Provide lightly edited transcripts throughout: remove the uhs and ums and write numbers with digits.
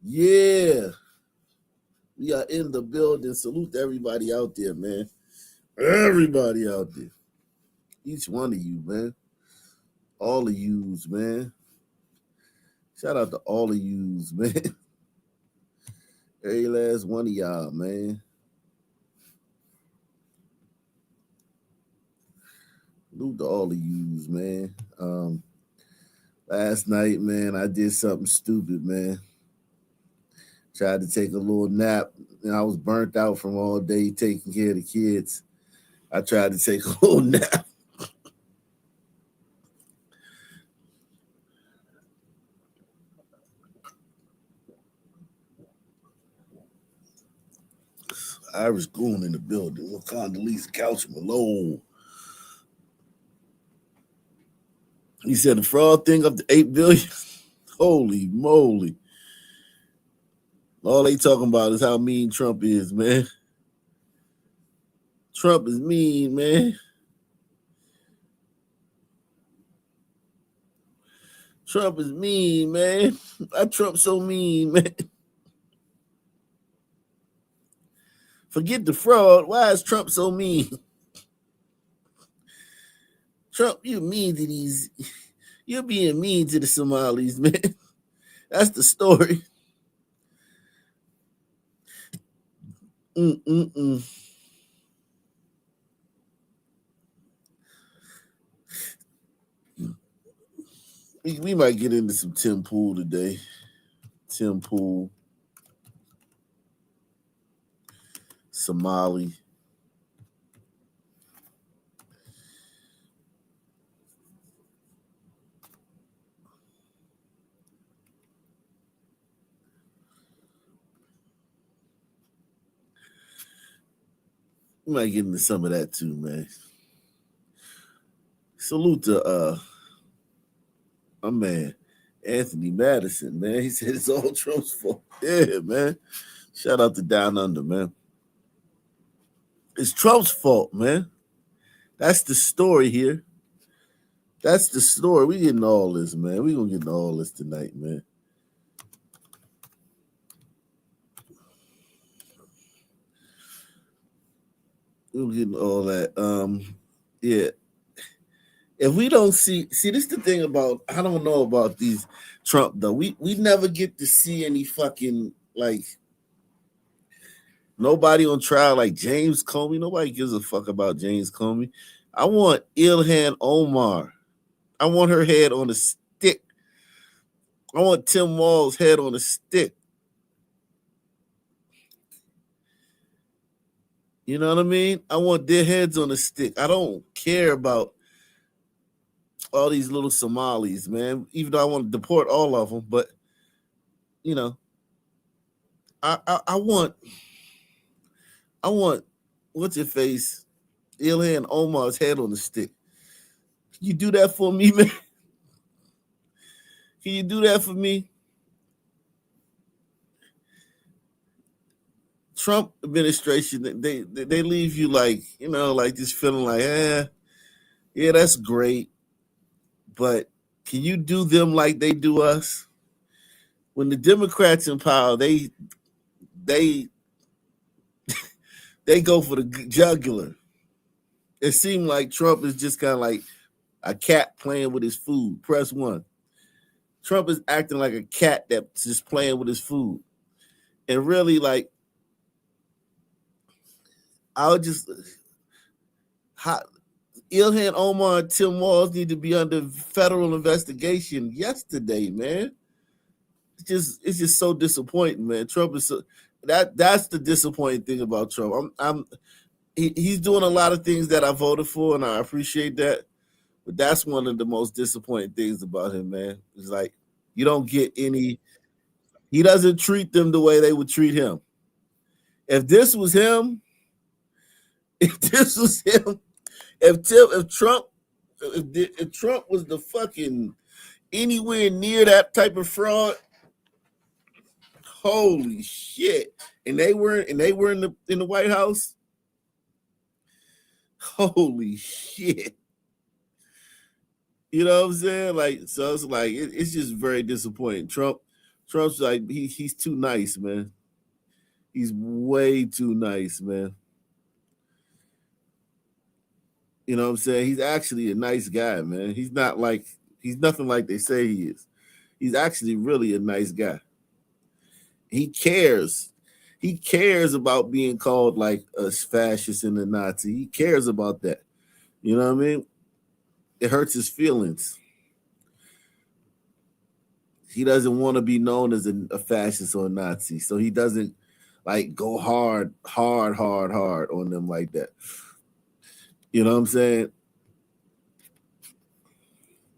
Yeah. We are in the building. Salute to everybody out there, man. Everybody out there. Each one of you, man. All of yous, man. Shout out to all of yous, man. Every last one of y'all, man. Salute to all of yous, man. Last night, man, I did something stupid, man. Tried to take a little nap, and I was burnt out from all day taking care of the kids. I tried to take a little nap. Irish Goon in the building. Wakanda Couch Malone. He said the fraud thing up to 8 billion. Holy moly. All they talking about is how mean Trump is, man. Trump is mean, man. Trump is mean, man. Why Trump so mean, man? Forget the fraud. Why is Trump so mean? Trump, you mean to these. You're being mean to the Somalis, man. That's the story. Mm-mm-mm. We might get into some Tim Pool today. Tim Pool. Somali. We might get into some of that too, man. Salute to my man, Anthony Madison, man. He said it's all Trump's fault. Yeah, man. Shout out to Down Under, man. It's Trump's fault, man. That's the story here. That's the story. We getting all this, man. We gonna get into all this tonight, man. We're getting all that. Yeah. If we don't see, this is the thing about, I don't know about these Trump though. We never get to see any fucking like nobody on trial like James Comey. Nobody gives a fuck about James Comey. I want Ilhan Omar. I want her head on a stick. I want Tim Walz's head on a stick. You know what I mean? I want their heads on a stick. I don't care about all these little Somalis, man. Even though I want to deport all of them, but you know, I want what's your face, Ilhan Omar's head on the stick. Can you do that for me, man? Can you do that for me? Trump administration, they leave you like, you know, like just feeling like, yeah, that's great. But can you do them like they do us? When the Democrats in power, they go for the jugular. It seemed like Trump is just kind of like a cat playing with his food. Press one. Trump is acting like a cat that's just playing with his food. And really, like, I'll just Ilhan Omar and Tim Walz need to be under federal investigation yesterday, man. It's just so disappointing, man. Trump is that's the disappointing thing about Trump. He's doing a lot of things that I voted for, and I appreciate that. But that's one of the most disappointing things about him, man. It's like you don't get any. He doesn't treat them the way they would treat him. If this was him, if this was him, if Trump was the fucking anywhere near that type of fraud, holy shit! And they were in the White House. Holy shit! You know what I'm saying? Like, so it's like it's just very disappointing. Trump's like he's too nice, man. He's way too nice, man. You know what I'm saying? He's actually a nice guy, man. He's nothing like they say he is. He's actually really a nice guy. He cares. He cares about being called like a fascist and a Nazi. He cares about that. You know what I mean? It hurts his feelings. He doesn't want to be known as a fascist or a Nazi, so he doesn't like go hard on them like that. You know what I'm saying?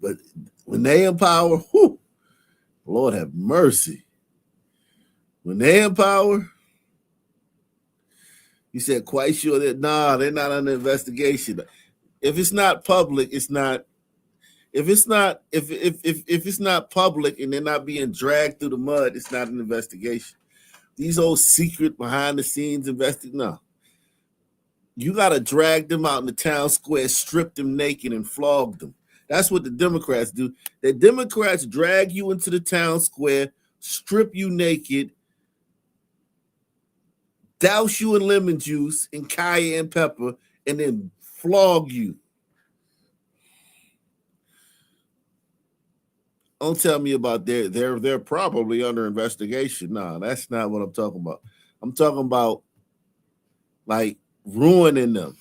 But when they in power, whew, Lord have mercy. When they in power, you said quite sure that they're not under investigation. If it's not public, it's not. If it's not public and they're not being dragged through the mud, it's not an investigation. These old secret behind the scenes no. You gotta drag them out in the town square, strip them naked, and flog them. That's what the Democrats do. The Democrats drag you into the town square, strip you naked, douse you in lemon juice and cayenne pepper, and then flog you. Don't tell me about they're probably under investigation. No, that's not what I'm talking about. I'm talking about like ruining them.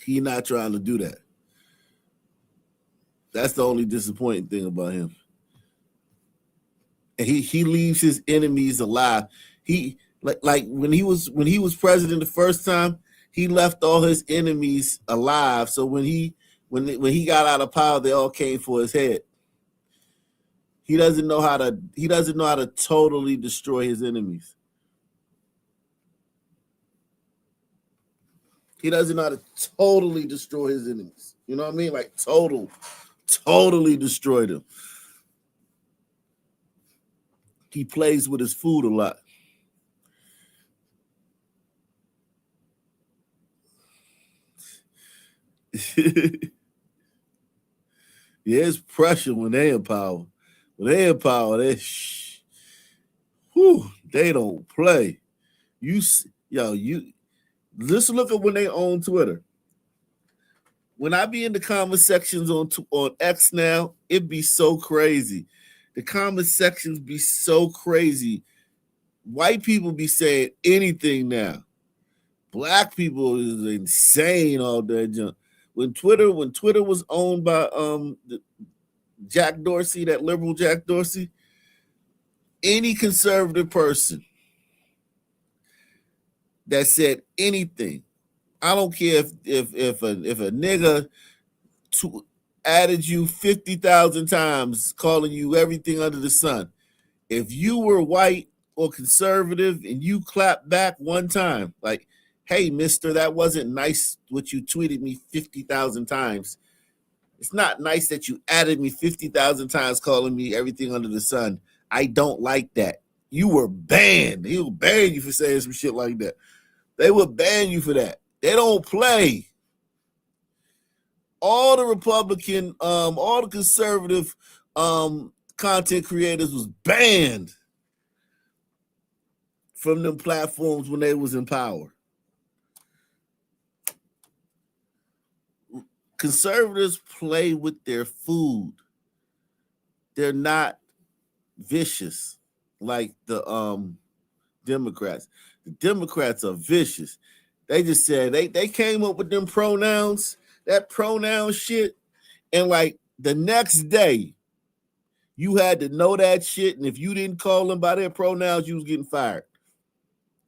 He's not trying to do that. That's the only disappointing thing about him. And he leaves his enemies alive. He like when he was president the first time, he left all his enemies alive. So when he got out of power, they all came for his head. He doesn't know how to totally destroy his enemies. He doesn't know how to totally destroy his enemies. You know what I mean? Like totally destroy them. He plays with his food a lot. Yeah, it's pressure when they in power. When they in power, they don't play. You just look at when they own Twitter. When I be in the comment sections on X now, it be so crazy. The comment sections be so crazy. White people be saying anything now. Black people is insane all that junk. When Twitter was owned by Jack Dorsey, that liberal Jack Dorsey, any conservative person that said anything, I don't care if a nigga added you 50,000 times, calling you everything under the sun. If you were white or conservative and you clapped back one time, like, hey, mister, that wasn't nice what you tweeted me 50,000 times. It's not nice that you added me 50,000 times calling me everything under the sun. I don't like that. You were banned. He will ban you for saying some shit like that. They would ban you for that. They don't play. All the Republican, all the conservative content creators was banned from them platforms when they was in power. Conservatives play with their food. They're not vicious like the Democrats. The Democrats are vicious. They just said they came up with them pronouns, that pronoun shit, and like the next day, you had to know that shit, and if you didn't call them by their pronouns, you was getting fired.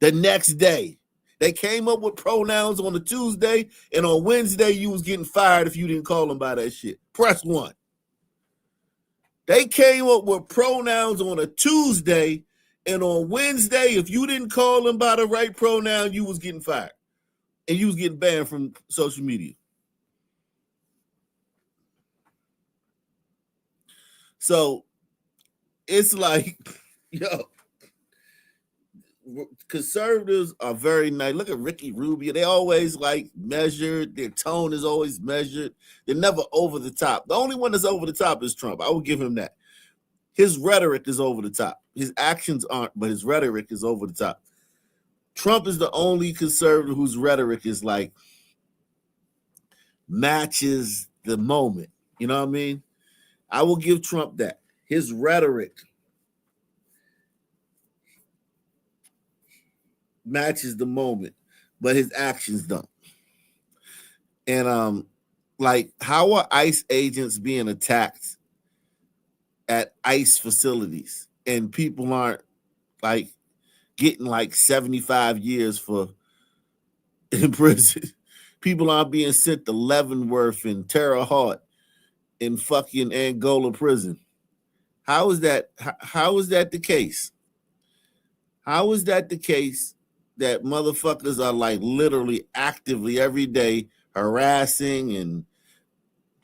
The next day. They came up with pronouns on a Tuesday, and on Wednesday, you was getting fired if you didn't call them by that shit. Press 1. They came up with pronouns on a Tuesday, and on Wednesday, if you didn't call them by the right pronoun, you was getting fired. And you was getting banned from social media. So it's like, yo, conservatives are very nice. Look at Ricky Rubio. They always like measured. Their tone is always measured. They're never over the top. The only one that's over the top is Trump. I will give him that. His rhetoric is over the top. His actions aren't, but his rhetoric is over the top. Trump is the only conservative whose rhetoric is like matches the moment. You know what I mean? I will give Trump that. His rhetoric matches the moment, but his actions don't. And like, how are ICE agents being attacked at ICE facilities and people aren't like getting like 75 years for in prison? People aren't being sent to Leavenworth and Terre Haute in fucking Angola prison. How is that? How is that the case? How is that the case that motherfuckers are like literally actively every day harassing and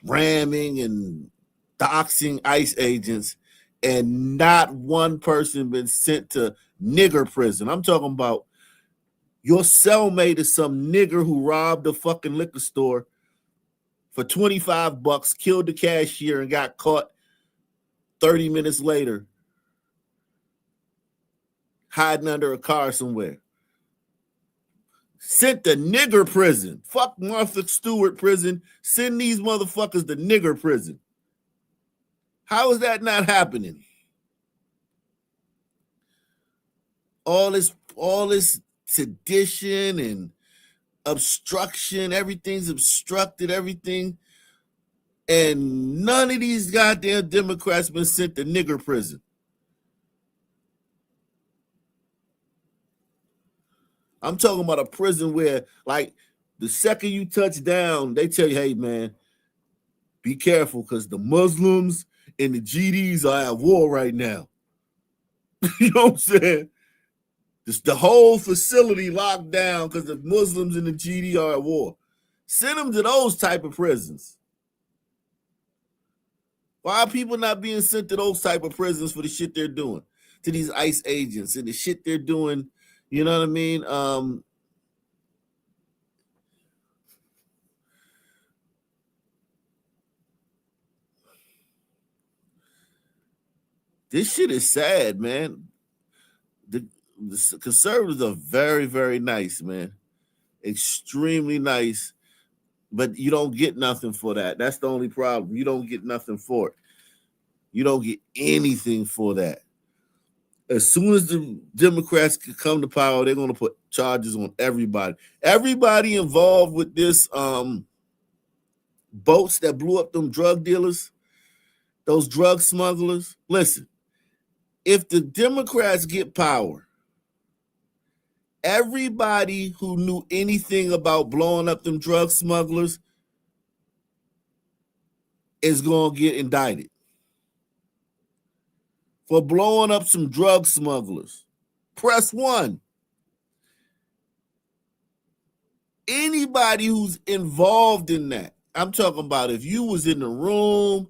ramming and doxing ICE agents and not one person been sent to nigger prison? I'm talking about your cellmate is some nigger who robbed a fucking liquor store for $25, killed the cashier, and got caught 30 minutes later hiding under a car somewhere. Sent to nigger prison. Fuck Martha Stewart prison. Send these motherfuckers to nigger prison. How is that not happening? All this sedition and obstruction, everything's obstructed, everything. And none of these goddamn Democrats been sent to nigger prison. I'm talking about a prison where, like, the second you touch down, they tell you, hey, man, be careful because the Muslims and the GDs are at war right now. You know what I'm saying? Just the whole facility locked down because the Muslims and the GD are at war. Send them to those type of prisons. Why are people not being sent to those type of prisons for the shit they're doing? To these ICE agents and the shit they're doing, you know what I mean? This shit is sad, man. The conservatives are very, very nice, man. Extremely nice. But you don't get nothing for that. That's the only problem. You don't get nothing for it. You don't get anything for that. As soon as the Democrats can come to power, they're going to put charges on everybody. Everybody involved with this boats that blew up them drug dealers, those drug smugglers. Listen, if the Democrats get power, everybody who knew anything about blowing up them drug smugglers is going to get indicted for blowing up some drug smugglers. Press 1. Anybody who's involved in that. I'm talking about if you was in the room,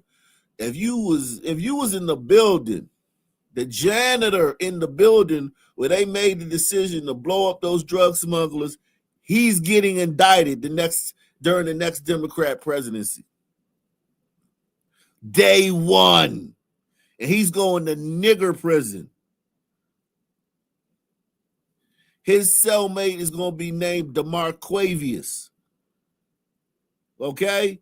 if you was in the building, the janitor in the building where they made the decision to blow up those drug smugglers, he's getting indicted during the next Democrat presidency. Day 1. And he's going to nigger prison. His cellmate is going to be named DeMarquavius. Okay?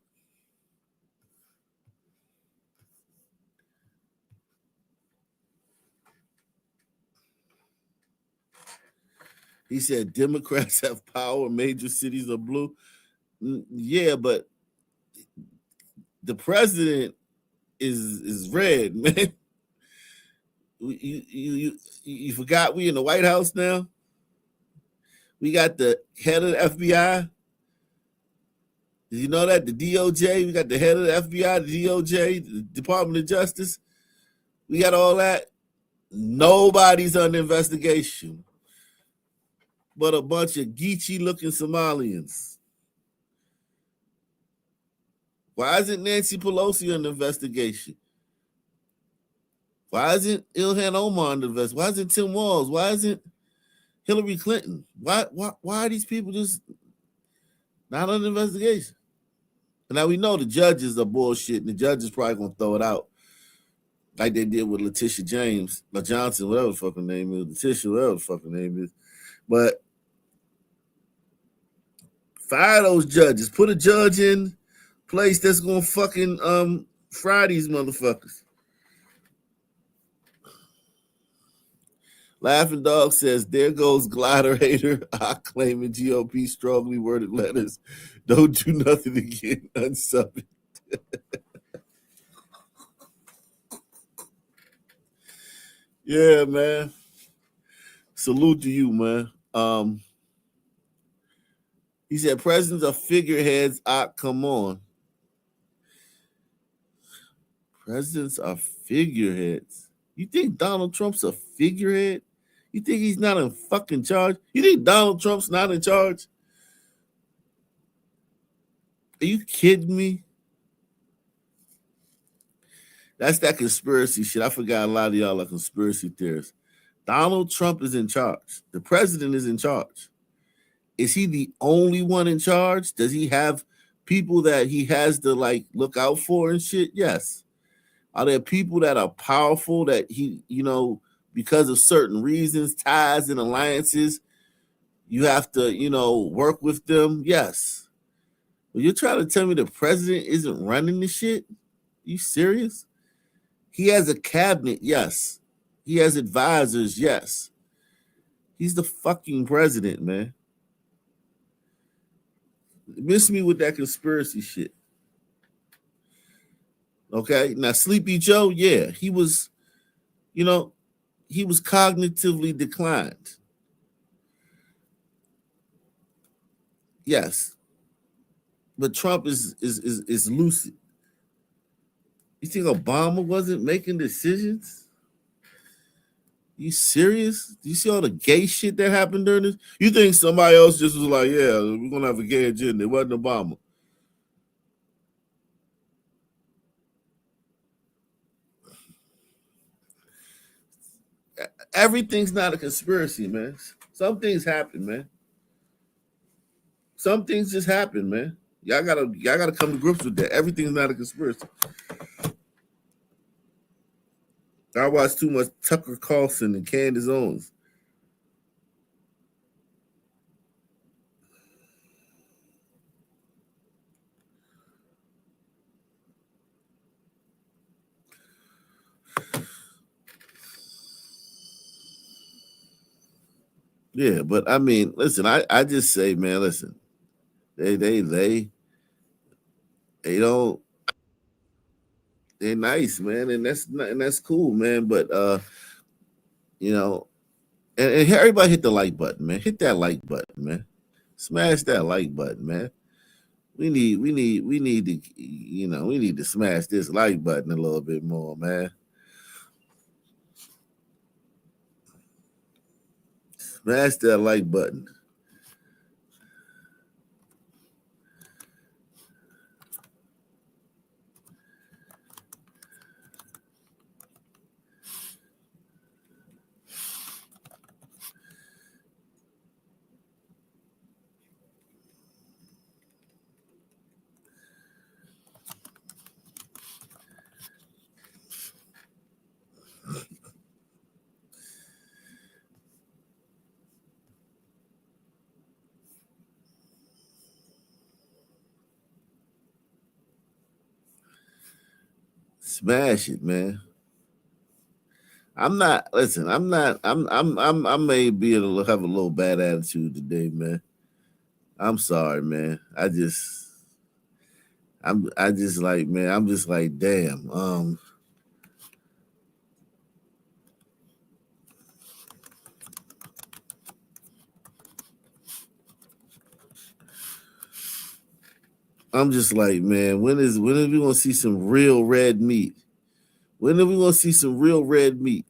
He said Democrats have power, major cities are blue. Yeah, but the president is red, man. You forgot we in the White House now? We got the head of the FBI. Did you know that? The DOJ, we got the head of the FBI, the DOJ, the Department of Justice. We got all that. Nobody's under investigation but a bunch of Geechee-looking Somalians. Why isn't Nancy Pelosi under investigation? Why isn't Ilhan Omar under investigation? Why isn't Tim Walz? Why isn't Hillary Clinton. Why are these people just not under investigation? And now we know the judges are bullshit, and the judges probably gonna throw it out like they did with Letitia James, or Johnson, whatever the fucking name is, Letitia, whatever the fucking name is. But fire those judges. Put a judge in place that's gonna fucking fry these motherfuckers. Laughing Dog says, there goes glider hater. I claiming GOP strongly worded letters. Don't do nothing again. Unsub it. Yeah, man. Salute to you, man. He said, presidents are figureheads. Come on. Presidents are figureheads. You think Donald Trump's a figurehead? You think he's not in fucking charge? You think Donald Trump's not in charge? Are you kidding me? That's that conspiracy shit. I forgot a lot of y'all are conspiracy theorists. Donald Trump is in charge. The president is in charge. Is he the only one in charge? Does he have people that he has to like look out for and shit? Yes. Are there people that are powerful that he, because of certain reasons, ties and alliances, you have to, work with them? Yes. But you're trying to tell me the president isn't running the shit? Are you serious? He has a cabinet, yes. He has advisors, yes. He's the fucking president, man. Miss me with that conspiracy shit. Okay, now Sleepy Joe, yeah, he was cognitively declined. Yes, but Trump is lucid. You think Obama wasn't making decisions? You serious? Do you see all the gay shit that happened during this? You think somebody else just was like, yeah, we're gonna have a gay agenda? It wasn't Obama. Everything's not a conspiracy, man. Some things happen, man. Some things just happen, man. Y'all gotta come to grips with that. Everything's not a conspiracy. I watch too much Tucker Carlson and Candace Owens. Yeah, but I mean, listen, I just say, man, listen, they don't, they're nice, man, and that's cool, man. But and everybody hit the like button, man. Hit that like button, man. Smash that like button, man. We need to smash this like button a little bit more, man. Smash that like button. Smash it, man. I'm not. Listen, I'm not. I may be have a little bad attitude today, man. I'm sorry, man. I just like, man. I'm just like, damn. I'm just like, man. When are we gonna see some real red meat? When are we gonna see some real red meat?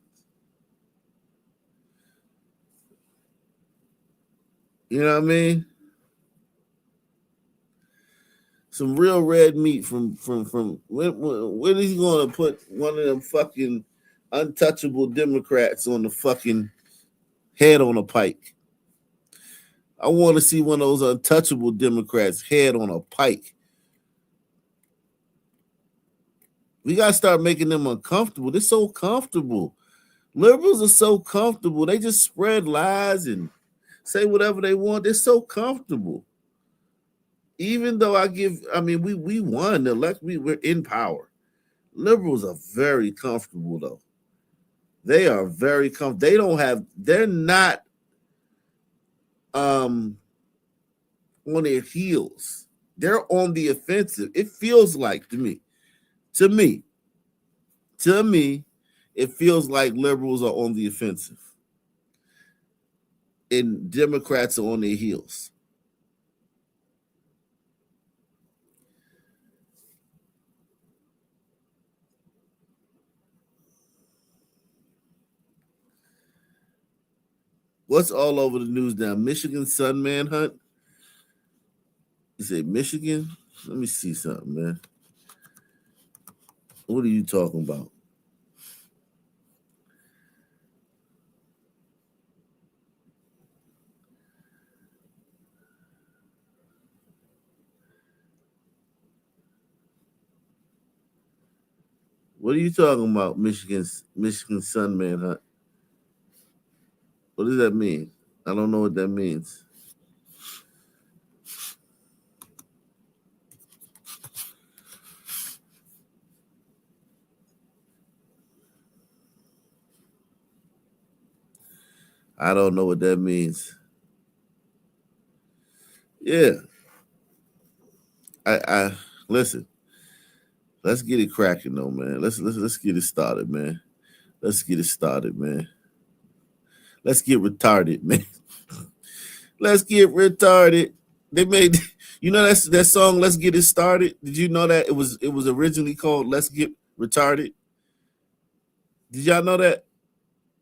You know what I mean? Some real red meat from when is he gonna put one of them fucking untouchable Democrats on the fucking head on a pike? I want to see one of those untouchable Democrats head on a pike. We got to start making them uncomfortable. They're so comfortable. Liberals are so comfortable. They just spread lies and say whatever they want. They're so comfortable. Even though we won the election, we're in power. Liberals are very comfortable though. They are very comfortable. They're not on their heels. They're on the offensive. It feels like to me, it feels like liberals are on the offensive and Democrats are on their heels. What's all over the news now? Michigan son manhunt? You say Michigan? Let me see something, man. What are you talking about? What are you talking about, Michigan son manhunt? What does that mean? I don't know what that means. I don't know what that means. Yeah. I listen. Let's get it cracking though, man. Let's get it started, man. Let's get it started, man. Let's get retarded, man. Let's get retarded. They made that's that song Let's Get It Started. Did you know that it was originally called Let's Get Retarded? Did y'all know that?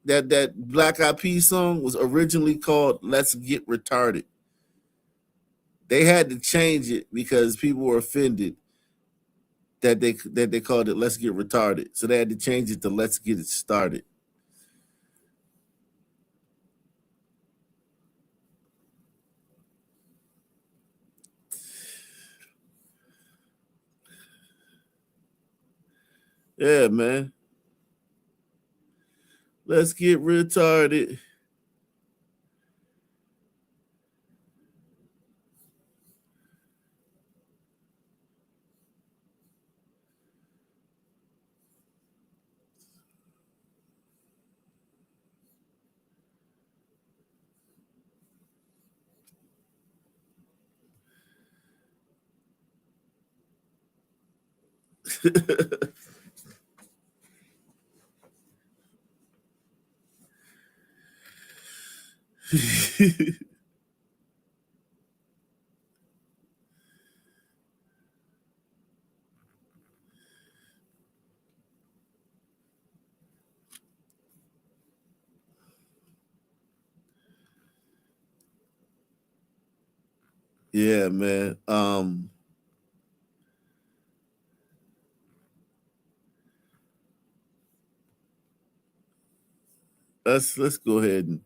That Black Eyed Peas song was originally called Let's Get Retarded. They had to change it because people were offended that they called it Let's Get Retarded. So they had to change it to Let's Get It Started. Yeah, man. Let's get retarded. Yeah, man. Let's go ahead and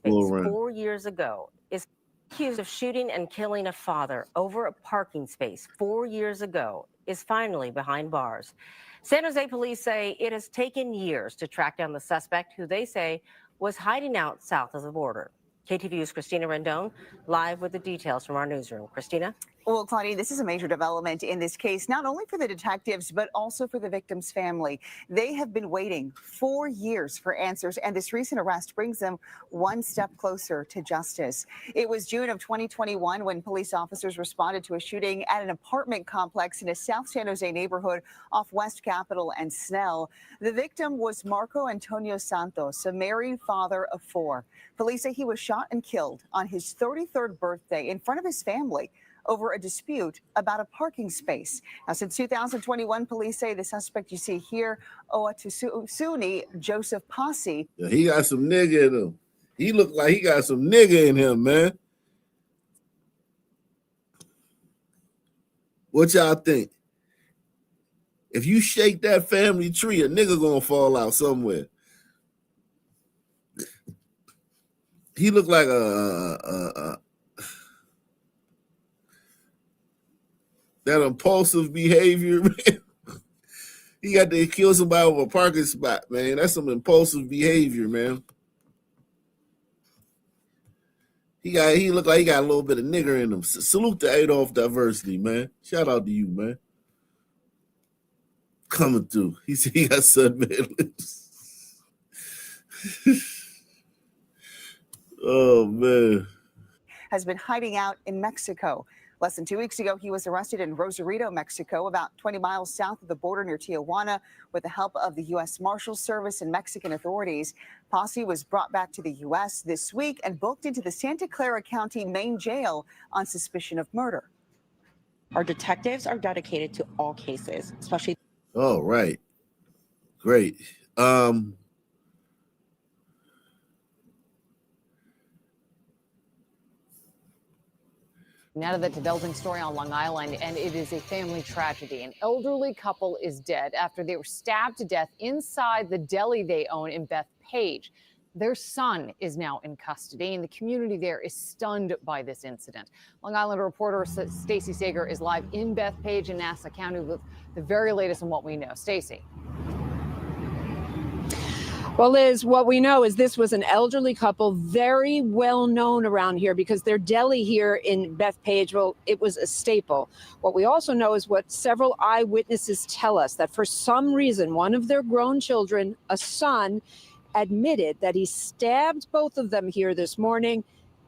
go around. 4 years ago is accused of shooting and killing a father over a parking space 4 years ago is finally behind bars. San Jose police say it has taken years to track down the suspect, who they say was hiding out south of the border. KTVU's Christina Rendon live with the details from our newsroom. Christina? Well, Claudia, this is a major development in this case, not only for the detectives, but also for the victim's family. They have been waiting 4 years for answers, and this recent arrest brings them one step closer to justice. It was June of 2021 when police officers responded to a shooting at an apartment complex in a South San Jose neighborhood off West Capitol and Snell. The victim was Marco Antonio Santos, a married father of 4. Police say he was shot and killed on his 33rd birthday in front of his family over a dispute about a parking space. Now, since 2021, police say the suspect you see here, Oatusuni Joseph Posse. Yeah, he got some nigga in him. He looked like he got some nigga in him, man. What y'all think? If you shake that family tree, a nigga gonna fall out somewhere. He looked like That impulsive behavior, man. He got to kill somebody over a parking spot, man. That's some impulsive behavior, man. He looked like he got a little bit of nigger in him. Salute to Adolf Diversity, man. Shout out to you, man. Coming through. He said he got sunbed lips. Oh, man. Has been hiding out in Mexico. Less than 2 weeks ago, he was arrested in Rosarito, Mexico, about 20 miles south of the border near Tijuana, with the help of the U.S. Marshals Service and Mexican authorities. Posse was brought back to the U.S. this week and booked into the Santa Clara County main jail on suspicion of murder. Our detectives are dedicated to all cases, especially. All right. Great. Now to the developing story on Long Island, and it is a family tragedy. An elderly couple is dead after they were stabbed to death inside the deli they own in Bethpage. Their son is now in custody, and the community there is stunned by this incident. Long Island reporter Stacey Sager is live in Bethpage in Nassau County with the very latest on what we know. Stacey. Well, Liz, what we know is this was an elderly couple, very well known around here because their deli here in Bethpage, well, it was a staple. What we also know is what several eyewitnesses tell us, that for some reason, one of their grown children, a son, admitted that he stabbed both of them here this morning,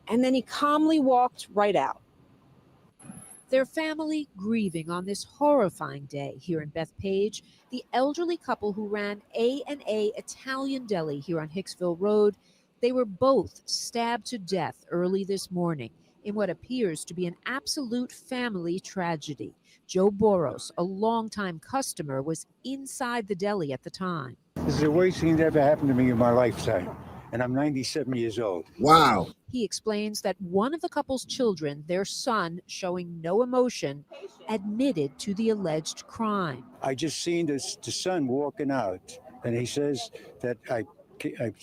and then he calmly walked right out. Their family grieving on this horrifying day here in Bethpage. The elderly couple who ran A&A Italian Deli here on Hicksville Road, they were both stabbed to death early this morning in what appears to be an absolute family tragedy. Joe Boros, a longtime customer, was inside the deli at the time. This is the worst thing that ever happened to me in my lifetime, and I'm 97 years old. Wow. He explains that one of the couple's children, their son, showing no emotion, admitted to the alleged crime. I just seen the son walking out, and he says that I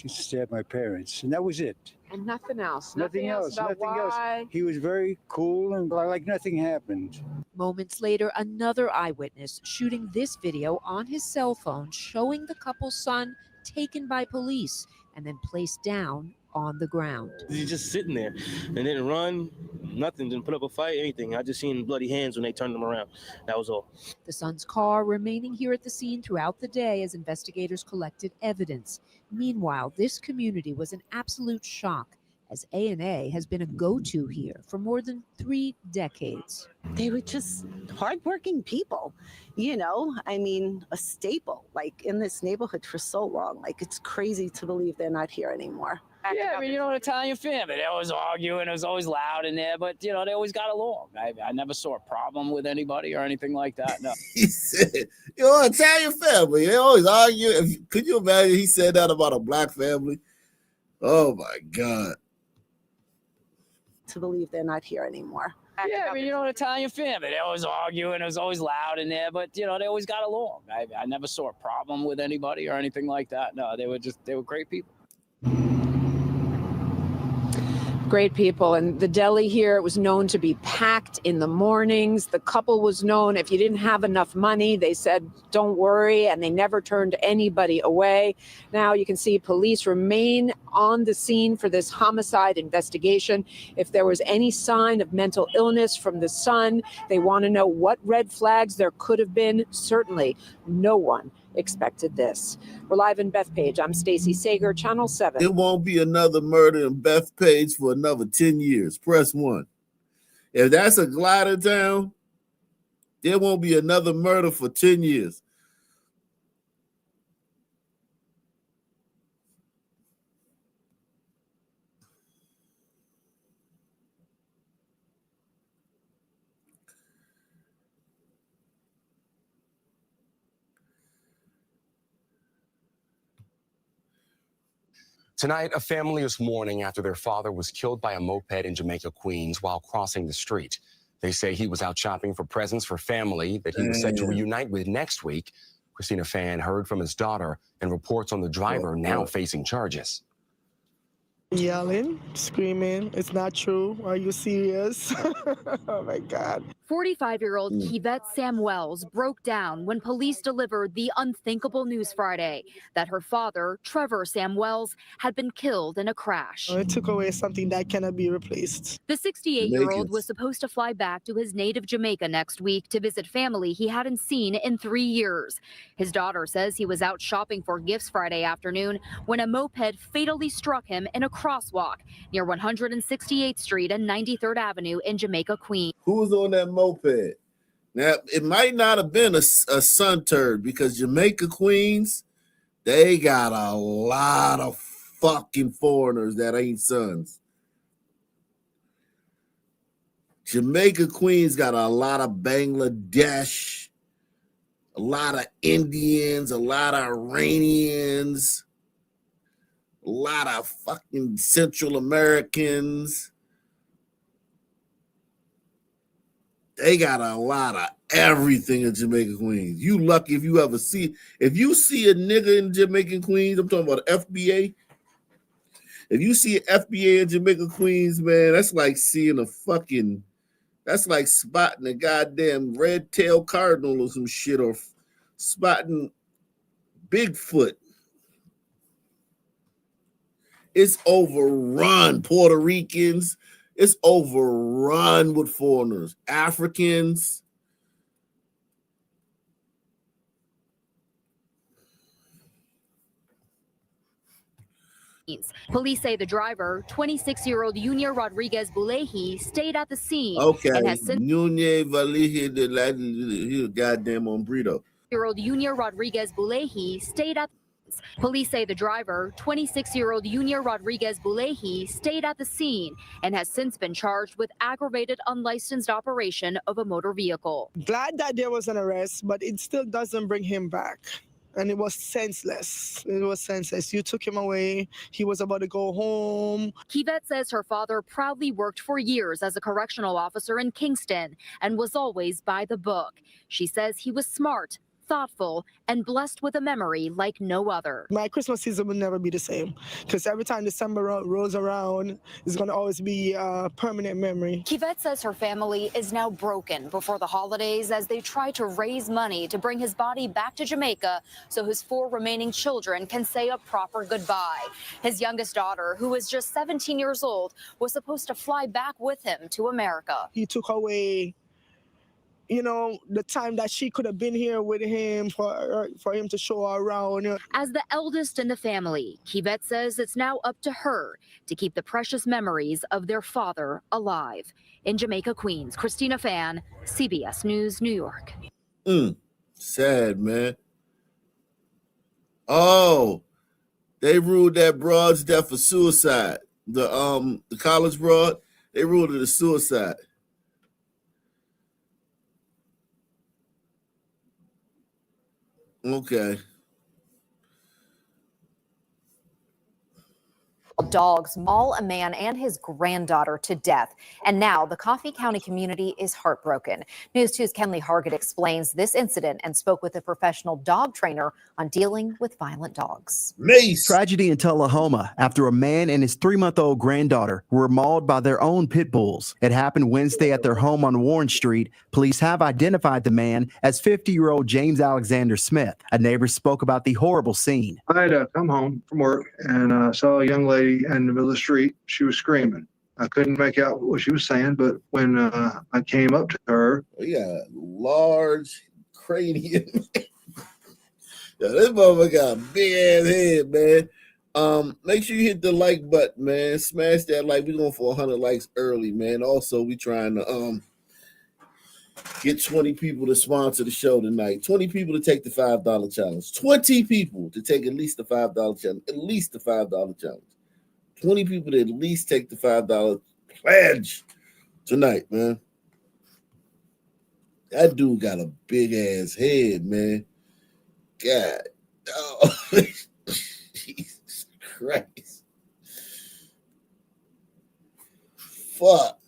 stabbed my parents, and that was it. And nothing else. Nothing else. About Nothing why. else. He was very cool and like nothing happened. Moments later, another eyewitness shooting this video on his cell phone showing the couple's son taken by police and then placed down on the ground. He's just sitting there and didn't run, nothing, didn't put up a fight, anything. I just seen bloody hands when they turned him around. That was all. The son's car remaining here at the scene throughout the day as investigators collected evidence. Meanwhile, this community was in absolute shock as A&A has been a go-to here for more than 3 decades. They were just hardworking people, you know, I mean, a staple, like in this neighborhood for so long. Like, it's crazy to believe they're not here anymore. Yeah, I mean, you know, an Italian family, they always argue and it was always loud in there, but, you know, they always got along. I never saw a problem with anybody or anything like that, no. He said, you know, Italian family, they always argue. Could you imagine he said that about a black family? Oh, my God. To believe they're not here anymore. Yeah, I mean, you know, an Italian family, they always argue and it was always loud in there, but, you know, they always got along. I never saw a problem with anybody or anything like that. No, they were great people. Great people. And the deli here, it was known to be packed in the mornings. The couple was known, if you didn't have enough money, they said, don't worry, and they never turned anybody away. Now you can see police remain on the scene for this homicide investigation. If there was any sign of mental illness from the son, they want to know what red flags there could have been. Certainly no one expected this. We're live in Bethpage. I'm Stacey Sager, Channel 7. It won't be another murder in Bethpage for another 10 years. Press 1. If that's a glider town, there won't be another murder for 10 years. Tonight, a family is mourning after their father was killed by a moped in Jamaica, Queens, while crossing the street. They say he was out shopping for presents for family that he was set to reunite with next week. Christina Fan heard from his daughter and reports on the driver now facing charges. Yelling, screaming, it's not true. Are you serious? Oh my God. 45-year-old Kivette Samuels broke down when police delivered the unthinkable news Friday that her father, Trevor Samuels, had been killed in a crash. It took away something that cannot be replaced. The 68-year-old was supposed to fly back to his native Jamaica next week to visit family he hadn't seen in 3 years. His daughter says he was out shopping for gifts Friday afternoon when a moped fatally struck him in a crosswalk near 168th Street and 93rd Avenue in Jamaica, Queens. Who was on that moped? Now, it might not have been a son turd because Jamaica, Queens, they got a lot of fucking foreigners that ain't sons. Jamaica, Queens got a lot of Bangladesh, a lot of Indians, a lot of Iranians, a lot of fucking Central Americans. They got a lot of everything in Jamaica, Queens. You lucky if you ever see, if you see a nigga in Jamaica, Queens, I'm talking about FBA. If you see an FBA in Jamaica, Queens, man, that's like seeing a fucking, that's like spotting a goddamn red-tailed cardinal or some shit, or spotting Bigfoot. It's overrun. Puerto Ricans. It's overrun with foreigners. Africans. Police say the driver, 26-year-old Junior Rodriguez Bulehi, stayed at the scene. Okay, And has since Nunez Valihi, he a goddamn hombrito. Year-old Junior Rodriguez Bulehi stayed at. Police say the driver, 26-year-old Junior Rodriguez Bulehi, stayed at the scene and has since been charged with aggravated unlicensed operation of a motor vehicle. Glad that there was an arrest, but it still doesn't bring him back. And it was senseless. It was senseless. You took him away. He was about to go home. Kivette says her father proudly worked for years as a correctional officer in Kingston and was always by the book. She says he was smart, thoughtful, and blessed with a memory like no other. My Christmas season will never be the same because every time December rolls around, it's going to always be a permanent memory. Kivette says her family is now broken before the holidays as they try to raise money to bring his body back to Jamaica so his 4 remaining children can say a proper goodbye. His youngest daughter, who is just 17 years old, was supposed to fly back with him to America. He took away, you know, the time that she could have been here with him for him to show her around. As the eldest in the family, Kivette says it's now up to her to keep the precious memories of their father alive. In Jamaica, Queens, Christina Fan, CBS News, New York. Sad, man. Oh, they ruled that broad's death for suicide. The college broad, they ruled it a suicide. Okay. Dogs maul a man and his granddaughter to death. And now the Coffee County community is heartbroken. News 2's Kenley Hargett explains this incident and spoke with a professional dog trainer on dealing with violent dogs. Mace. Tragedy in Tullahoma after a man and his 3-month-old granddaughter were mauled by their own pit bulls. It happened Wednesday at their home on Warren Street. Police have identified the man as 50-year-old James Alexander Smith. A neighbor spoke about the horrible scene. I had come home from work and saw a young lady in the middle of the street. She was screaming. I couldn't make out what she was saying, but when I came up to her, yeah, large cranium. Yeah, this motherfucker got a big ass head, man. Make sure you hit the like button, man. Smash that like. We're going for 100 likes early, man. Also, we trying to get 20 people to sponsor the show tonight. 20 people to take the $5 challenge. 20 people to take at least the $5 challenge. At least the $5 challenge. 20 people to at least take the $5 pledge tonight, man. That dude got a big ass head, man. God. Oh, Jesus Christ. Fuck.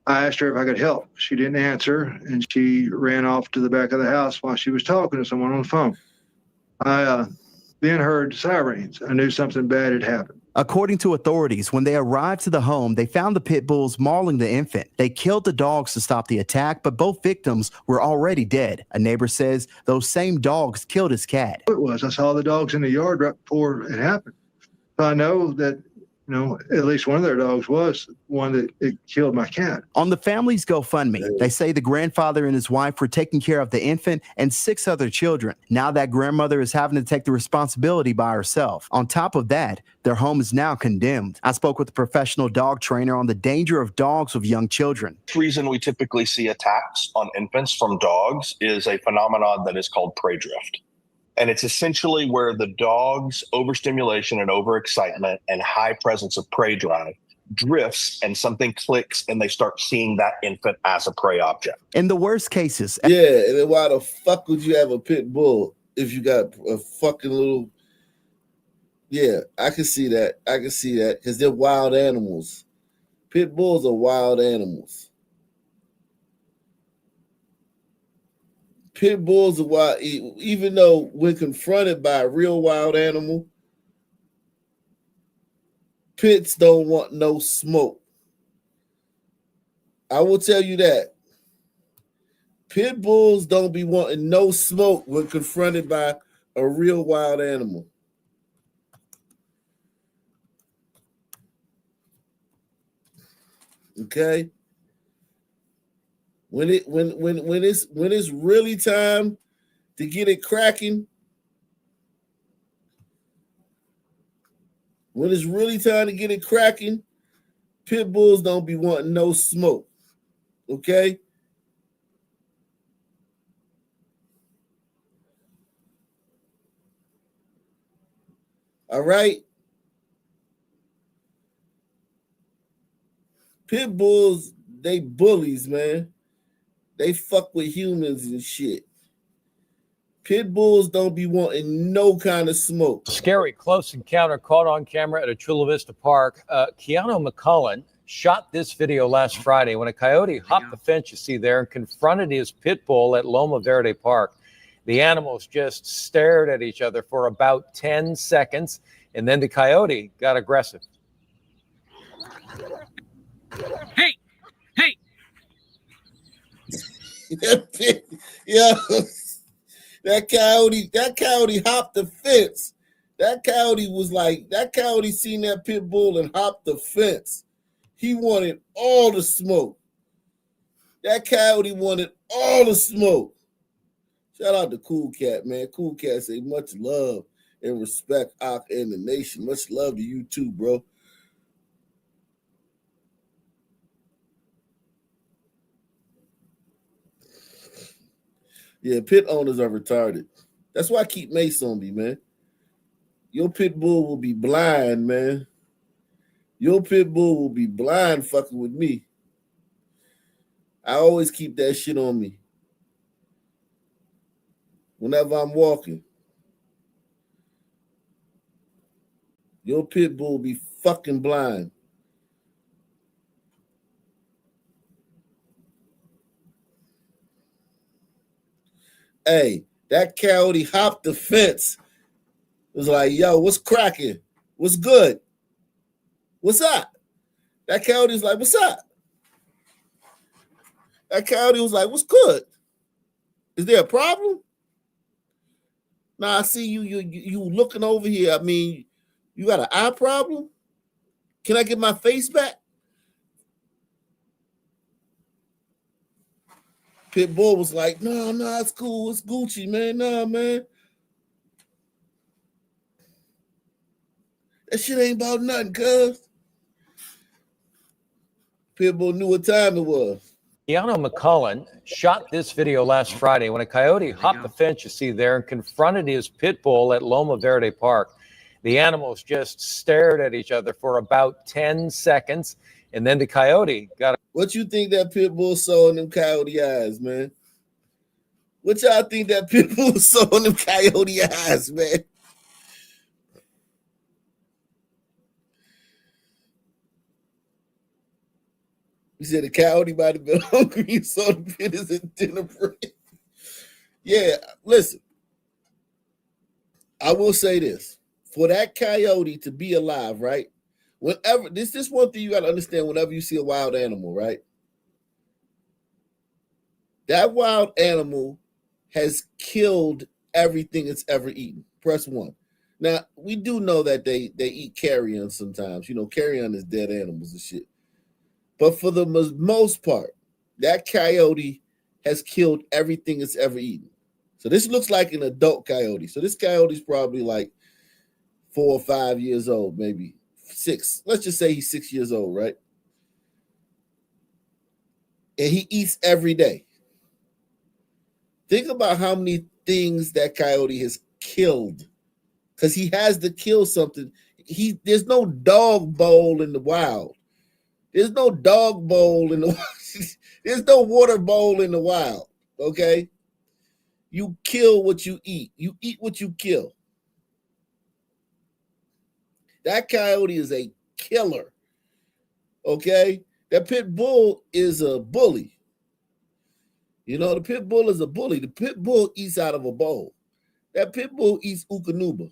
I asked her if I could help. She didn't answer, and she ran off to the back of the house while she was talking to someone on the phone. I then heard sirens. I knew something bad had happened. According to authorities, when they arrived to the home, they found the pit bulls mauling the infant. They killed the dogs to stop the attack, but both victims were already dead. A neighbor says those same dogs killed his cat. It was. I saw the dogs in the yard right before it happened. So I know that, at least one of their dogs was one that it killed my cat. On the family's GoFundMe, they say the grandfather and his wife were taking care of the infant and 6 other children. Now that grandmother is having to take the responsibility by herself. On top of that, their home is now condemned. I spoke with a professional dog trainer on the danger of dogs with young children. The reason we typically see attacks on infants from dogs is a phenomenon that is called prey drift. And it's essentially where the dog's overstimulation and overexcitement and high presence of prey drive drifts and something clicks and they start seeing that infant as a prey object. In the worst cases. Yeah, and then why the fuck would you have a pit bull if you got a fucking little... Yeah, I can see that. I can see that because they're wild animals. Pit bulls are wild animals. Pit bulls are wild, even though when confronted by a real wild animal, pits don't want no smoke. I will tell you that. Pit bulls don't be wanting no smoke when confronted by a real wild animal. Okay? When it's really time to get it cracking, when it's really time to get it cracking, pit bulls don't be wanting no smoke. Okay? All right? Pit bulls, they bullies, man. They fuck with humans and shit. Pit bulls don't be wanting no kind of smoke. Scary close encounter caught on camera at a Chula Vista park. Keanu McCullen shot this video last Friday when a coyote hopped the fence you see there and confronted his pit bull at Loma Verde Park. The animals just stared at each other for about 10 seconds, and then the coyote got aggressive. Hey! Hey! Yeah, that coyote hopped the fence. That coyote seen that pit bull and hopped the fence. He wanted all the smoke. That coyote wanted all the smoke. Shout out to Cool Cat, man. Cool Cat say much love and respect out in the nation. Much love to you too, bro. Yeah, pit owners are retarded. That's why I keep Mace on me, man. Your pit bull will be blind, man. Your pit bull will be blind fucking with me. I always keep that shit on me. Whenever I'm walking. Your pit bull will be fucking blind. Hey, that coyote hopped the fence. It was like, yo, what's cracking? What's good? What's up? That coyote's like, what's up? That coyote was like, what's good? Is there a problem? Nah, I see you looking over here. I mean, you got an eye problem? Can I get my face back? Pit bull was like, no, it's cool. It's Gucci, man. Nah, man. That shit ain't about nothing, cuz. Pit bull knew what time it was. Keanu McCullen shot this video last Friday when a coyote hopped the fence you see there and confronted his pit bull at Loma Verde Park. The animals just stared at each other for about 10 seconds, and then the coyote got... What you think that pit bull saw in them coyote eyes, man? What y'all think that pit bull saw in them coyote eyes, man? You said the coyote might have been hungry. You saw the pit as a dinner break. Yeah, listen. I will say this. For that coyote to be alive, right? Whenever this is one thing you got to understand whenever you see a wild animal, right? That wild animal has killed everything it's ever eaten. Press 1. Now, we do know that they eat carrion sometimes. You know, carrion is dead animals and shit. But for the most part, that coyote has killed everything it's ever eaten. So this looks like an adult coyote. So this coyote's probably like 4 or 5 years old, maybe 6. Let's just say he's 6 years old, right? And he eats every day. Think about how many things that coyote has killed, because he has to kill something. There's no dog bowl in the wild. There's no dog bowl in the wild. There's no water bowl in the wild. Okay, you kill what you eat. You eat what you kill. That coyote is a killer. Okay, that pit bull is a bully. You know, the pit bull is a bully. The pit bull eats out of a bowl. That pit bull eats Ukanuba.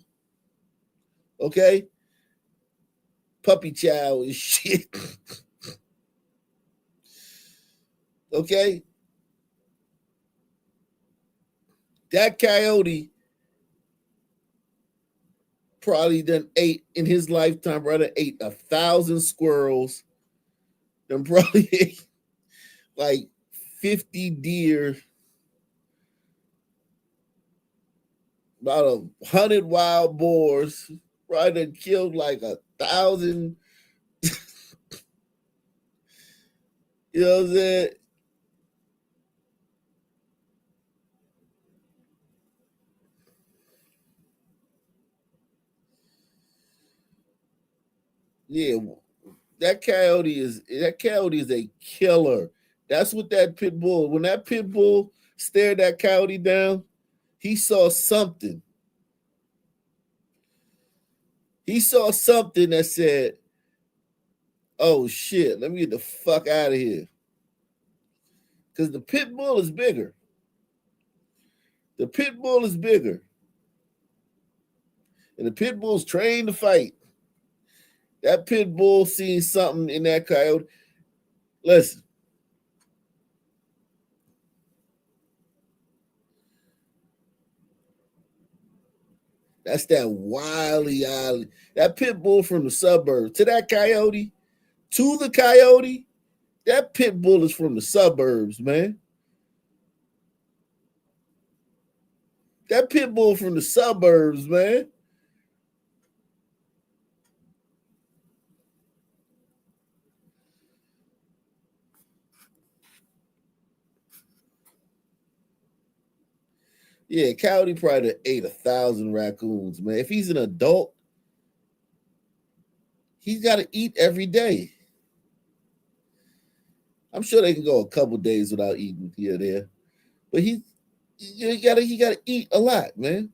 Okay? Puppy chow is shit. Okay? That coyote probably done ate in his lifetime, brother, ate 1,000 squirrels. Then probably ate like 50 deer, about 100 wild boars, probably done killed like 1,000. You know what I'm saying? Yeah, that coyote is a killer. That's what that pit bull. When that pit bull stared that coyote down, he saw something. He saw something that said, "Oh shit, let me get the fuck out of here." Because the pit bull is bigger. The pit bull is bigger. And the pit bull's trained to fight. That pit bull seen something in that coyote. Listen. That's that wily, that pit bull from the suburbs. To that coyote, to the coyote, that pit bull is from the suburbs, man. That pit bull from the suburbs, man. Yeah, coyote probably ate 1,000 raccoons, man. If he's an adult, he's got to eat every day. I'm sure they can go a couple days without eating here or there, but he gotta eat a lot, man.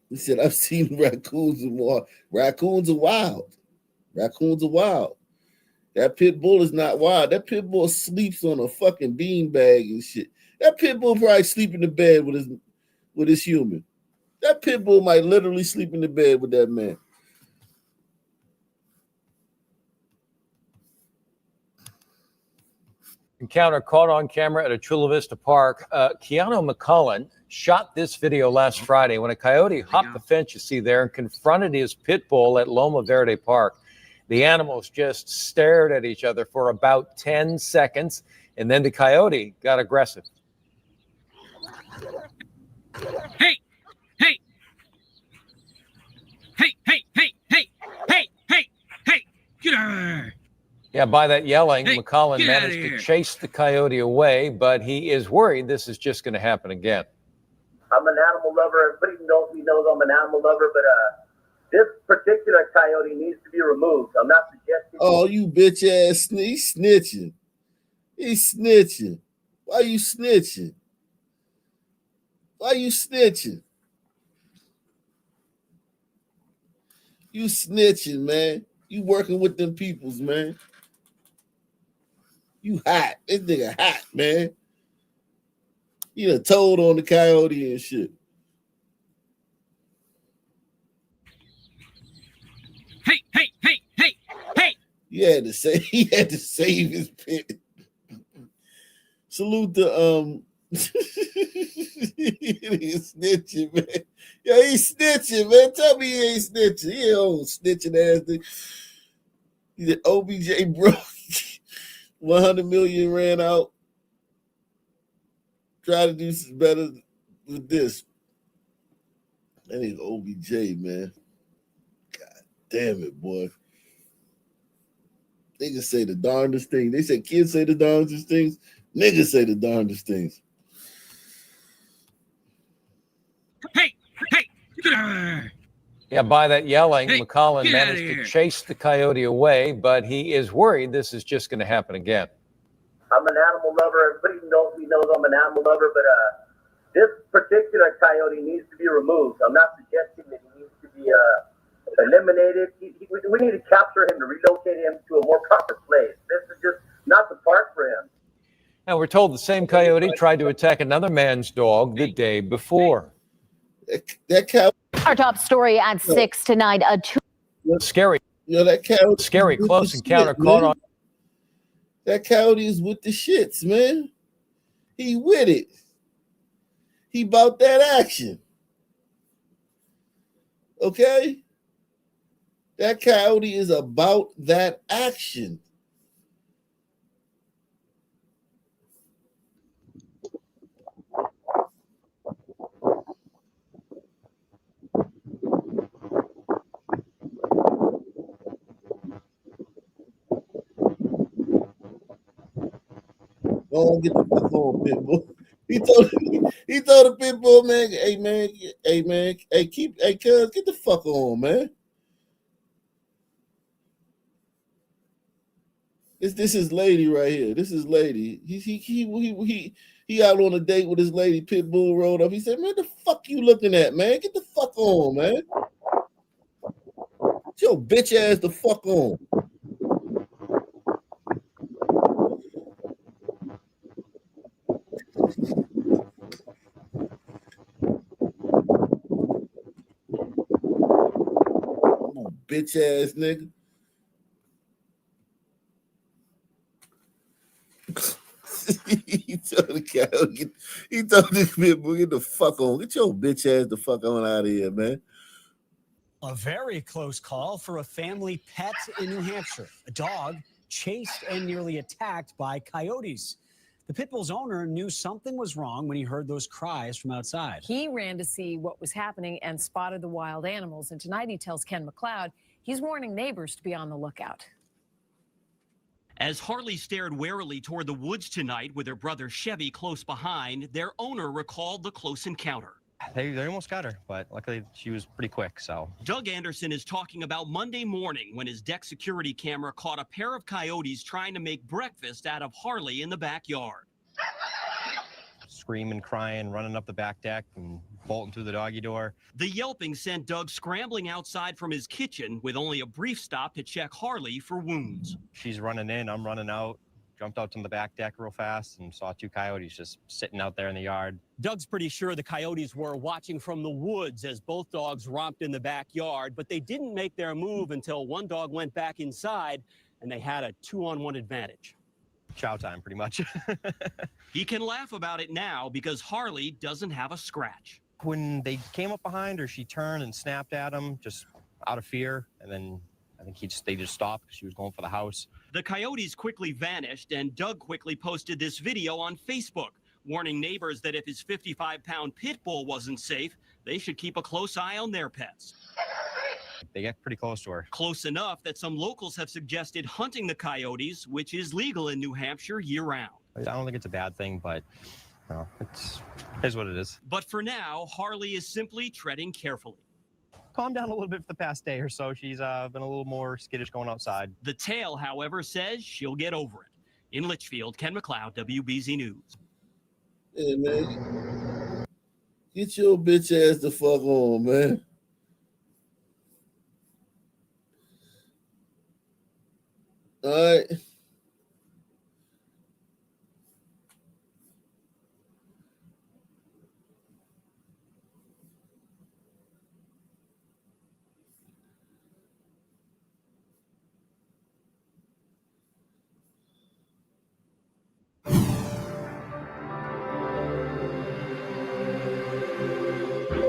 He said, "I've seen raccoons and more. Raccoons are wild. Raccoons are wild. That pit bull is not wild. That pit bull sleeps on a fucking beanbag and shit. That pit bull probably sleep in the bed with his human. That pit bull might literally sleep in the bed with that man." Encounter caught on camera at a Chula Vista park. Keanu McCullen shot this video last Friday when a coyote hopped the fence you see there and confronted his pit bull at Loma Verde Park. The animals just stared at each other for about 10 seconds, and then the coyote got aggressive. Hey! Hey! Hey! Hey! Hey! Hey! Hey! Hey! Hey! Get out of there! Yeah, by that yelling, Hey, McCullen get outta managed to here. chase the coyote away, but he is worried this is just going to happen again. I'm an animal lover. Everybody knows me knows I'm an animal lover, but this particular coyote needs to be removed. I'm not suggesting. Oh, you bitch ass he's snitching. He's snitching. Why you snitching? Why you snitching? You snitching, man. You working with them peoples, man. You hot. This nigga hot, man. He done told on the coyote and shit. Hey! He had to save his pit. Salute to he's snitching, man. Yo, he's snitching, man. Tell me he ain't snitching. He old snitching ass thing. He said OBJ broke. 100 million ran out. Try to do better with this. That nigga OBJ, man. God damn it, boy. Niggas say the darndest thing. They say kids say the darndest things. Niggas say the darndest things. Hey! Get out of there! Yeah, by that yelling, Hey, McCollum get outta managed to here. chase the coyote away, but he is worried this is just going to happen again. I'm an animal lover. Everybody knows me knows I'm an animal lover, but this particular coyote needs to be removed. I'm not suggesting that he needs to be eliminated. We need to capture him to relocate him to a more proper place. This is just not the park for him. And we're told the same coyote tried to attack another man's dog the day before. That coyote. Our top story at 6 tonight. Scary. That coyote. Scary close encounter caught on. That coyote is with the shits, man. He with it. He about that action. Okay? That coyote is about that action. Go on, get the fuck on, Pitbull. He told the Pitbull, man, hey, cuz, get the fuck on, man. This is lady right here. This is lady. He out on a date with his lady. Pitbull rolled up. He said, "Man, the fuck you looking at, man? Get the fuck on, man. Get your bitch ass the fuck on." Bitch ass nigga. he told the Pitbull, get the fuck on. Get your bitch ass the fuck on out of here, man. A very close call for a family pet in New Hampshire. A dog chased and nearly attacked by coyotes. The pit bull's owner knew something was wrong when he heard those cries from outside. He ran to see what was happening and spotted the wild animals. And tonight he tells Ken McLeod he's warning neighbors to be on the lookout. As Harley stared warily toward the woods tonight with her brother Chevy close behind, their owner recalled the close encounter. They almost got her, but luckily she was pretty quick, so. Doug Anderson is talking about Monday morning when his deck security camera caught a pair of coyotes trying to make breakfast out of Harley in the backyard. Screaming, crying, running up the back deck and bolting through the doggy door. The yelping sent Doug scrambling outside from his kitchen with only a brief stop to check Harley for wounds. She's running in, I'm running out. Jumped out to the back deck real fast and saw two coyotes just sitting out there in the yard. Doug's pretty sure the coyotes were watching from the woods as both dogs romped in the backyard, but they didn't make their move until one dog went back inside and they had a 2-on-1 advantage. Chow time, pretty much. He can laugh about it now because Harley doesn't have a scratch. When they came up behind her, she turned and snapped at him just out of fear, and then I think they just stopped because she was going for the house. The coyotes quickly vanished, and Doug quickly posted this video on Facebook, warning neighbors that if his 55-pound pit bull wasn't safe, they should keep a close eye on their pets. They get pretty close to her. Close enough that some locals have suggested hunting the coyotes, which is legal in New Hampshire year-round. I don't think it's a bad thing, but no, it's what it is. But for now, Harley is simply treading carefully. Calmed down a little bit for the past day or so. She's been a little more skittish going outside. The tail, however, says she'll get over it. In Litchfield, Ken McLeod, WBZ News. Hey, man. Get your bitch ass the fuck on, man. All right.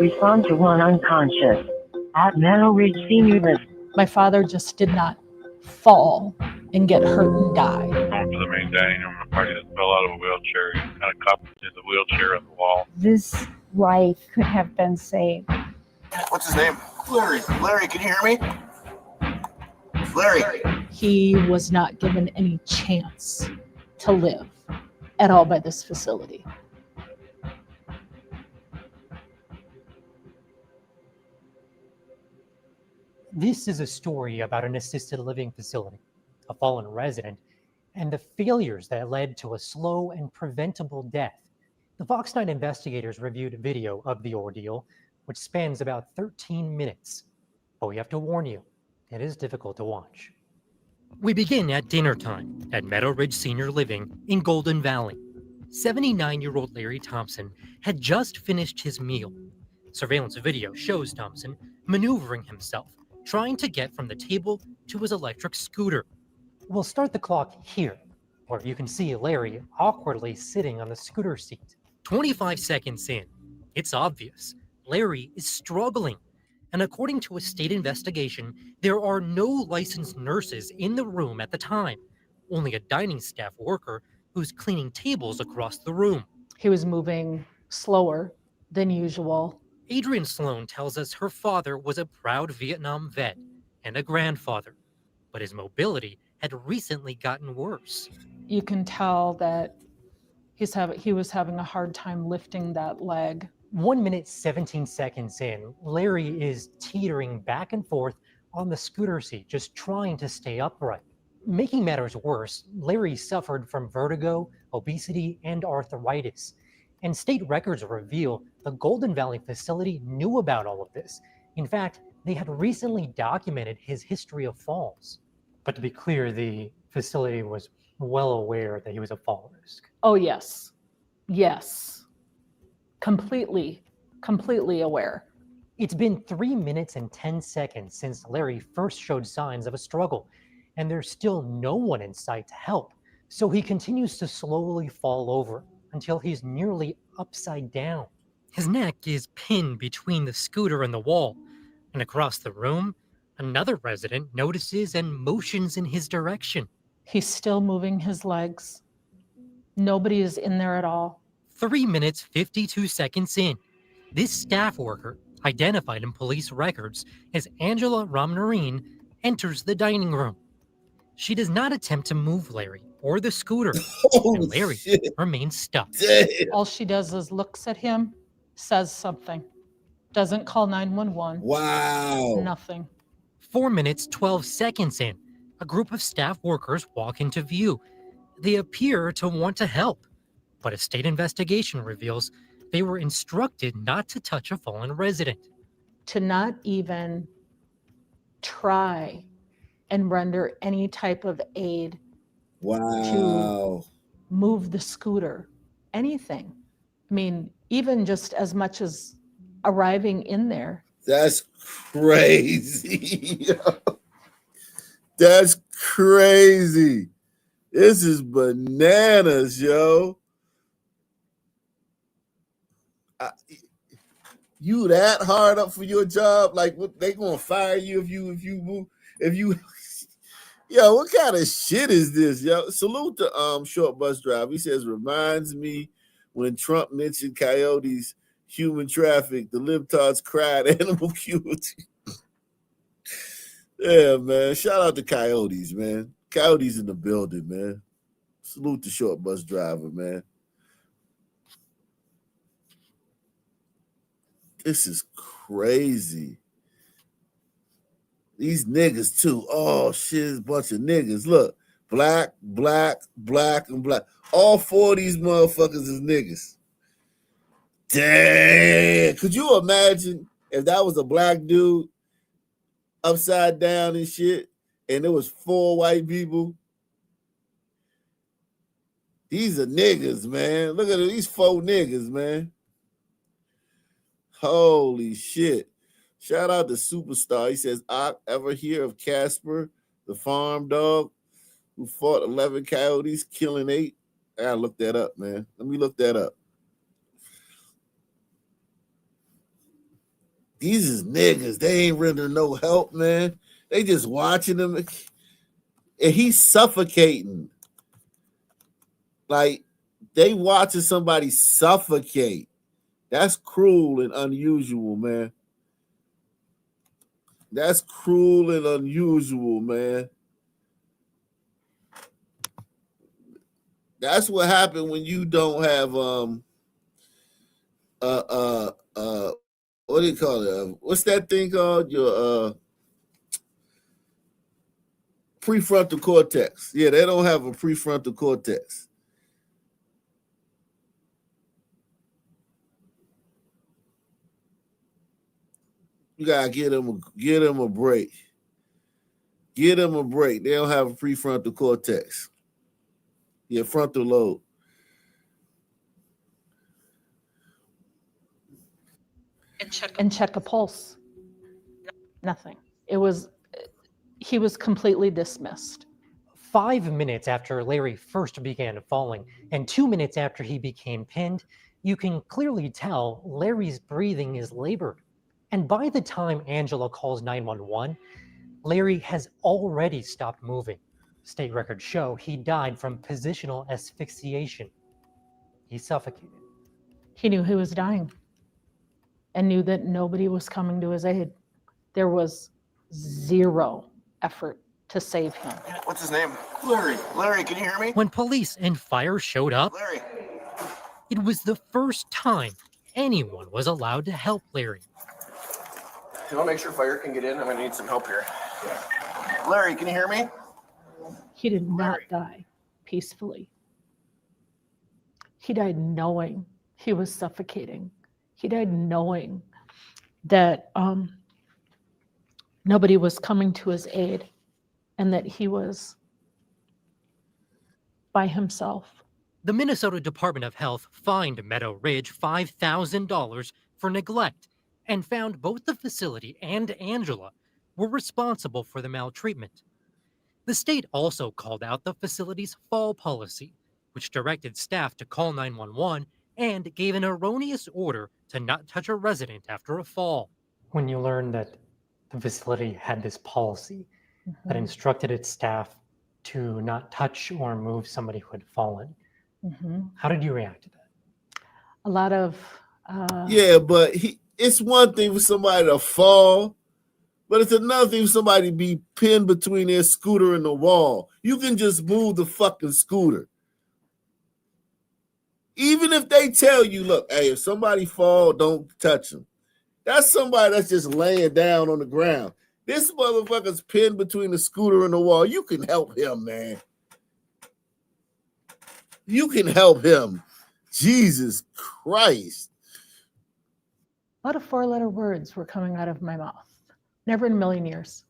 Respond to 1 unconscious. At Meadow Ridge Senior Living. My father just did not fall and get hurt and die. Going to the main dining room, a party that fell out of a wheelchair. He kind of cupped in the wheelchair on the wall. This life could have been saved. What's his name? Larry. Larry, can you hear me? Larry. He was not given any chance to live at all by this facility. This is a story about an assisted living facility, a fallen resident, and the failures that led to a slow and preventable death. The Fox 9 investigators reviewed video of the ordeal, which spans about 13 minutes. But we have to warn you, it is difficult to watch. We begin at dinner time at Meadow Ridge Senior Living in Golden Valley. 79-year-old Larry Thompson had just finished his meal. Surveillance video shows Thompson maneuvering himself, trying to get from the table to his electric scooter. We'll start the clock here, where you can see Larry awkwardly sitting on the scooter seat. 25 seconds in, it's obvious. Larry is struggling. And according to a state investigation, there are no licensed nurses in the room at the time, only a dining staff worker who's cleaning tables across the room. He was moving slower than usual. Adrienne Sloan tells us her father was a proud Vietnam vet and a grandfather, but his mobility had recently gotten worse. You can tell that he was having a hard time lifting that leg. 1 minute, 17 seconds in, Larry is teetering back and forth on the scooter seat, just trying to stay upright. Making matters worse, Larry suffered from vertigo, obesity, and arthritis. And state records reveal the Golden Valley facility knew about all of this. In fact, they had recently documented his history of falls. But to be clear, the facility was well aware that he was a fall risk. Oh, yes. Yes. Completely aware. It's been 3 minutes and 10 seconds since Larry first showed signs of a struggle, and there's still no one in sight to help. So he continues to slowly fall over until he's nearly upside down. His neck is pinned between the scooter and the wall, and across the room, another resident notices and motions in his direction. He's still moving his legs. Nobody is in there at all. 3 minutes, 52 seconds in, this staff worker, identified in police records as Angela Ramnarine, enters the dining room. She does not attempt to move Larry or the scooter, and Larry remains stuck. Damn. All she does is looks at him, says something, doesn't call 911. Wow. Nothing. 4 minutes, 12 seconds in, a group of staff workers walk into view. They appear to want to help, but a state investigation reveals they were instructed not to touch a fallen resident. To not even try and render any type of aid. Wow. To move the scooter, anything. I mean, even just as much as arriving in there. That's crazy. That's crazy. This is bananas, yo. You that hard up for your job? Like, what, they gonna fire you if you move? Yo, what kind of shit is this, yo? Salute to Short Bus Drive. He says, reminds me when Trump mentioned coyotes, human traffic, the libtards cried animal cruelty. Yeah, man. Shout out to coyotes, man. Coyotes in the building, man. Salute to Short Bus Driver, man. This is crazy. These niggas too. Oh shit, it's a bunch of niggas. Look, black, and black. All 4 of these motherfuckers is niggas. Damn. Could you imagine if that was a black dude upside down and shit, and there was 4 white people? These are niggas, man. Look at these 4 niggas, man. Holy shit. Shout out to Superstar. He says, ever hear of Casper, the farm dog, who fought 11 coyotes, killing 8? I gotta look that up, man. Let me look that up. these is niggas. They ain't rendering no help, man. They just watching him, and he's suffocating. Like they watching somebody suffocate. That's cruel and unusual, man. That's cruel and unusual, man. That's what happened when you don't have what do you call it? What's that thing called? Your prefrontal cortex. Yeah, they don't have a prefrontal cortex. You gotta get them a break. Get them a break. They don't have a prefrontal cortex. Yeah, frontal lobe. And check a pulse. Nothing. He was completely dismissed. 5 minutes after Larry first began falling and 2 minutes after he became pinned, you can clearly tell Larry's breathing is labored. And by the time Angela calls 911, Larry has already stopped moving. State records show he died from positional asphyxiation. He suffocated. He knew he was dying and knew that nobody was coming to his aid. There was zero effort to save him. What's his name? Larry. Larry, can you hear me? When police and fire showed up, Larry. it was the first time anyone was allowed to help Larry. You want to make sure fire can get in? I'm going to need some help here. Larry, can you hear me? He did not die peacefully. He died knowing he was suffocating. He died knowing that nobody was coming to his aid and that he was by himself. The Minnesota Department of Health fined Meadow Ridge $5,000 for neglect and found both the facility and Angela were responsible for the maltreatment. The state also called out the facility's fall policy, which directed staff to call 911 and gave an erroneous order to not touch a resident after a fall. When you learned that the facility had this policy that instructed its staff to not touch or move somebody who had fallen, how did you react to that? A lot of yeah, but it's one thing for somebody to fall, but it's another thing for somebody to be pinned between their scooter and the wall. You can just move the fucking scooter. Even if they tell you, look, hey, if somebody fall, don't touch them. That's somebody that's just laying down on the ground. This motherfucker's pinned between the scooter and the wall. You can help him, man. You can help him. Jesus Christ. A lot of four-letter words were coming out of my mouth. Never in a million years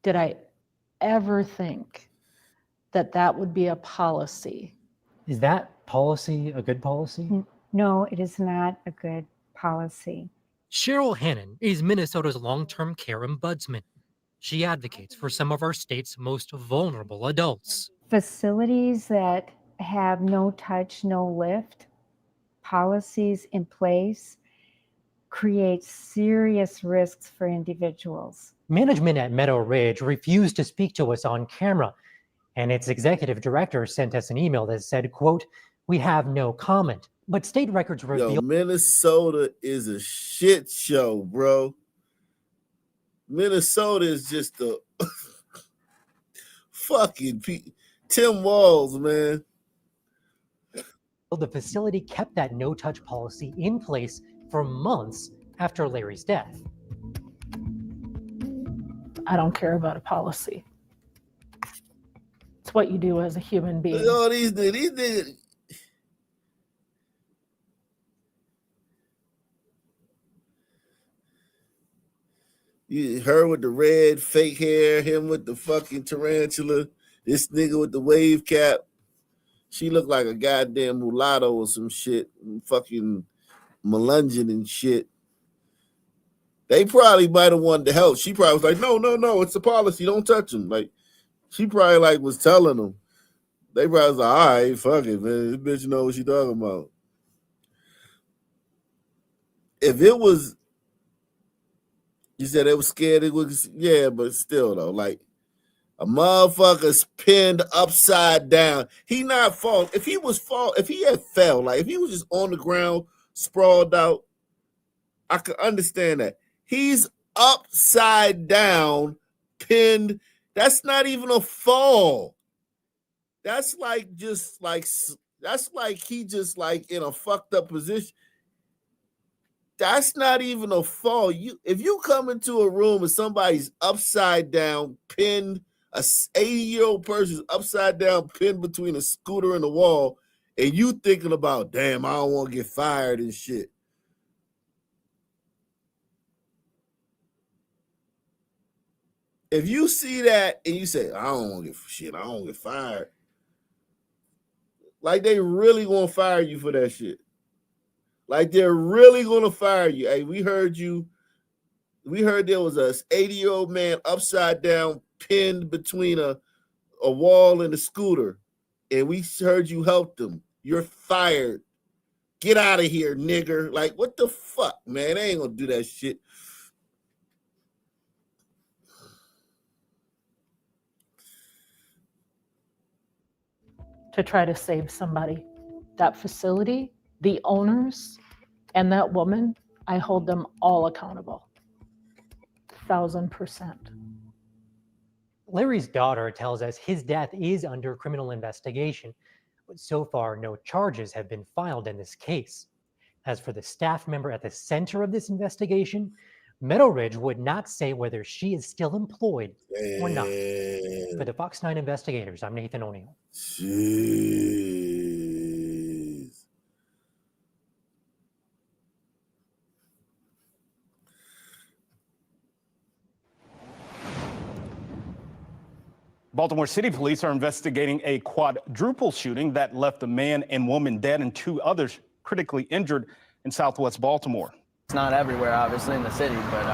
did I ever think that that would be a policy. Is that policy a good policy? No, it is not a good policy. Cheryl Hannon is Minnesota's long-term care ombudsman. She advocates for some of our state's most vulnerable adults. Facilities that have no touch, no lift policies in place create serious risks for individuals. Management at Meadow Ridge refused to speak to us on camera, and its executive director sent us an email that said, quote, "We have no comment." But state records reveal Minnesota is a shit show, bro. Minnesota is just a fucking Tim Walz, man. the facility kept that no-touch policy in place for months after Larry's death. I don't care about a policy. It's what you do as a human being. Oh, these niggas. Her with the red fake hair, him with the fucking tarantula, this nigga with the wave cap. She looked like a goddamn mulatto or some shit, fucking melunging and shit. They probably might have wanted to help. She probably was like, no, it's a policy. Don't touch him. Like, she probably like was telling them. They probably was like, all right, fuck it, man. This bitch know what she talking about. If it was You said they were scared it was, yeah, but still though, like a motherfucker's pinned upside down. He not fall. If he had fell, like if he was just on the ground, sprawled out, I could understand that. He's upside down, pinned. That's not even a fall. That's like that's like he just like in a fucked up position. That's not even a fall. If you come into a room and somebody's upside down, pinned, a 80-year-old person's upside down, pinned between a scooter and the wall, and you thinking about, damn, I don't want to get fired and shit. If you see that and you say, I don't want to get shit, I don't want to get fired. Like they really gonna fire you for that shit. Like they're really gonna fire you. Hey, we heard you. We heard there was a 80-year-old man upside down, pinned between a wall and a scooter, and we heard you helped him. You're fired. Get out of here, nigger. Like, what the fuck, man? They ain't gonna do that shit. To try to save somebody. That facility, the owners, and that woman, I hold them all accountable. 1000%. Larry's daughter tells us his death is under criminal investigation, but so far no charges have been filed in this case. As for the staff member at the center of this investigation, Meadow Ridge would not say whether she is still employed or not. For the Fox 9 investigators, I'm Nathan O'Neill. Jeez. Baltimore City Police are investigating a quadruple shooting that left a man and woman dead and 2 others critically injured in Southwest Baltimore. It's not everywhere, obviously, in the city, but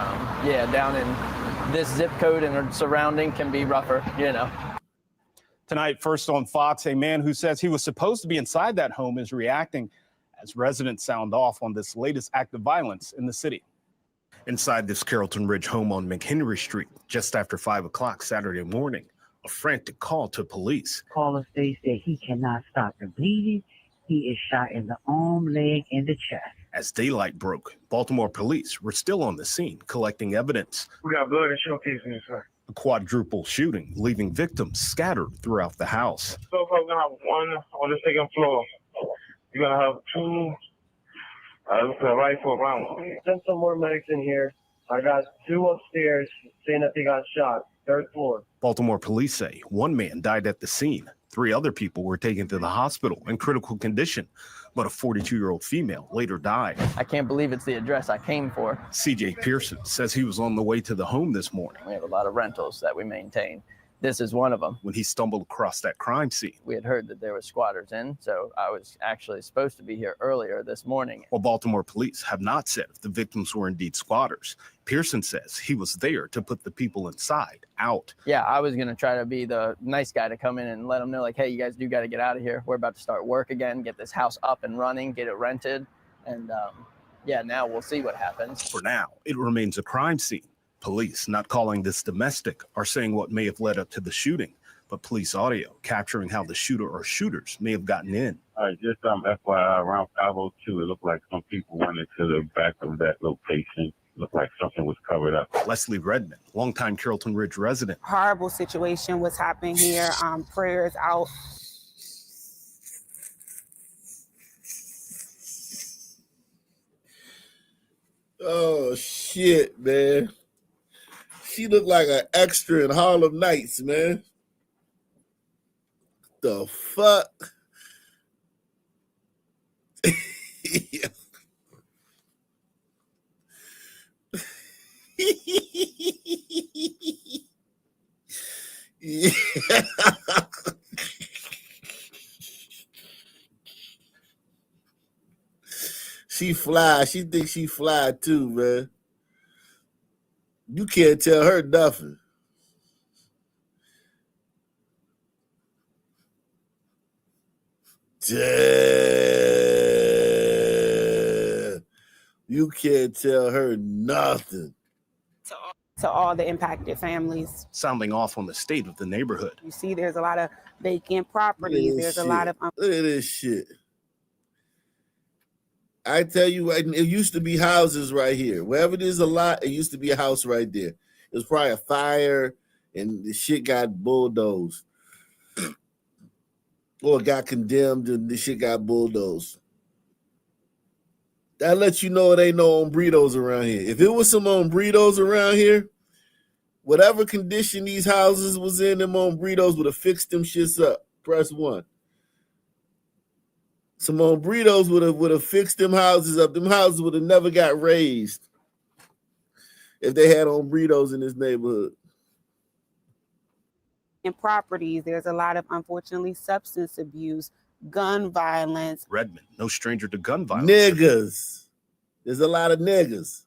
yeah, down in this zip code and surrounding can be rougher, you know. Tonight, first on Fox, a man who says he was supposed to be inside that home is reacting as residents sound off on this latest act of violence in the city. Inside this Carrollton Ridge home on McHenry Street, just after 5 o'clock Saturday morning, a frantic call to police. Caller states that he cannot stop the bleeding. He is shot in the arm, leg, and the chest. As daylight broke, Baltimore police were still on the scene collecting evidence. We got blood and showcase in this, sir. A quadruple shooting, leaving victims scattered throughout the house. So far, we're going to have one on the second floor. You're going to have 2 rifle rounds. Send some more medics in here. I got 2 upstairs saying that they got shot. 3rd floor. Baltimore police say 1 man died at the scene. 3 other people were taken to the hospital in critical condition, but a 42-year-old female later died. I can't believe it's the address I came for. CJ Pearson says he was on the way to the home this morning. We have a lot of rentals that we maintain. This is one of them. When he stumbled across that crime scene. We had heard that there were squatters in, so I was actually supposed to be here earlier this morning. While Baltimore police have not said if the victims were indeed squatters, Pearson says he was there to put the people inside out. Yeah, I was going to try to be the nice guy to come in and let them know, like, hey, you guys do got to get out of here. We're about to start work again, get this house up and running, get it rented. And yeah, now we'll see what happens. For now, it remains a crime scene. Police, not calling this domestic, are saying what may have led up to the shooting, but police audio capturing how the shooter or shooters may have gotten in. All right, just FYI, around 5:02, it looked like some people went into the back of that location. Looked like something was covered up. Leslie Redmond, longtime Carrollton Ridge resident. Horrible situation was happening here. Prayers out. Oh shit, man. She looked like an extra in Harlem Nights, man. The fuck? Yeah. She fly. She thinks she fly too, man. You can't tell her nothing. Damn. You can't tell her nothing. To to all the impacted families. sounding off on the state of the neighborhood. You see, there's a lot of vacant Look at properties. this There's a shit. lot of Look at this shit. I tell you, it used to be houses right here. Wherever there's a lot, it used to be a house right there. It was probably a fire, and the shit got bulldozed. Or got condemned, and the shit got bulldozed. That lets you know it ain't no hombredos around here. If it was some hombredos around here, whatever condition these houses was in, them hombredos would have fixed them shits up. Press 1. Some hombredos would have fixed them houses up. Them houses would have never got raised if they had hombredos in this neighborhood. in properties. There's a lot of, unfortunately, substance abuse, gun violence. Redmond, no stranger to gun violence. Niggas. There's a lot of niggas.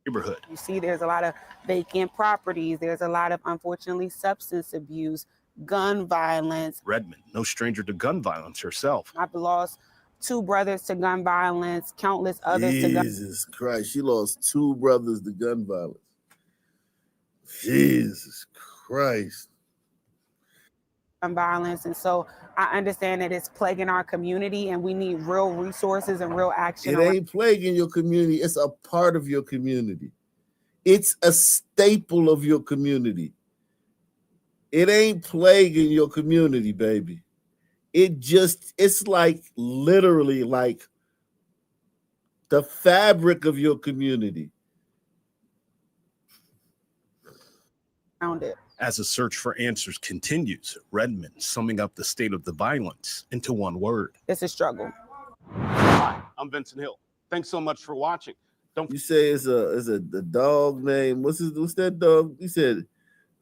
Neighborhood. You see, there's a lot of vacant properties. There's a lot of, unfortunately, substance abuse, gun violence. Redmond, no stranger to gun violence herself. I've lost 2 brothers to gun violence, countless others to gun. Jesus Christ, she lost 2 brothers to gun violence. Jesus Christ. Violence. And so I understand that it's plaguing our community and we need real resources and real action. It ain't plaguing your community. It's a part of your community. It's a staple of your community. It ain't plaguing your community, baby. It's like literally like the fabric of your community. Found it. As a search for answers continues, Redmond summing up the state of the violence into one word. It's a struggle. Hi, I'm Vincent Hill. Thanks so much for watching. You say it's a dog name. What's that dog? You said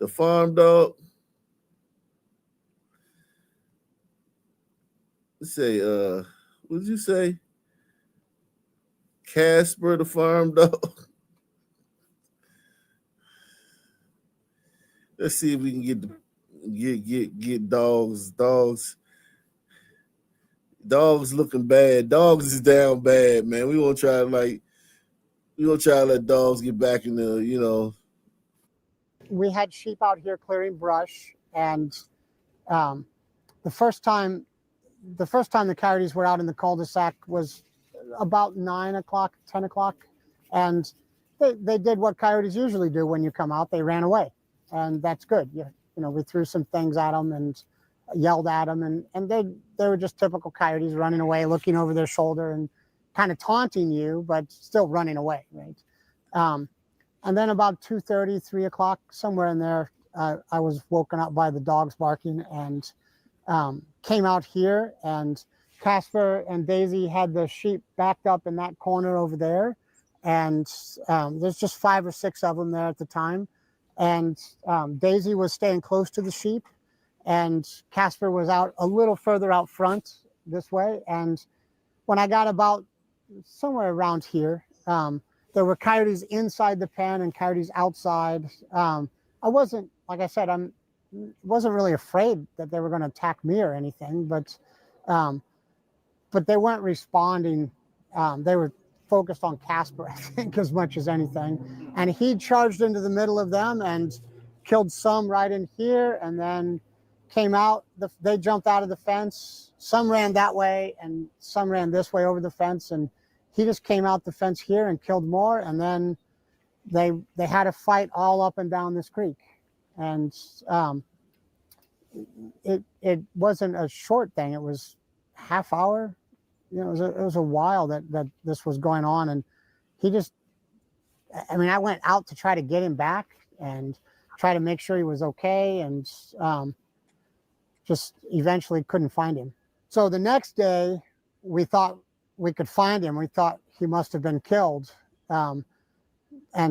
the farm dog. Let's say what did you say? Casper the farm dog. Let's see if we can get dogs looking bad. Dogs is down bad, man. We gonna try to let dogs get back in the, you know. We had sheep out here clearing brush, and the first time the coyotes were out in the cul-de-sac was about 9 o'clock, 10 o'clock, and they did what coyotes usually do when you come out. They ran away. And that's good. You know, we threw some things at them and yelled at them, and they were just typical coyotes running away, looking over their shoulder and kind of taunting you, but still running away, right? And then about 2:30, 3 o'clock, somewhere in there, I was woken up by the dogs barking and came out here, and Casper and Daisy had the sheep backed up in that corner over there, and there's just 5 or 6 of them there at the time. And Daisy was staying close to the sheep, and Casper was out a little further out front this way. And when I got about somewhere around here, there were coyotes inside the pen and coyotes outside. I wasn't, like I said, wasn't really afraid that they were going to attack me or anything, but they weren't responding. They were focused on Casper, I think, as much as anything. And he charged into the middle of them and killed some right in here, and then came out. They jumped out of the fence. Some ran that way and some ran this way over the fence, and he just came out the fence here and killed more. And then they had a fight all up and down this creek. And it wasn't a short thing. It was half hour. You know, it was a while that this was going on, and he just, I mean, I went out to try to get him back and try to make sure he was okay, and just eventually couldn't find him. So the next day, we thought we could find him. We thought he must have been killed, and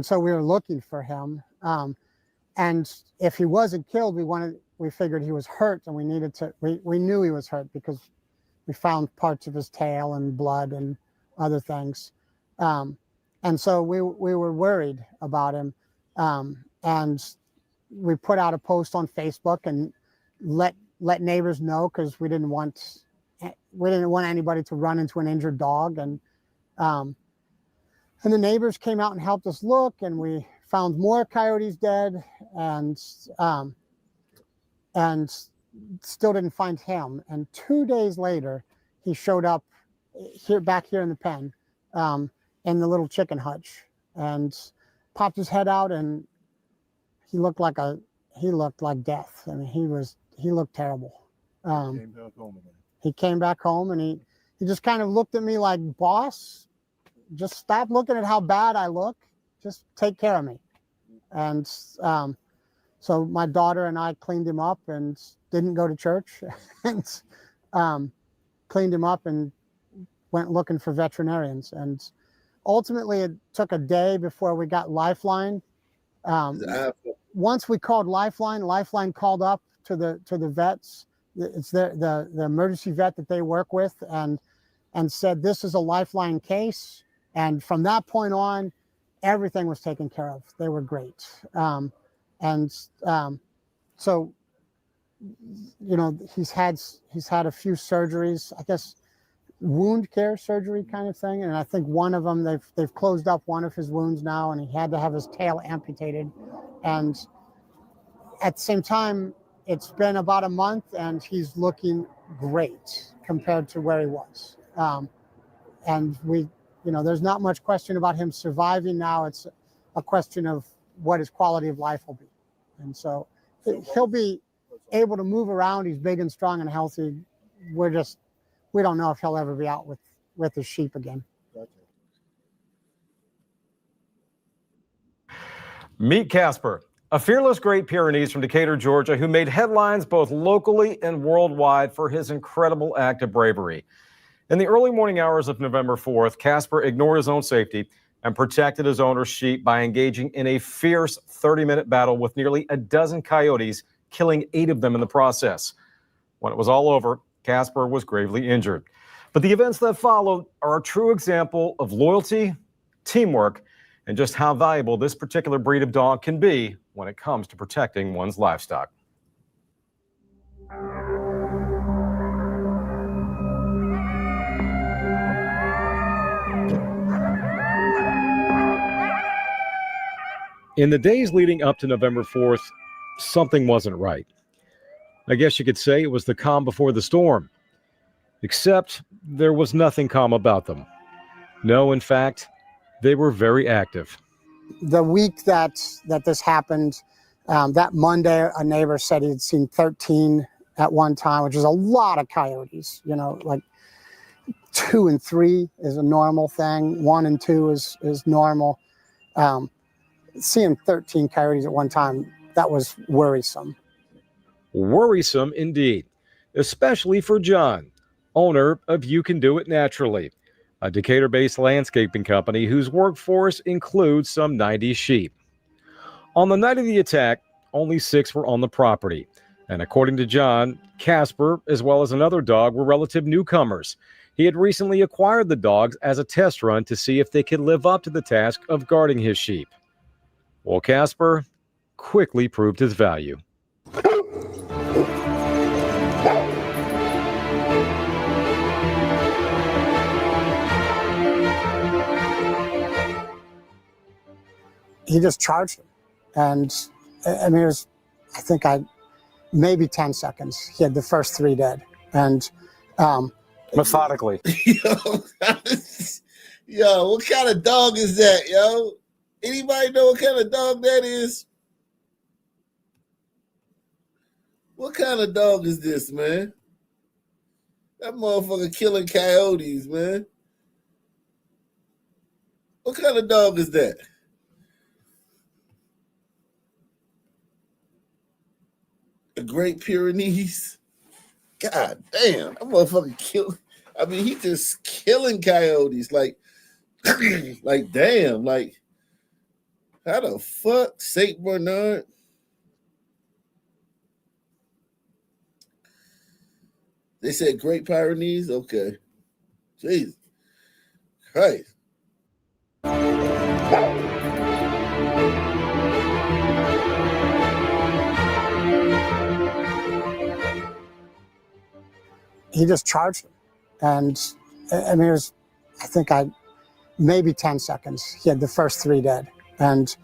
so we were looking for him. And if he wasn't killed, we figured he was hurt, and we needed to. We knew he was hurt because we found parts of his tail and blood and other things. And so we were worried about him. And we put out a post on Facebook and let neighbors know, because we didn't want anybody to run into an injured dog. And the neighbors came out and helped us look, and we found more coyotes dead, and still didn't find him. And 2 days later, he showed up back here in the pen, in the little chicken hutch, and popped his head out, and he looked like death. I mean, he looked terrible. He came back home, and he just kind of looked at me like, boss, just stop looking at how bad I look. Just take care of me. And so my daughter and I cleaned him up and didn't go to church, and cleaned him up and went looking for veterinarians. And ultimately, it took a day before we got Lifeline. Once we called Lifeline, Lifeline called up to the vets. It's the emergency vet that they work with, and said this is a Lifeline case. And from that point on, everything was taken care of. They were great. So, you know, he's had a few surgeries, I guess, wound care surgery kind of thing. And I think one of them, they've closed up one of his wounds now, and he had to have his tail amputated. And at the same time, it's been about a month, and he's looking great compared to where he was. And there's not much question about him surviving now. It's a question of what his quality of life will be. And so he'll be able to move around. He's big and strong and healthy. We don't know if he'll ever be out with his sheep again. Meet Casper, a fearless Great Pyrenees from Decatur, Georgia, who made headlines both locally and worldwide for his incredible act of bravery. In the early morning hours of November 4th, Casper ignored his own safety and protected his owner's sheep by engaging in a fierce 30-minute battle with nearly a dozen coyotes, killing 8 of them in the process. When it was all over, Casper was gravely injured. But the events that followed are a true example of loyalty, teamwork, and just how valuable this particular breed of dog can be when it comes to protecting one's livestock. In the days leading up to November 4th, something wasn't right. I guess you could say it was the calm before the storm. Except there was nothing calm about them. No, in fact, they were very active. The week that this happened, that Monday, a neighbor said he'd seen 13 at one time, which is a lot of coyotes. You know, like 2 and 3 is a normal thing. 1 and 2 is normal. Seeing 13 coyotes at one time, that was worrisome. Worrisome indeed, especially for John, owner of You Can Do It Naturally, a Decatur-based landscaping company whose workforce includes some 90 sheep. On the night of the attack, only 6 were on the property. And according to John, Casper, as well as another dog, were relative newcomers. He had recently acquired the dogs as a test run to see if they could live up to the task of guarding his sheep. Well, Casper quickly proved his value. He just charged him. And I mean, I think maybe 10 seconds. He had the first 3 dead. And methodically. Yo, what kind of dog is that, yo? Anybody know what kind of dog that is? What kind of dog is this, man? That motherfucker killing coyotes, man. What kind of dog is that? A Great Pyrenees? God damn, that motherfucker killed. I mean, he just killing coyotes. Like, like damn, like, how the fuck? Saint Bernard? They said Great Pyrenees? Okay. Jesus Christ. He just charged him. And I mean, I think maybe 10 seconds. He had the first 3 dead. And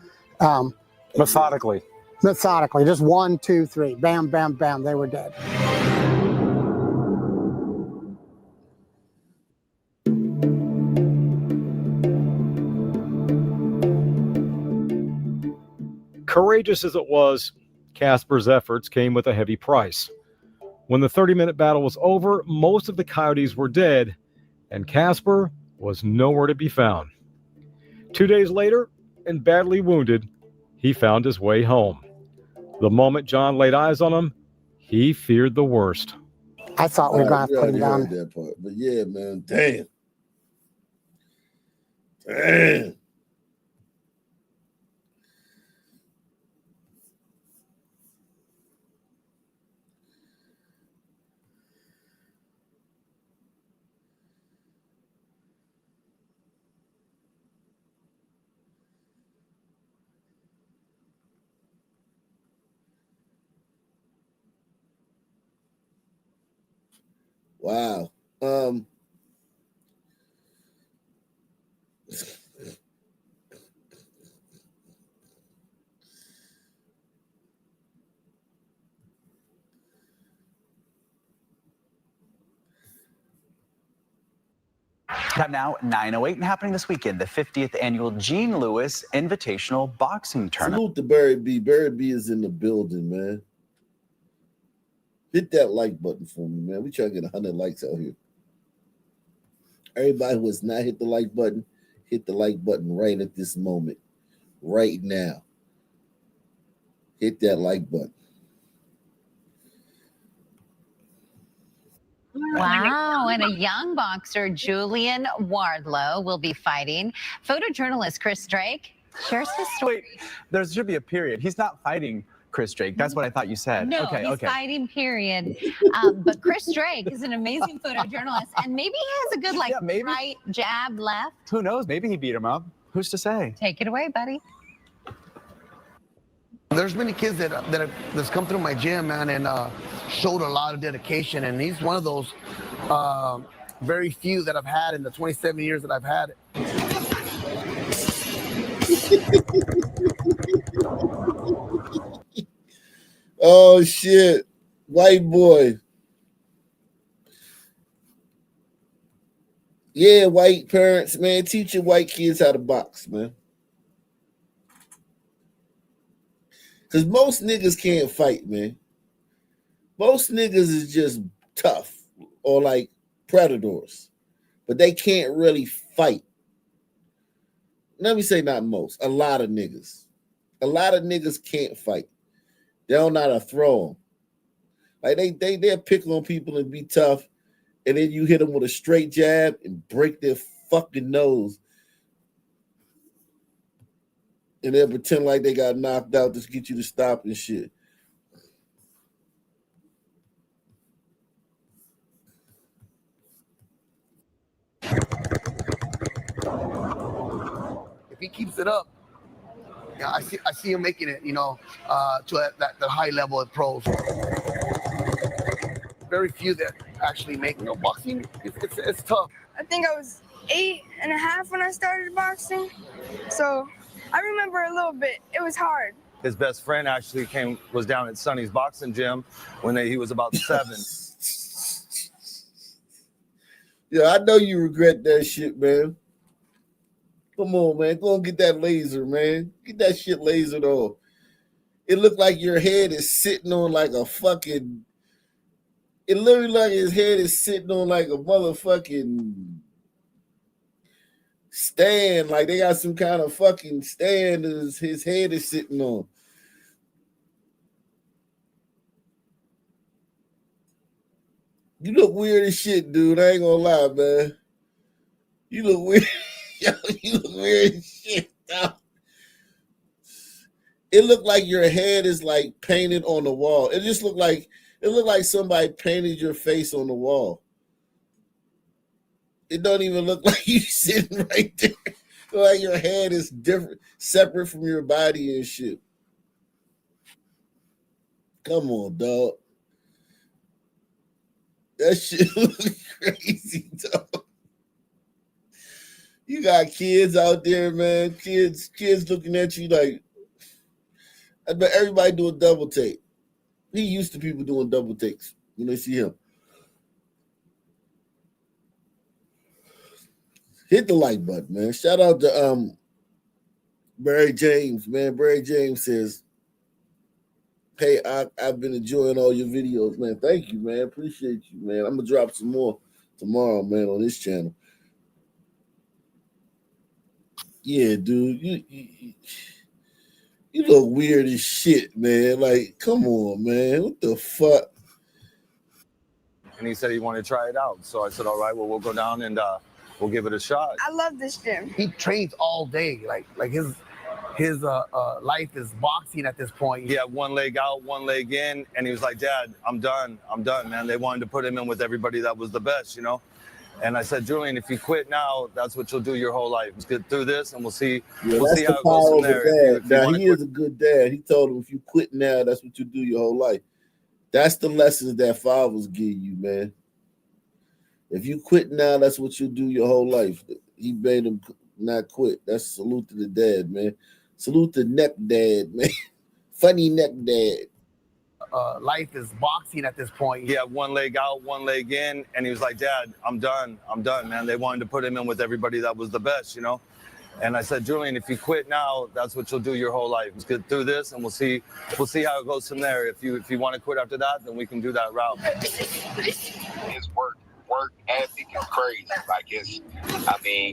Methodically. Methodically, just 1, 2, 3, bam, bam, bam, they were dead. Courageous as it was, Casper's efforts came with a heavy price. When the 30-minute battle was over, most of the coyotes were dead, and Casper was nowhere to be found. 2 days later, and badly wounded, he found his way home. The moment John laid eyes on him, he feared the worst. I thought we were going to put him down. That part. But yeah, man, damn. Damn. Wow. Time now, 9:08, and happening this weekend, the 50th annual Gene Lewis Invitational Boxing Tournament. Salute to Barry B. Barry B is in the building, man. Hit that like button for me, man. We try to get 100 likes out here. Everybody who has not hit the like button, hit the like button right at this moment, right now. Hit that like button. Wow, and a young boxer, Julian Wardlow, will be fighting photojournalist Chris Drake. Shares his story. Wait, there should be a period. He's not fighting Chris Drake. That's what I thought you said. No, okay, he's fighting, period. But Chris Drake is an amazing photojournalist, and maybe he has a good, right jab, left. Who knows? Maybe he beat him up. Who's to say? Take it away, buddy. There's many kids that's come through my gym, man, and showed a lot of dedication. And he's one of those very few that I've had in the 27 years that I've had it. Oh, shit. White boy. Yeah, white parents, man. Teach your white kids how to box, man. Because most niggas can't fight, man. Most niggas is just tough or like predators, but they can't really fight. Let me say not most. A lot of niggas. A lot of niggas can't fight. They don't know how to throw them. Like they'll pick on people and be tough, and then you hit them with a straight jab and break their fucking nose. And they'll pretend like they got knocked out to get you to stop and shit. If he keeps it up, yeah, I see him making it, to that high level of pros. Very few that actually make, boxing. It's tough. I think I was 8.5 when I started boxing, so I remember a little bit. It was hard. His best friend actually was down at Sonny's boxing gym when he was about 7. Yeah, I know you regret that shit, man. Come on, man. Go and get that laser, man. Get that shit lasered off. It looked like your head is sitting on like a fucking... It literally like his head is sitting on like a motherfucking stand. Like they got some kind of fucking stand his head is sitting on. You look weird as shit, dude. I ain't gonna lie, man. You look weird. Yo, you look weird as shit, dog. It looked like your head is like painted on the wall. It looked like somebody painted your face on the wall. It don't even look like you sitting right there. It look like your head is different, separate from your body and shit. Come on, dog. That shit looks crazy, dog. You got kids out there, man. Kids looking at you like, I bet everybody do a double take. He used to people doing double takes when they see him. Hit the like button, man. Shout out to Barry James, man. Barry James says, hey, I've been enjoying all your videos, man. Thank you, man. Appreciate you, man. I'm gonna drop some more tomorrow, man, on this channel. Yeah, dude, you look weird as shit, man. Like, come on, man. What the fuck? And he said he wanted to try it out. So I said, all right, well, we'll go down and we'll give it a shot. I love this gym. He trains all day. Like his life is boxing at this point. He had one leg out, one leg in, and he was like, Dad, I'm done, man. They wanted to put him in with everybody that was the best, you know? And I said, Julian, if you quit now, that's what you'll do your whole life. Let's get through this, and we'll see how it goes from there. Now, he is a good dad. He told him, if you quit now, that's what you do your whole life. That's the lessons that fathers give you, man. If you quit now, that's what you do your whole life. He made him not quit. That's salute to the dad, man. Salute to neck dad, man. Funny neck dad. Life is boxing at this point. He had one leg out, one leg in, and he was like, Dad, I'm done, man. They wanted to put him in with everybody that was the best, you know? And I said, Julian, if you quit now, that's what you'll do your whole life. Let's get through this, and we'll see how it goes from there. If you want to quit after that, then we can do that route. His work ethic is crazy. Like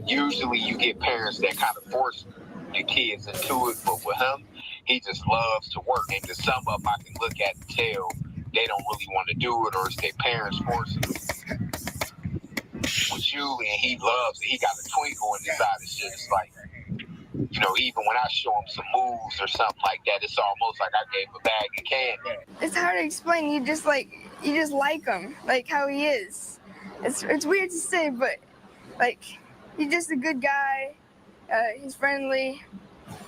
usually you get parents that kind of force your kids into it, but with him, he just loves to work. And to sum up, I can look at and tell they don't really want to do it, or it's their parents forcing them. With Julian, he loves it. He got a twinkle in his eye. It's just like, even when I show him some moves or something like that, it's almost like I gave him a bag of candy. It's hard to explain. You just like him, like how he is. It's weird to say, but like he's just a good guy. He's friendly.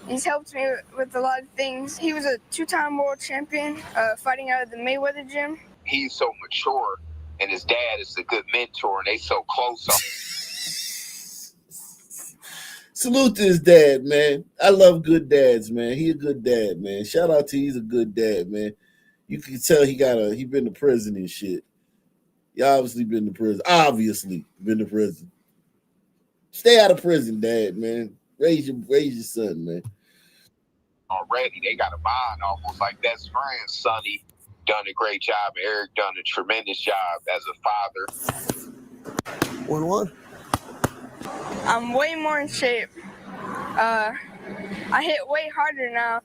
He's helped me with a lot of things. He was a 2-time world champion fighting out of the Mayweather gym. He's so mature, and his dad is a good mentor, and they so close. Salute to his dad, man. I love good dads, man. He a good dad, man. Shout out to he's a good dad, man. You can tell he been to prison and shit. He obviously been to prison. Stay out of prison, Dad, man. Raise your son, man. Already, they got a bond almost like best friends. Sonny done a great job. Eric done a tremendous job as a father. 1-1. I'm way more in shape. I hit way harder now.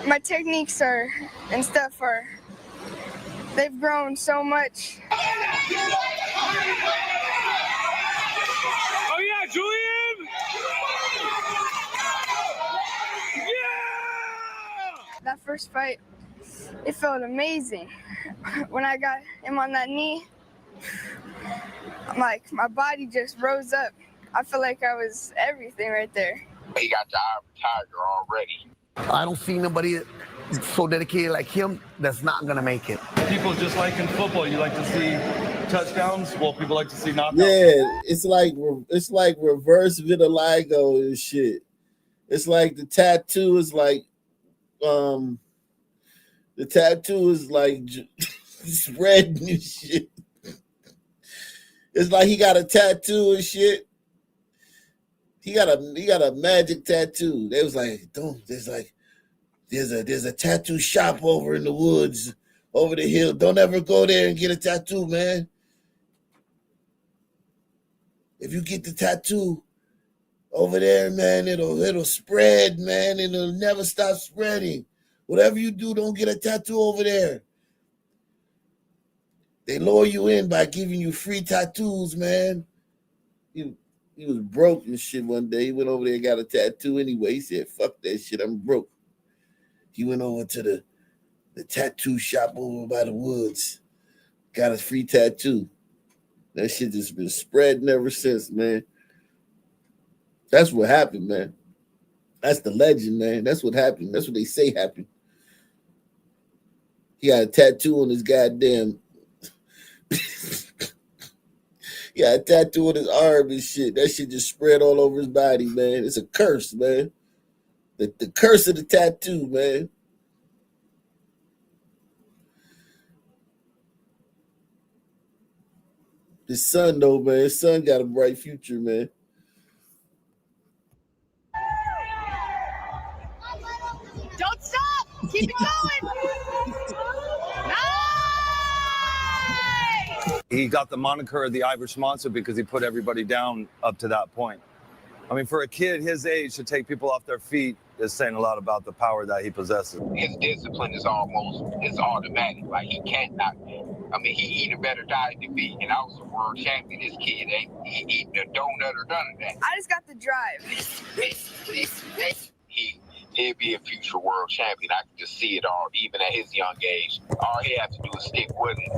My techniques they've grown so much. Oh yeah, Julian! Yeah! That first fight, it felt amazing. When I got him on that knee, my body just rose up. I feel like I was everything right there. He got the eye of a tiger already. I don't see nobody so dedicated like him that's not gonna make it. People just like in football, you like to see touchdowns. Well, people like to see knockouts. Yeah, it's like reverse vitiligo and shit. It's like the tattoo is like spreading and shit. It's like he got a tattoo and shit. He got a magic tattoo. They was like, there's a tattoo shop over in the woods, over the hill. Don't ever go there and get a tattoo, man. If you get the tattoo over there, man, it'll spread, man, and it'll never stop spreading. Whatever you do, don't get a tattoo over there. They lure you in by giving you free tattoos, man. He was broke and shit one day. He went over there and got a tattoo anyway. He said, fuck that shit, I'm broke. He went over to the tattoo shop over by the woods. Got a free tattoo. That shit just been spreading ever since, man. That's what happened, man. That's the legend, man. That's what happened. That's what they say happened. He got a tattoo on his goddamn... He got a tattoo on his arm and shit. That shit just spread all over his body, man. It's a curse, man. The curse of the tattoo, man. His son, though, man. His son got a bright future, man. Don't stop! Keep it going! He got the moniker of the Irish Monster because he put everybody down up to that point. I mean, for a kid his age to take people off their feet is saying a lot about the power that he possesses. His discipline is automatic. Like he can't not. I mean, he eat a better diet than me, and I was a world champion. This kid ain't eating a donut or none of that. I just got the drive. He'll be a future world champion. I can just see it all, even at his young age. All he has to do is stick with it.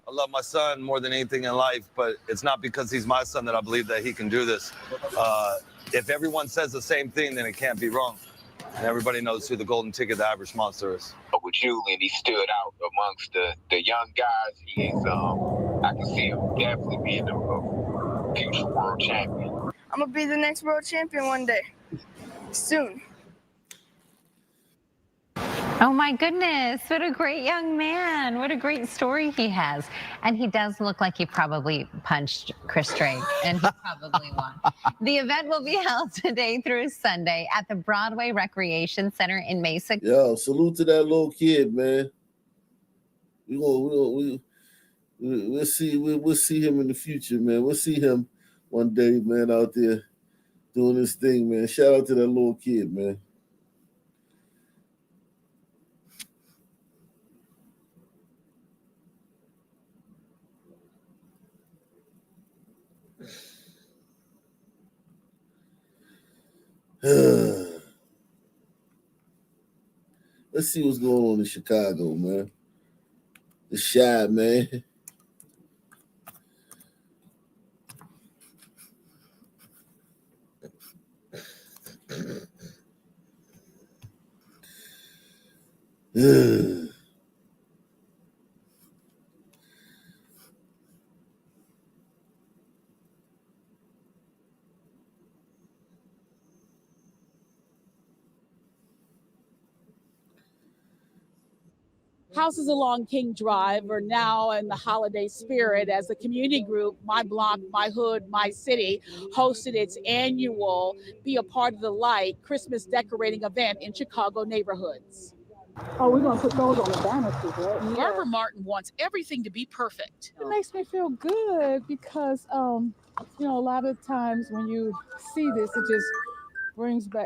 I love my son more than anything in life, but it's not because he's my son that I believe that he can do this. If everyone says the same thing, then it can't be wrong. And everybody knows who the golden ticket, the Irish Monster is. But with Julian, he stood out amongst the young guys. He's I can see him definitely being a future world champion. I'm gonna be the next world champion one day. Soon. Oh my goodness, what a great young man. What a great story he has. And he does look like he probably punched Chris Drake, and he probably won. The event will be held today through Sunday at the Broadway Recreation Center in Mesa. Yo, salute to that little kid, man. We'll see him in the future, man. We'll see him one day, man, out there doing his thing, man. Shout out to that little kid, man. Let's see what's going on in Chicago, man. The Shy, man. Houses along King Drive are now in the holiday spirit as the community group, My Block, My Hood, My City, hosted its annual Be a Part of the Light Christmas decorating event in Chicago neighborhoods. Oh, we're going to put those on the banners, right? Yeah. Barbara Martin wants everything to be perfect. It makes me feel good because, you know, a lot of times when you see this, it just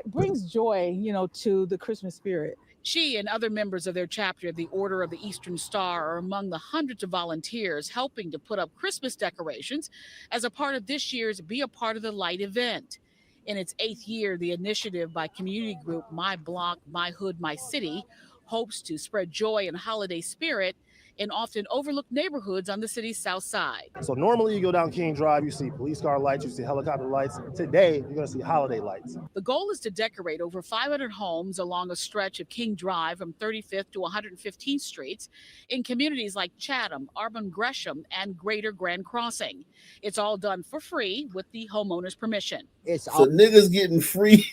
brings joy, you know, to the Christmas spirit. She and other members of their chapter of the Order of the Eastern Star are among the hundreds of volunteers helping to put up Christmas decorations as a part of this year's Be a Part of the Light event. In its 8th year, the initiative by community group My Block, My Hood, My City hopes to spread joy and holiday spirit in often overlooked neighborhoods on the city's south side. So normally you go down King Drive, you see police car lights, you see helicopter lights. Today, you're gonna see holiday lights. The goal is to decorate over 500 homes along a stretch of King Drive from 35th to 115th Streets in communities like Chatham, Arbon Gresham, and Greater Grand Crossing. It's all done for free with the homeowner's permission. So niggas getting free,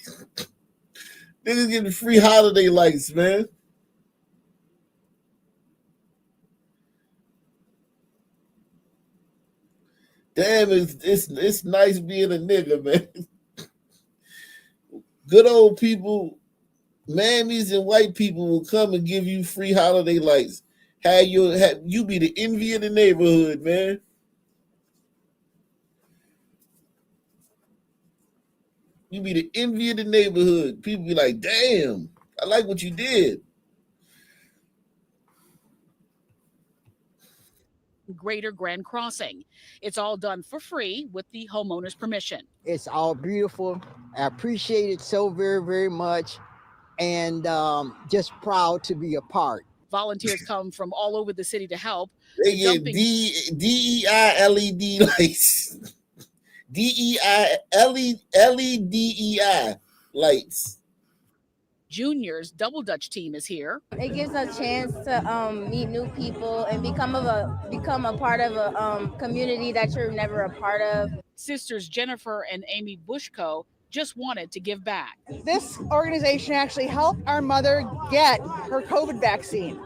niggas getting free holiday lights, man. Damn, it's nice being a nigga, man. Good old people, mammies and white people will come and give you free holiday lights. You be the envy of the neighborhood, man. You be the envy of the neighborhood. People be like, damn, I like what you did. Greater Grand Crossing. It's all done for free with the homeowner's permission. It's all beautiful. I appreciate it so very, very much, and just proud to be a part. Volunteers come from all over the city to help. They get DEI LED lights. DEI LEDEI lights. Junior's Double Dutch team is here. It gives a chance to meet new people and become a part of a community that you're never a part of. Sisters Jennifer and Amy Bushko just wanted to give back. This organization actually helped our mother get her COVID vaccine.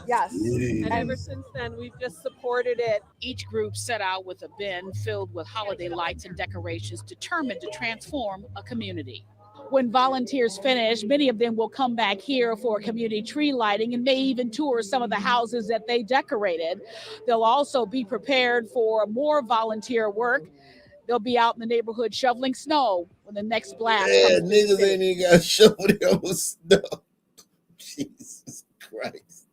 Yes. And ever since then, we've just supported it. Each group set out with a bin filled with holiday lights and decorations, determined to transform a community. When volunteers finish, many of them will come back here for community tree lighting and may even tour some of the houses that they decorated. They'll also be prepared for more volunteer work. They'll be out in the neighborhood shoveling snow when the next blast comes through the Niggas city. ain't even got to shovel their own snow. Jesus Christ.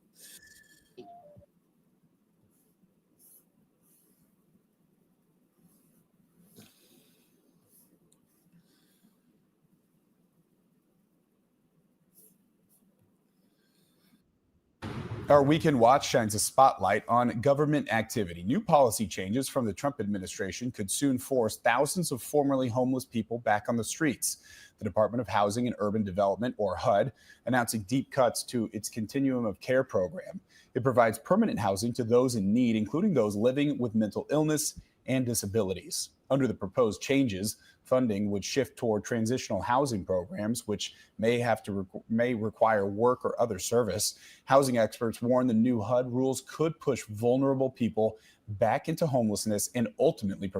Our Weekend Watch shines a spotlight on government activity. New policy changes from the Trump administration could soon force thousands of formerly homeless people back on the streets. The Department of Housing and Urban Development, or HUD, announcing deep cuts to its Continuum of Care program. It provides permanent housing to those in need, including those living with mental illness and disabilities. Under the proposed changes, funding would shift toward transitional housing programs, which may require work or other service. Housing experts warn the new HUD rules could push vulnerable people back into homelessness and ultimately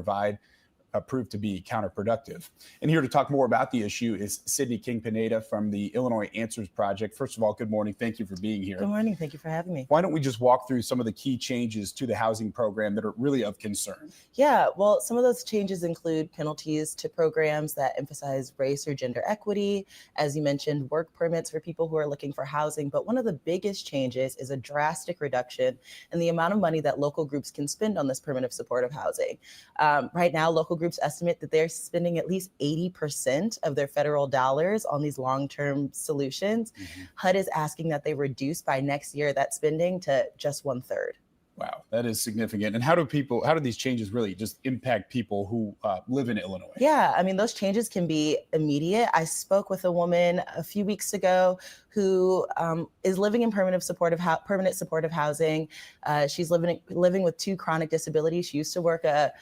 prove to be counterproductive. And here to talk more about the issue is Sydney King-Pineda from the Illinois Answers Project. First of all, good morning. Thank you for being here. Good morning. Thank you for having me. Why don't we just walk through some of the key changes to the housing program that are really of concern? Yeah, well, some of those changes include penalties to programs that emphasize race or gender equity. As you mentioned, work permits for people who are looking for housing. But one of the biggest changes is a drastic reduction in the amount of money that local groups can spend on this permanent supportive housing. Right now, local groups estimate that they're spending at least 80% of their federal dollars on these long-term solutions. HUD is asking that they reduce by next year that spending to just 1/3. Wow, that is significant. And how do these changes really just impact people who live in Illinois? Yeah, I mean, those changes can be immediate. I spoke with a woman a few weeks ago who is living in permanent supportive housing. She's living with 2 chronic disabilities. She used to work a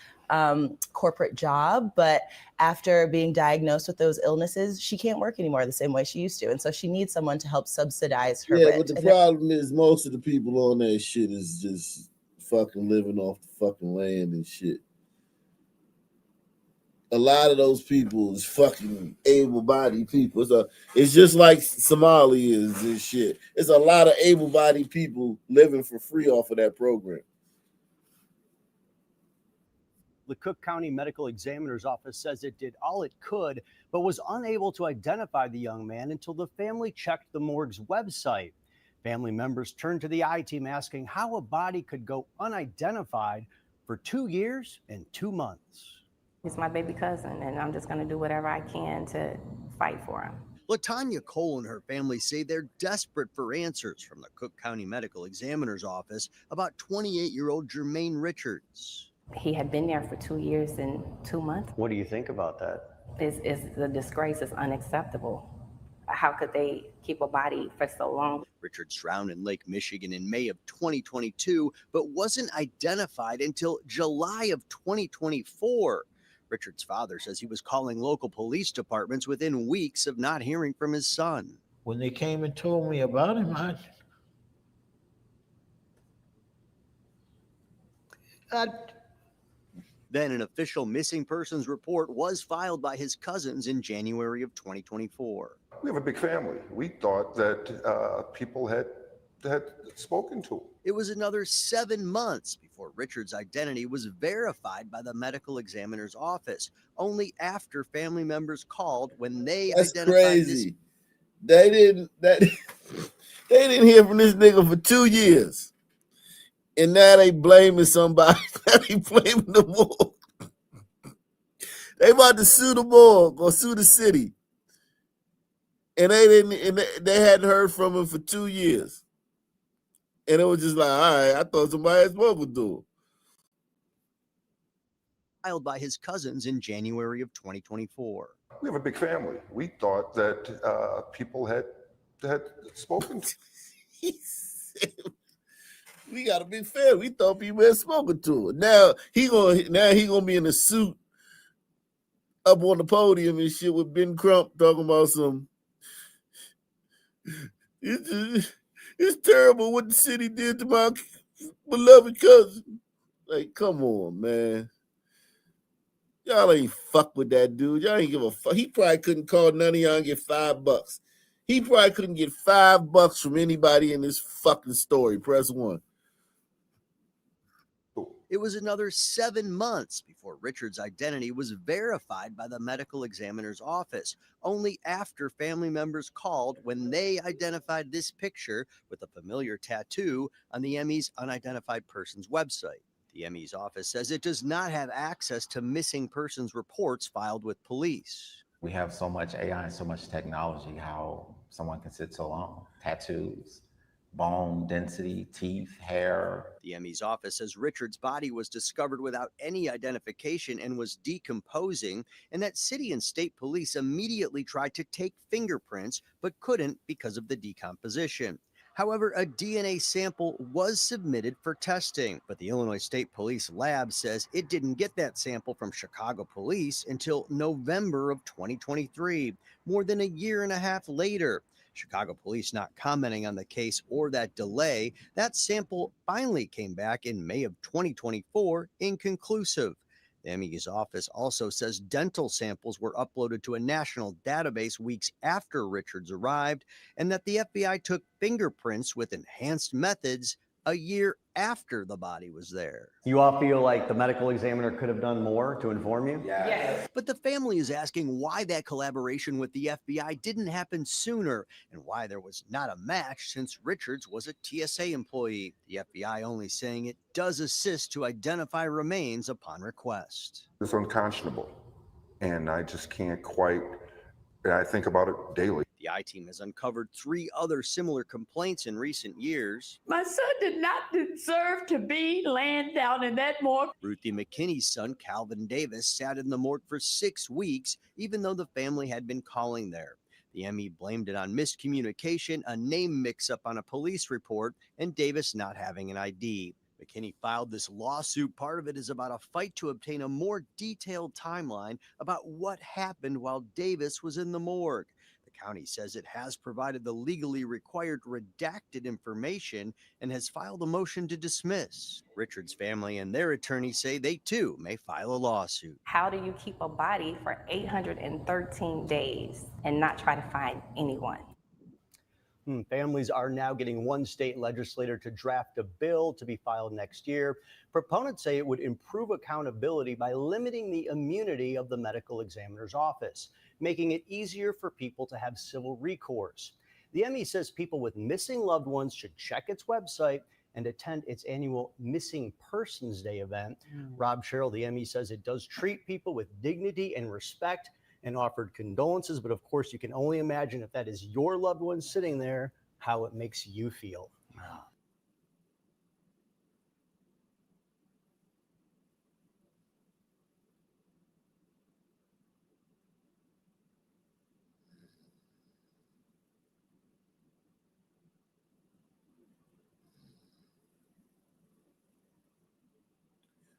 corporate job, but after being diagnosed with those illnesses, she can't work anymore the same way she used to. And so she needs someone to help subsidize her rent. But the problem is most of the people on that shit is just fucking living off the fucking land and shit. A lot of those people is fucking able-bodied people. It's just like Somali is and shit. It's a lot of able-bodied people living for free off of that program. The Cook County Medical Examiner's Office says it did all it could, but was unable to identify the young man until the family checked the morgue's website. Family members turned to the I-Team asking how a body could go unidentified for 2 years and 2 months. He's my baby cousin, and I'm just going to do whatever I can to fight for him. LaTanya Cole and her family say they're desperate for answers from the Cook County Medical Examiner's Office about 28-year-old Jermaine Richards. He had been there for 2 years and 2 months. What do you think about that? It's the disgrace is unacceptable. How could they keep a body for so long? Richards drowned in Lake Michigan in May of 2022, but wasn't identified until July of 2024. Richard's father says he was calling local police departments within weeks of not hearing from his son. When they came and told me about him, Then an official missing persons report was filed by his cousins in January of 2024. We have a big family. We thought that people had spoken to him. It was another 7 months before Richard's identity was verified by the medical examiner's office, only after family members called when they identified crazy. They didn't hear from this nigga for 2 years. And now they blaming somebody. Now they blaming the morgue. They about to sue the morgue or sue the city. And they hadn't heard from him for 2 years. And it was just like, all right, I thought somebody had spoken to him. Filed by his cousins in January of 2024. We have a big family. We thought that people had spoken to him. We got a big fan. We thought people had spoken to him. Now he gonna be in a suit up on the podium and shit with Ben Crump talking about some. It's terrible what the city did to my beloved cousin. Like, come on, man. Y'all ain't fuck with that dude. Y'all ain't give a fuck. He probably couldn't call none of y'all and get $5. He probably couldn't get $5 from anybody in this fucking story. Press 1. It was another 7 months before Richard's identity was verified by the medical examiner's office, only after family members called when they identified this picture with a familiar tattoo on the ME's unidentified persons website. The ME's office says it does not have access to missing persons reports filed with police. We have so much AI and so much technology, how someone can sit so long. Tattoos, bone density, teeth, hair. The ME's office says Richard's body was discovered without any identification and was decomposing, and that city and state police immediately tried to take fingerprints but couldn't because of the decomposition. However, a DNA sample was submitted for testing, but the Illinois State Police lab says it didn't get that sample from Chicago police until November of 2023, more than a year and a half later. Chicago police not commenting on the case or that delay. That sample finally came back in May of 2024, inconclusive. The ME's office also says dental samples were uploaded to a national database weeks after Richards arrived, and that the FBI took fingerprints with enhanced methods a year after the body was there. You all feel like the medical examiner could have done more to inform you? Yes. But the family is asking why that collaboration with the FBI didn't happen sooner and why there was not a match since Richards was a TSA employee. The FBI only saying it does assist to identify remains upon request. It's unconscionable, and I just can't quite, I think about it daily. The I-team has uncovered 3 other similar complaints in recent years. My son did not deserve to be laying down in that morgue. Ruthie McKinney's son, Calvin Davis, sat in the morgue for 6 weeks, even though the family had been calling there. The ME blamed it on miscommunication, a name mix-up on a police report, and Davis not having an ID. McKinney filed this lawsuit. Part of it is about a fight to obtain a more detailed timeline about what happened while Davis was in the morgue. The county says it has provided the legally required redacted information and has filed a motion to dismiss. Richard's family and their attorney say they too may file a lawsuit. How do you keep a body for 813 days and not try to find anyone? Families are now getting one state legislator to draft a bill to be filed next year. Proponents say it would improve accountability by limiting the immunity of the medical examiner's office, making it easier for people to have civil recourse. The ME says people with missing loved ones should check its website and attend its annual Missing Persons Day event. Rob Sherrill, the ME, says it does treat people with dignity and respect and offered condolences. But of course, you can only imagine if that is your loved one sitting there, how it makes you feel.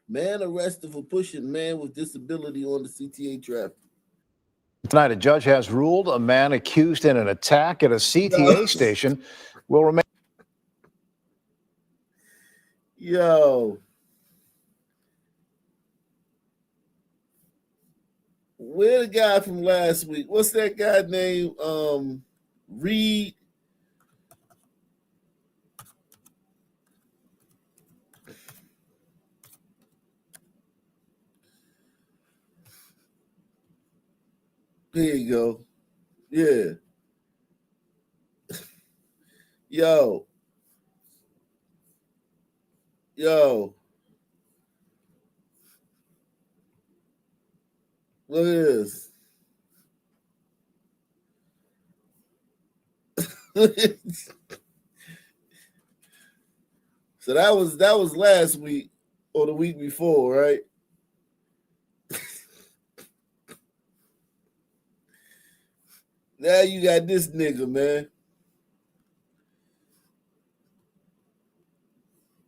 Man arrested for pushing man with disability on the CTA traffic. Tonight, a judge has ruled a man accused in an attack at a CTA station will remain. Yo. Where the guy from last week? What's that guy named? Reed. There you go. Yeah. Yo. Look at this. So that was last week or the week before, right? Now you got this nigga, man.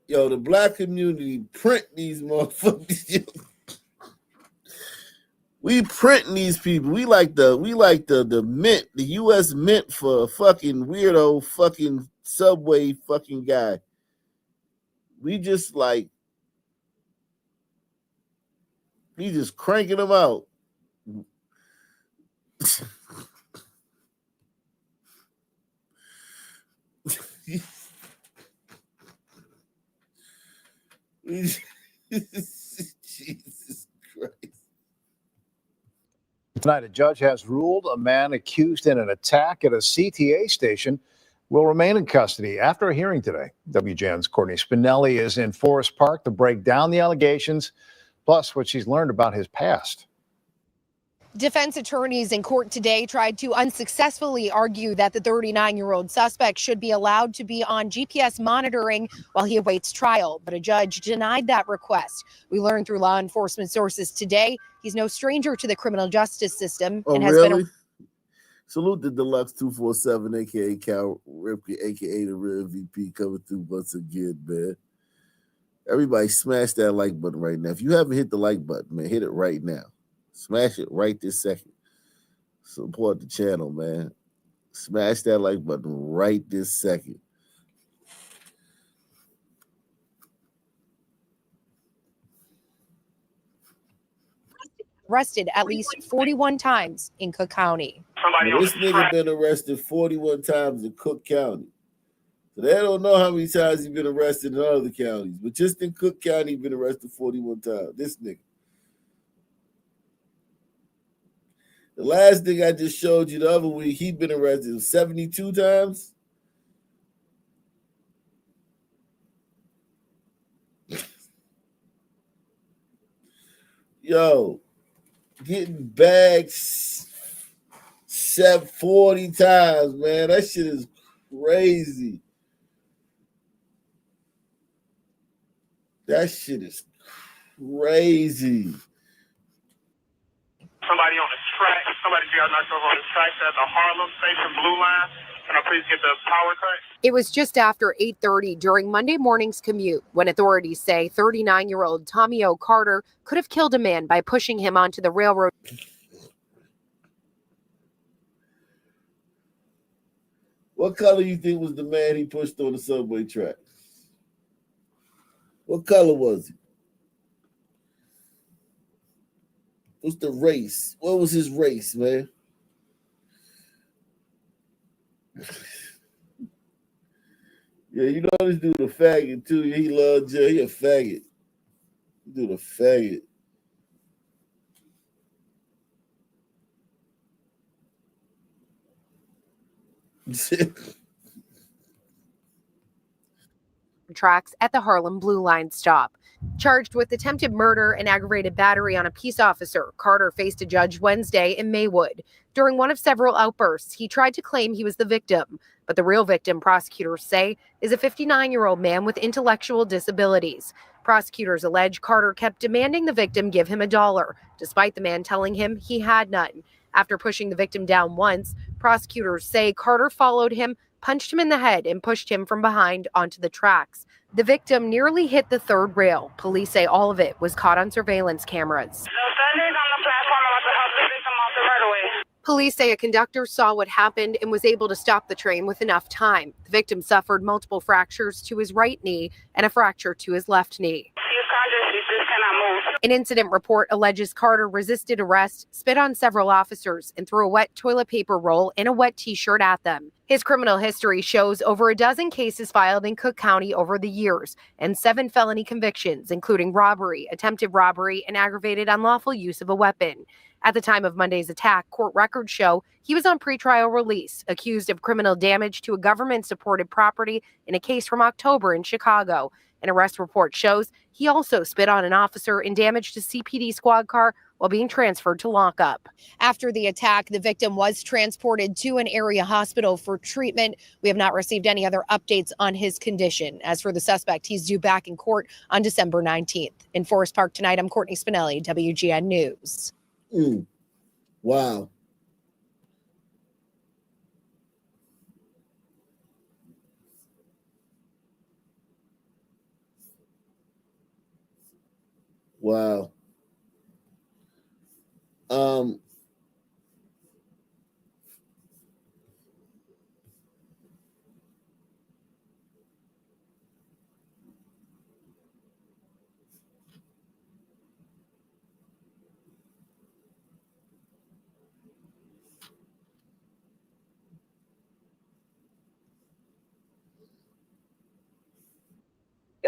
Yo, the black community print these motherfuckers. We printing these people. We like the mint, the U.S. Mint for a fucking weirdo fucking subway fucking guy. We just cranking them out. Jesus Christ. Tonight, a judge has ruled a man accused in an attack at a CTA station will remain in custody after a hearing today. WGN's Courtney Spinelli is in Forest Park to break down the allegations, plus what she's learned about his past. Defense attorneys in court today tried to unsuccessfully argue that the 39-year-old suspect should be allowed to be on GPS monitoring while he awaits trial, but a judge denied that request. We learned through law enforcement sources today he's no stranger to the criminal justice system and has really? been. Salute the Deluxe 247, aka Cal Ripke, aka the real VP, coming through once again, man. Everybody smash that like button right now. If you haven't hit the like button, man, hit it right now. Smash it right this second. Support the channel, man. Smash that like button right this second. Arrested at least 41 times in Cook County. This nigga been arrested 41 times in Cook County. So they don't know how many times he's been arrested in other counties. But just in Cook County, he's been arrested 41 times. This nigga. The last thing I just showed you the other week, he'd been arrested 72 times. Yo, getting bags 40 times, man. That shit is crazy. That shit is crazy. Somebody on the track, somebody got knocked over on the track at the Harlem Station Blue Line. Can I please get the power cut? It was just after 8:30 during Monday morning's commute when authorities say 39-year-old Tommy O. Carter could have killed a man by pushing him onto the railroad. What color you think was the man he pushed on the subway track? What color was he? What's the race? What was his race, man? Yeah, you know this dude a faggot too. He loves jail. He a faggot. This dude a faggot. Tracks at the Harlem Blue Line stop. Charged with attempted murder and aggravated battery on a peace officer, Carter faced a judge Wednesday in Maywood. During one of several outbursts, he tried to claim he was the victim, but the real victim, prosecutors say, is a 59-year-old man with intellectual disabilities. Prosecutors allege Carter kept demanding the victim give him $1, despite the man telling him he had none. After pushing the victim down once, prosecutors say Carter followed him, punched him in the head, and pushed him from behind onto the tracks. The victim nearly hit the third rail. Police say all of it was caught on surveillance cameras. Police say a conductor saw what happened and was able to stop the train with enough time. The victim suffered multiple fractures to his right knee and a fracture to his left knee. An incident report alleges Carter resisted arrest, spit on several officers, and threw a wet toilet paper roll and a wet t-shirt at them. His criminal history shows over a dozen cases filed in Cook County over the years and 7 felony convictions, including robbery, attempted robbery, and aggravated unlawful use of a weapon. At the time of Monday's attack, court records show he was on pretrial release, accused of criminal damage to a government-supported property in a case from October in Chicago. An arrest report shows he also spit on an officer and damaged a CPD squad car while being transferred to lockup. After the attack, the victim was transported to an area hospital for treatment. We have not received any other updates on his condition. As for the suspect, he's due back in court on December 19th. In Forest Park tonight, I'm Courtney Spinelli, WGN News. Wow. Wow. Um,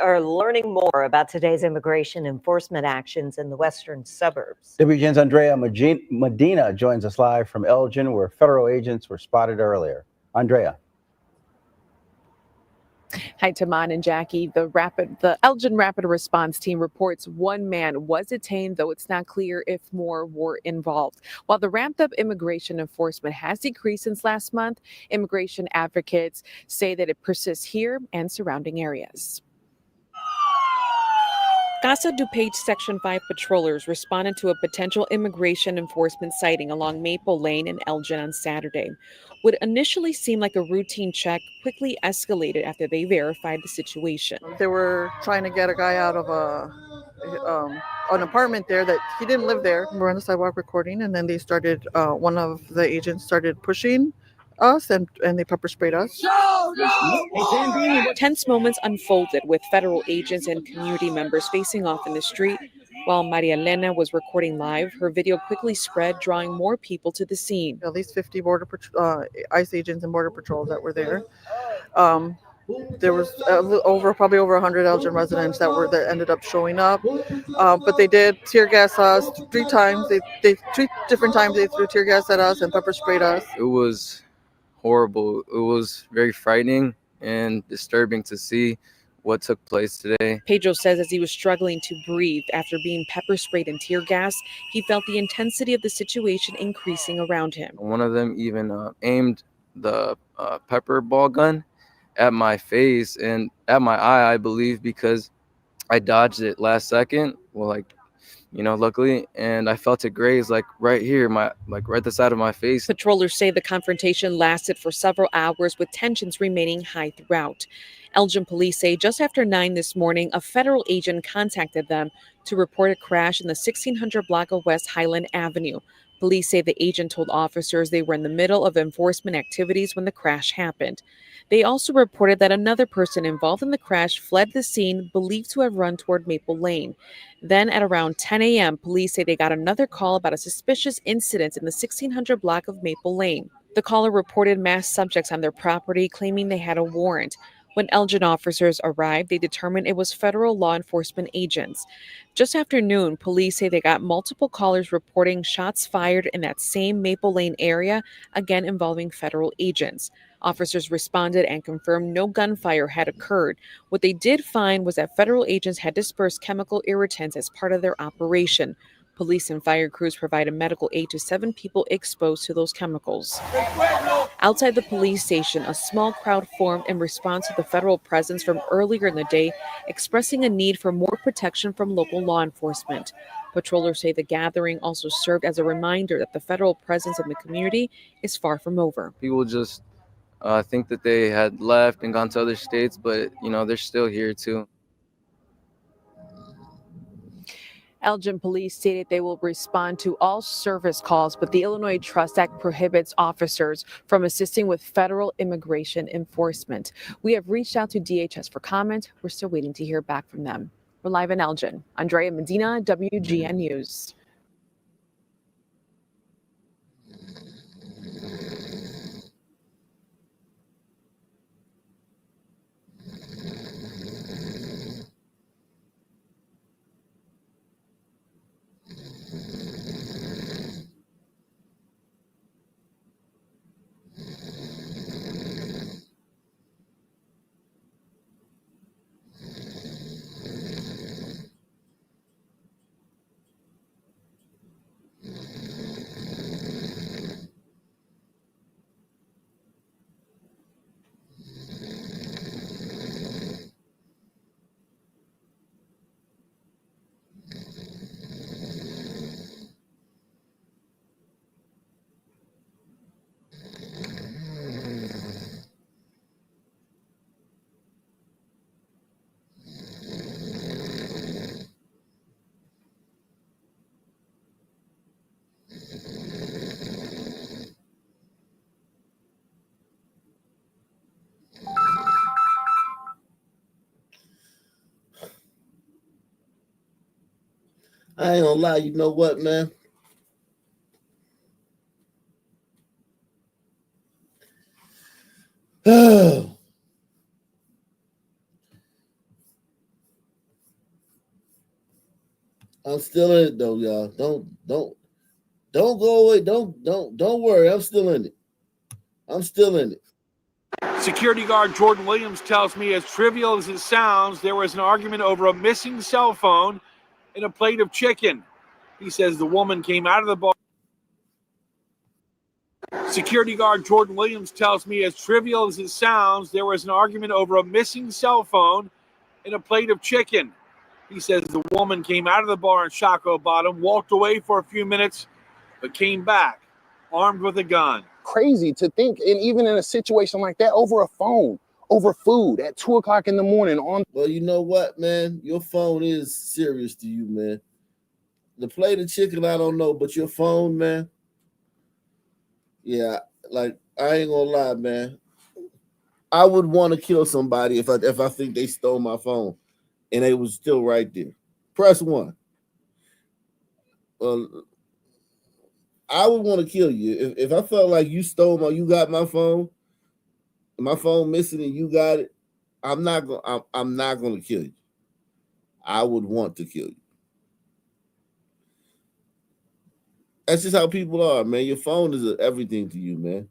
are learning more about today's immigration enforcement actions in the western suburbs. WGN's Andrea Medina joins us live from Elgin, where federal agents were spotted earlier. Andrea. Hi, Taman and Jackie. The Elgin Rapid Response Team reports one man was detained, though it's not clear if more were involved. While the ramped-up immigration enforcement has decreased since last month, immigration advocates say that it persists here and surrounding areas. Casa DuPage Section 5 patrollers responded to a potential immigration enforcement sighting along Maple Lane in Elgin on Saturday. What initially seemed like a routine check quickly escalated after they verified the situation. They were trying to get a guy out of an apartment there that he didn't live there. We're on the sidewalk recording, and then they started, one of the agents started pushing us and they pepper sprayed us. Tense moments unfolded with federal agents and community members facing off in the street. While Maria Elena was recording live, her video quickly spread, drawing more people to the scene. At least 50 ICE agents and Border Patrols that were there. There was probably over 100 Elgin residents that ended up showing up. But they did tear gas us 3 times. They 3 different times they threw tear gas at us and pepper sprayed us. It was horrible. It was very frightening and disturbing to see what took place today. Pedro says as he was struggling to breathe after being pepper sprayed and tear gas, he felt the intensity of the situation increasing around him. One of them even aimed the pepper ball gun at my face and at my eye, I believe, because I dodged it last second. Well, luckily, and I felt it graze right here, right the side of my face. Patrollers say the confrontation lasted for several hours with tensions remaining high throughout. Elgin police say just after 9 this morning, a federal agent contacted them to report a crash in the 1600 block of West Highland Avenue. Police say the agent told officers they were in the middle of enforcement activities when the crash happened. They also reported that another person involved in the crash fled the scene, believed to have run toward Maple Lane. Then at around 10 a.m., police say they got another call about a suspicious incident in the 1600 block of Maple Lane. The caller reported masked subjects on their property, claiming they had a warrant. When Elgin officers arrived, they determined it was federal law enforcement agents. Just after noon, police say they got multiple callers reporting shots fired in that same Maple Lane area, again involving federal agents. Officers responded and confirmed no gunfire had occurred. What they did find was that federal agents had dispersed chemical irritants as part of their operation. Police and fire crews provided medical aid to 7 people exposed to those chemicals. Outside the police station, a small crowd formed in response to the federal presence from earlier in the day, expressing a need for more protection from local law enforcement. Patrollers say the gathering also served as a reminder that the federal presence in the community is far from over. People just think that they had left and gone to other states, but they're still here too. Elgin police stated they will respond to all service calls, but the Illinois Trust Act prohibits officers from assisting with federal immigration enforcement. We have reached out to DHS for comment. We're still waiting to hear back from them. We're live in Elgin. Andrea Medina, WGN News. I ain't gonna lie, you know what, man? I'm still in it though, y'all. Don't go away. Don't worry. I'm still in it. I'm still in it. Security guard Jordan Williams tells me, as trivial as it sounds, there was an argument over a missing cell phone and a plate of chicken. He says the woman came out of the bar. Security guard Jordan Williams tells me, as trivial as it sounds, there was an argument over a missing cell phone and a plate of chicken. He says the woman came out of the bar in Shockoe Bottom, walked away for a few minutes, but came back armed with a gun. Crazy to think, and even in a situation like that, over a phone, over food at 2 o'clock in the morning on. Well, you know what, man? Your phone is serious to you, man. The plate of chicken, I don't know, but your phone, man. Yeah, like I ain't gonna lie, man. I would want to kill somebody if I think they stole my phone and they was still right there. Press 1. I would want to kill you if I felt like you got my phone missing and you got it. I'm not gonna kill you. I would want to kill you. That's just how people are, man. Your phone is everything to you, man.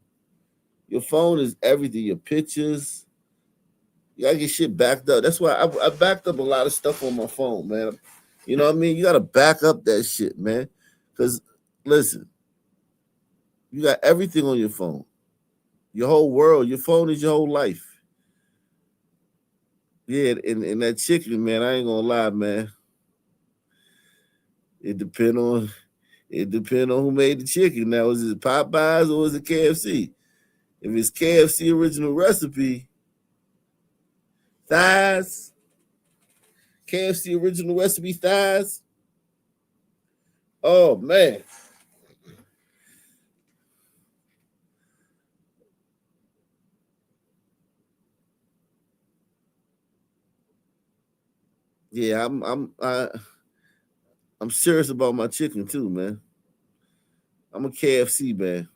Your phone is everything. Your pictures. You gotta get shit backed up. That's why I backed up a lot of stuff on my phone, man. You know what I mean? You gotta back up that shit, man. Because listen, you got everything on your phone. Your whole world. Your phone is your whole life. Yeah, and that chicken, man, I ain't gonna lie, man. It depend on who made the chicken. Now, is it Popeyes or is it KFC? If it's KFC original recipe, thighs, KFC original recipe thighs. Oh man. Yeah, I'm serious about my chicken too, man. I'm a KFC man.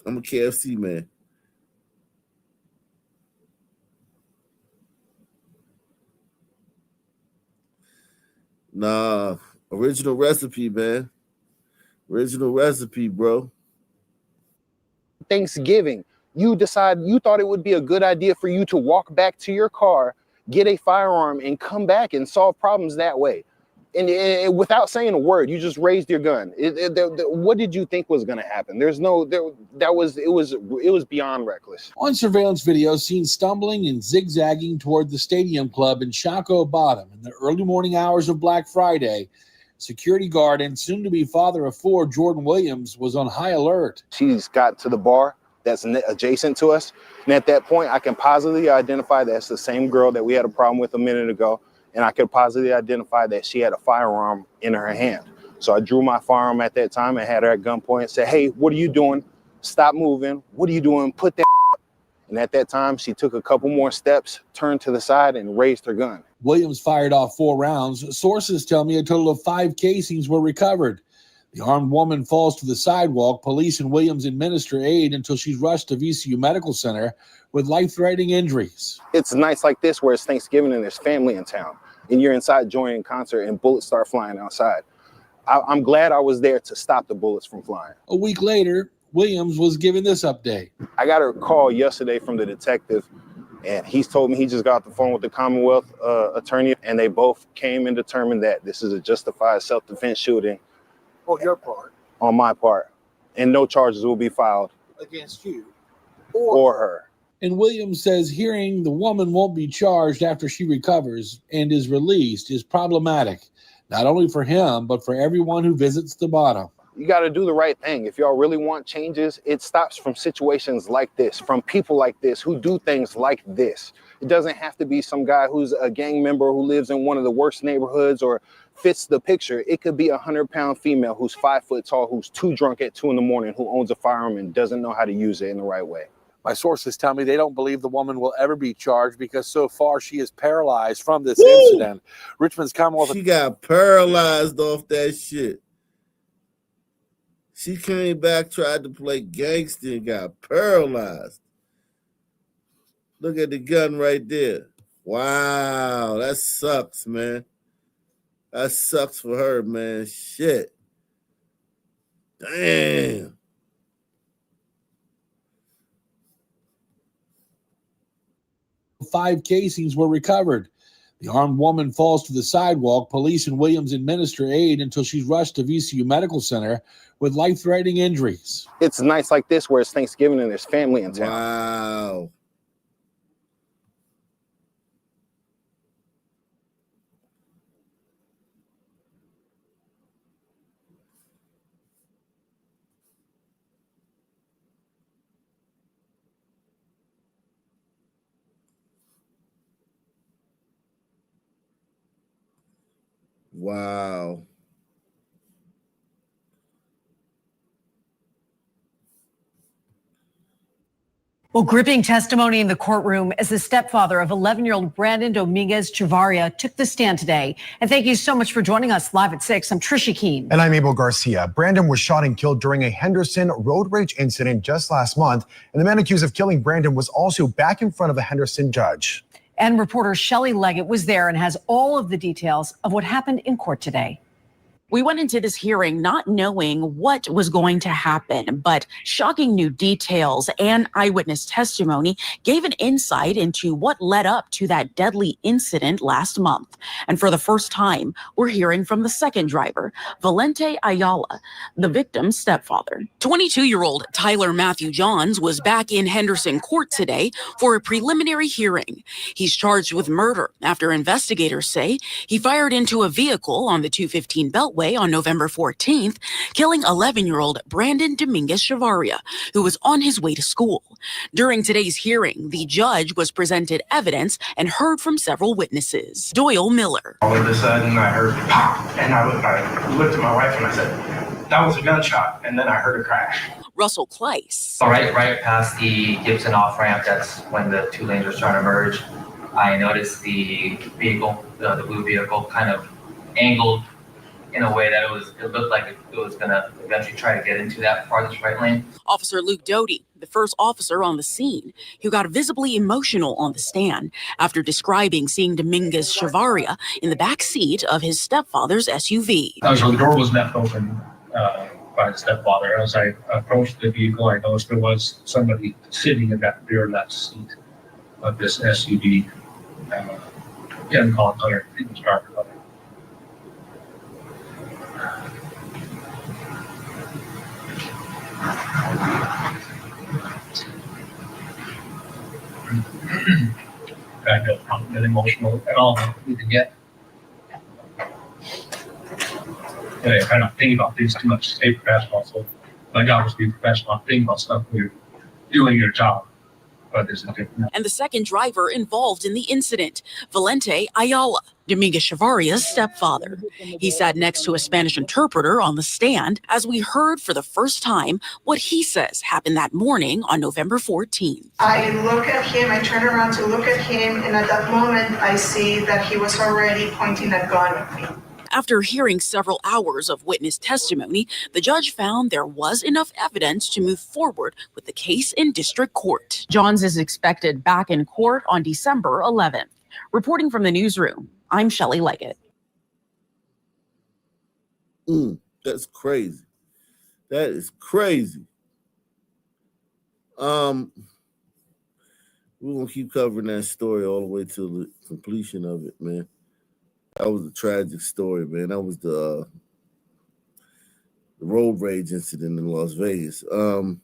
I'm a KFC man. Nah, original recipe, man. Original recipe, bro. Thanksgiving, you thought it would be a good idea for you to walk back to your car, get a firearm, and come back and solve problems that way. And without saying a word, you just raised your gun. What did you think was going to happen? It was beyond reckless. On surveillance video, seen stumbling and zigzagging toward the Stadium Club in Shockoe Bottom in the early morning hours of Black Friday, security guard and soon-to-be father of 4, Jordan Williams, was on high alert. She's got to the bar that's adjacent to us. And at that point, I can positively identify that's the same girl that we had a problem with a minute ago. And I could positively identify that she had a firearm in her hand. So I drew my firearm at that time and had her at gunpoint and said, "Hey, what are you doing? Stop moving. What are you doing? Put that." And at that time, she took a couple more steps, turned to the side, and raised her gun. Williams fired off 4 rounds. Sources tell me a total of 5 casings were recovered. The armed woman falls to the sidewalk. Police and Williams administer aid until she's rushed to VCU Medical Center with life-threatening injuries. It's nights like this where it's Thanksgiving and there's family in town, and you're inside joining a concert and bullets start flying outside. I'm glad I was there to stop the bullets from flying. A week later, Williams was given this update. I got a call yesterday from the detective, and he's told me he just got off the phone with the Commonwealth attorney, and they both came and determined that this is a justified self-defense shooting. On your part. On my part. And no charges will be filed. Against you. Or her. And Williams says hearing the woman won't be charged after she recovers and is released is problematic, not only for him, but for everyone who visits the bottom. You got to do the right thing. If y'all really want changes, it stops from situations like this, from people like this who do things like this. It doesn't have to be some guy who's a gang member who lives in one of the worst neighborhoods or fits the picture. It could be a 100-pound female who's 5 foot tall, who's too drunk at 2 in the morning, who owns a firearm and doesn't know how to use it in the right way. My sources tell me they don't believe the woman will ever be charged because so far she is paralyzed from this incident. Richmond's Commonwealth. She got paralyzed off that shit. She came back, tried to play gangster, and got paralyzed. Look at the gun right there. Wow, that sucks, man. That sucks for her, man. Shit. Damn. Five casings were recovered. The armed woman falls to the sidewalk. Police and Williams administer aid until she's rushed to VCU Medical Center with life-threatening injuries. It's nights like this where it's Thanksgiving and there's family in town. Wow. Wow. Well, gripping testimony in the courtroom as the stepfather of 11-year-old Brandon Dominguez Chavarria took the stand today. And thank you so much for joining us live at 6. I'm Trisha Keene. And I'm Abel Garcia. Brandon was shot and killed during a Henderson road rage incident just last month. And the man accused of killing Brandon was also back in front of a Henderson judge. And reporter Shelley Leggett was there and has all of the details of what happened in court today. We went into this hearing not knowing what was going to happen, but shocking new details and eyewitness testimony gave an insight into what led up to that deadly incident last month. And for the first time, we're hearing from the second driver, Valente Ayala, the victim's stepfather. 22-year-old Tyler Matthew Johns was back in Henderson court today for a preliminary hearing. He's charged with murder after investigators say he fired into a vehicle on the 215 Beltway on November 14th, killing 11-year-old Brandon Dominguez Chavarria, who was on his way to school. During today's hearing, the judge was presented evidence and heard from several witnesses. Doyle Miller. All of a sudden, I heard pop, and I looked at my wife and I said, that was a gunshot, and then I heard a crash. Russell Kleiss. Right past the Gibson off-ramp, that's when the two lanes were starting to merge. I noticed the vehicle, the blue vehicle, kind of angled in a way that it looked like it was going to eventually try to get into that farthest right lane. Officer Luke Doty, the first officer on the scene, who got visibly emotional on the stand after describing seeing Dominguez Chavarria in the back seat of his stepfather's SUV. So the door was left open by the stepfather. As I approached the vehicle, I noticed there was somebody sitting in that rear left seat of this SUV. Can't call it color. It was dark color. I don't get emotional at all. Need to get. I kind of think about things too much. Stay professional. So my job is to be professional. Think about stuff when you're doing your job. But there's a difference. And the second driver involved in the incident, Valente Ayala, Dominguez Chavarria's stepfather. He sat next to a Spanish interpreter on the stand as we heard for the first time what he says happened that morning on November 14th. I look at him, I turn around to look at him, and at that moment I see that he was already pointing a gun at me. After hearing several hours of witness testimony, the judge found there was enough evidence to move forward with the case in district court. Johns is expected back in court on December 11th. Reporting from the newsroom, I'm Shelley Leggett. That's crazy. That is crazy. We're gonna keep covering that story all the way to the completion of it, man. That was a tragic story, man. That was the road rage incident in Las Vegas. The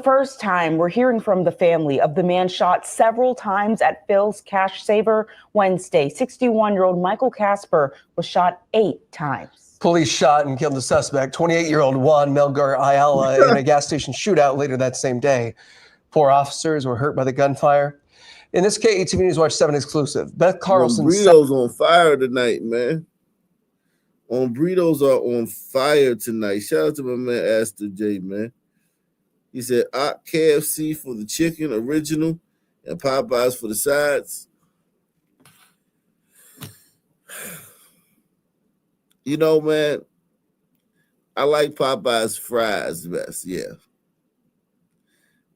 first time we're hearing from the family of the man shot several times at Phil's Cash Saver Wednesday. 61-year-old Michael Casper was shot 8 times. Police shot and killed the suspect, 28-year-old Juan Melgar Ayala, in a gas station shootout later that same day. 4 officers were hurt by the gunfire. In this KETV News Watch 7 exclusive, Beth Carlson. Burrito's on fire tonight, man. On burritos are on fire tonight. Shout out to my man Astor J, man. He said KFC for the chicken original and Popeyes for the sides. You know, man, I like Popeyes fries best. Yeah.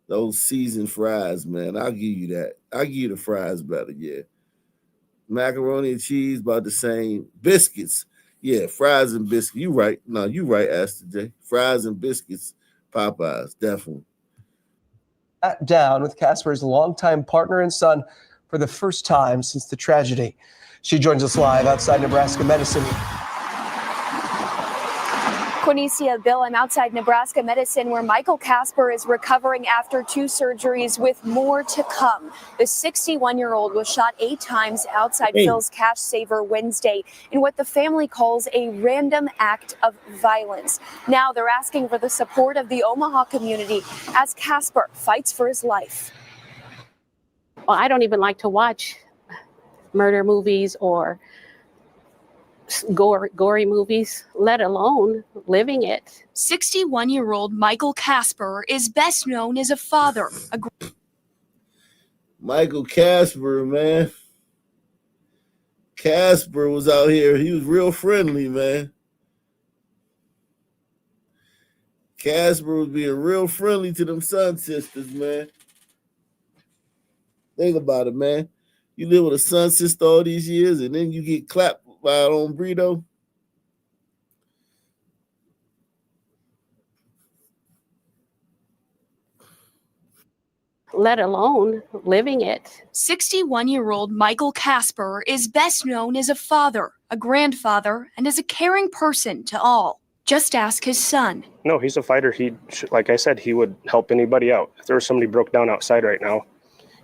Those seasoned fries, man. I'll give you that. I'll give you the fries better, yeah. Macaroni and cheese, about the same. Biscuits. Yeah, fries and biscuits. You right. No, you right, Astor J. Fries and biscuits, Popeyes, definitely. Sat down with Casper's longtime partner and son for the first time since the tragedy. She joins us live outside Nebraska Medicine. Quinicia, Bill, I'm outside Nebraska Medicine where Michael Casper is recovering after 2 surgeries with more to come. The 61-year-old was shot 8 times outside Phil's Cash Saver Wednesday in what the family calls a random act of violence. Now they're asking for the support of the Omaha community as Casper fights for his life. Well, I don't even like to watch murder movies or gory movies, let alone living it. 61-year-old Michael Casper is best known as a father. Michael Casper, man. Casper was out here. He was real friendly, man. Casper was being real friendly to them Sun sisters, man. Think about it, man. You live with a Sun sister all these years, and then you get clapped by an own burrito. Let alone living it. 61-year-old Michael Casper is best known as a father, a grandfather, and as a caring person to all. Just ask his son. No, he's a fighter. Like I said, he would help anybody out. If there was somebody broke down outside right now,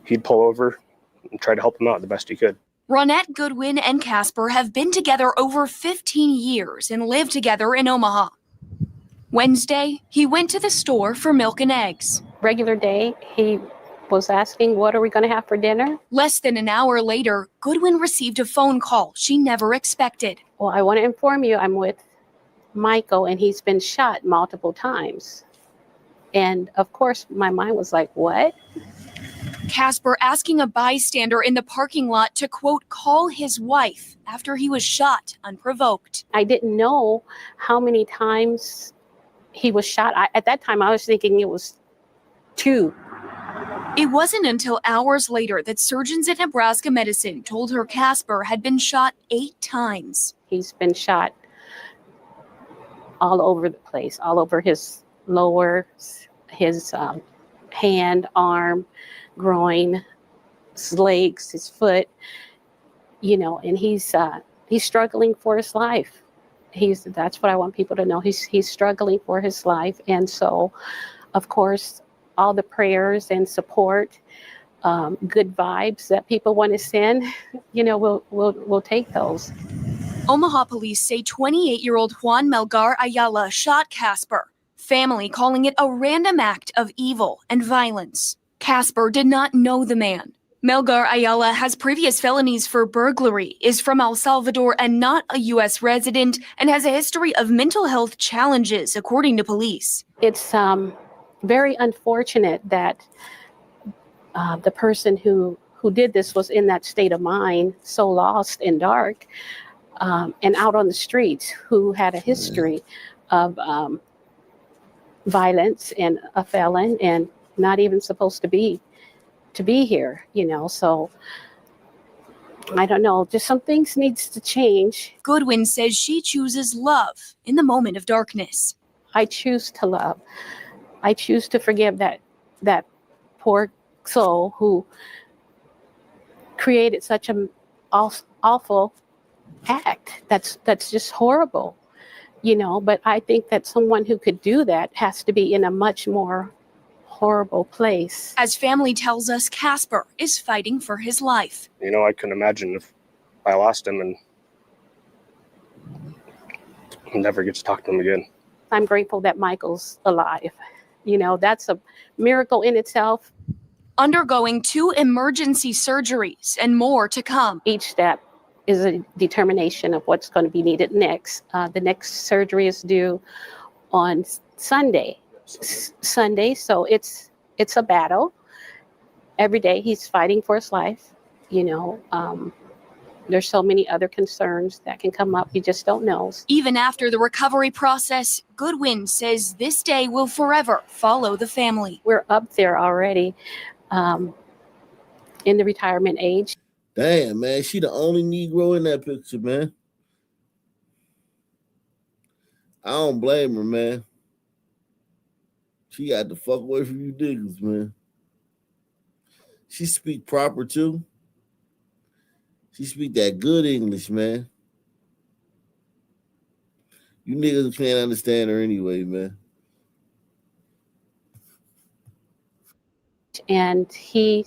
he'd pull over and try to help them out the best he could. Ronette Goodwin and Casper have been together over 15 years and live together in Omaha. Wednesday, he went to the store for milk and eggs. Regular day, he was asking, what are we going to have for dinner? Less than an hour later, Goodwin received a phone call she never expected. Well, I want to inform you, I'm with Michael, and he's been shot multiple times. And of course, my mind was like, what? Casper asking a bystander in the parking lot to, quote, call his wife after he was shot unprovoked. I didn't know how many times he was shot. At that time, I was thinking it was 2. It wasn't until hours later that surgeons at Nebraska Medicine told her Casper had been shot 8 times. He's been shot all over the place, all over his lower, his hand, arm, groin, his legs, his foot, and he's struggling for his life. That's what I want people to know. He's struggling for his life. And so, of course, all the prayers and support, good vibes that people want to send, we'll take those. Omaha police say 28-year-old Juan Melgar Ayala shot Casper, family calling it a random act of evil and violence. Casper did not know the man. Melgar Ayala has previous felonies for burglary, is from El Salvador and not a U.S. resident, and has a history of mental health challenges, according to police. It's very unfortunate that the person who did this was in that state of mind, so lost and dark, and out on the streets, who had a history of violence and a felon and not even supposed to be here, so I don't know, just some things needs to change. Goodwin says she chooses love in the moment of darkness. I choose to love. I choose to forgive that poor soul who created such an awful act. That's just horrible, but I think that someone who could do that has to be in a much more horrible place. As family tells us, Casper is fighting for his life. I couldn't imagine if I lost him and never get to talk to him again. I'm grateful that Michael's alive. That's a miracle in itself. Undergoing 2 emergency surgeries and more to come. Each step is a determination of what's going to be needed next. The next surgery is due on Sunday. So it's a battle. Every day he's fighting for his life. There's so many other concerns that can come up. You just don't know. Even after the recovery process, Goodwin says this day will forever follow the family. We're up there already in the retirement age. Damn, man, she the only Negro in that picture, man. I don't blame her, man. She got the fuck away from you niggas, man. She speak proper too. She speak that good English, man. You niggas can't understand her anyway, man. And he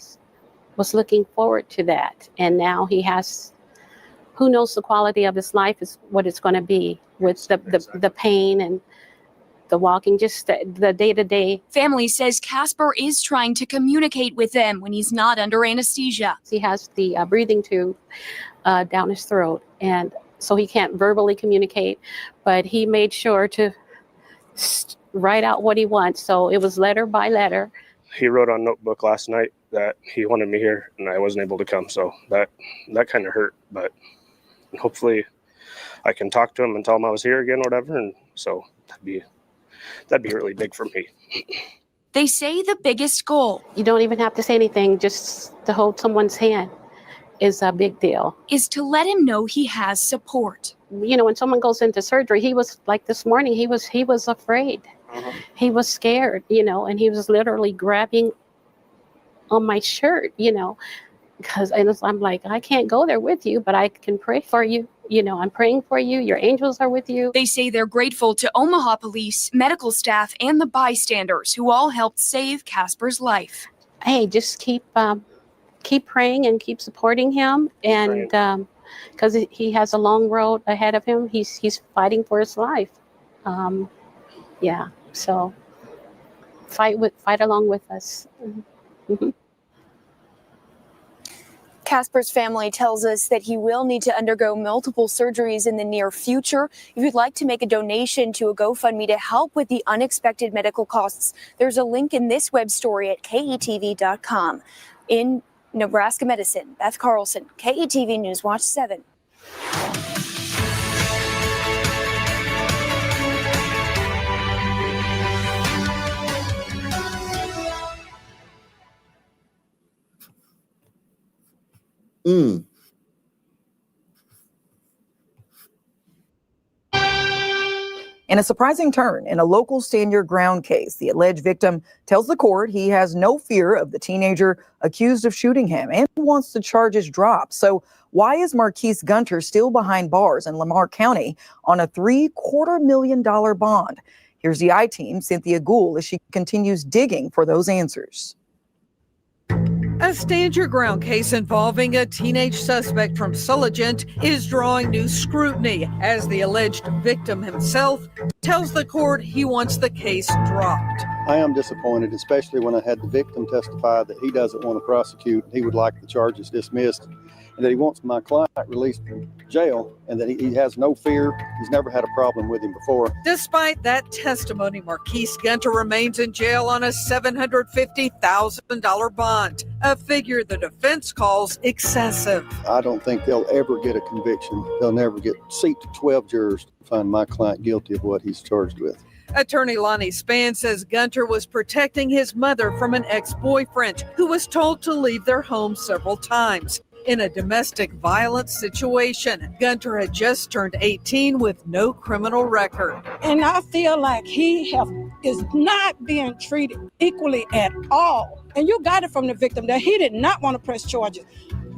was looking forward to that. And now he has, who knows the quality of his life is what it's going to be with the pain and the walking, just the day-to-day. Family says Casper is trying to communicate with them when he's not under anesthesia. He has the breathing tube down his throat, and so he can't verbally communicate, but he made sure to write out what he wants. So it was letter by letter. He wrote on notebook last night that he wanted me here and I wasn't able to come. So that kind of hurt, but hopefully I can talk to him and tell him I was here again or whatever. And so that'd be really big for me. They say the biggest goal, you don't even have to say anything, just to hold someone's hand is a big deal, is to let him know he has support. When someone goes into surgery, he was like this morning, he was afraid. He was scared, and he was literally grabbing on my shirt, because I'm like, I can't go there with you, but I can pray for you. I'm praying for you. Your angels are with you. They say they're grateful to Omaha police, medical staff, and the bystanders who all helped save Casper's life. Hey, just keep praying and keep supporting him, and because he has a long road ahead of him. He's fighting for his life. So fight along with us. Mm-hmm. Casper's family tells us that he will need to undergo multiple surgeries in the near future. If you'd like to make a donation to a GoFundMe to help with the unexpected medical costs, there's a link in this web story at KETV.com. In Nebraska Medicine, Beth Carlson, KETV News Watch 7. In a surprising turn in a local Stand Your Ground case, the alleged victim tells the court he has no fear of the teenager accused of shooting him and wants the charges dropped. So why is Marquise Gunter still behind bars in Lamar County on a $750,000 bond? Here's the I-Team, Cynthia Gould, as she continues digging for those answers. A Stand Your Ground case involving a teenage suspect from Sulligent is drawing new scrutiny as the alleged victim himself tells the court he wants the case dropped. I am disappointed, especially when I had the victim testify that he doesn't want to prosecute. He would like the charges dismissed, and that he wants my client released from jail, and that he has no fear. He's never had a problem with him before. Despite that testimony, Marquise Gunter remains in jail on a $750,000 bond, a figure the defense calls excessive. I don't think they'll ever get a conviction. They'll never get seat to 12 jurors to find my client guilty of what he's charged with. Attorney Lonnie Spann says Gunter was protecting his mother from an ex-boyfriend who was told to leave their home several times. In a domestic violence situation, Gunter had just turned 18 with no criminal record. And I feel like he is not being treated equally at all. And you got it from the victim that he did not want to press charges.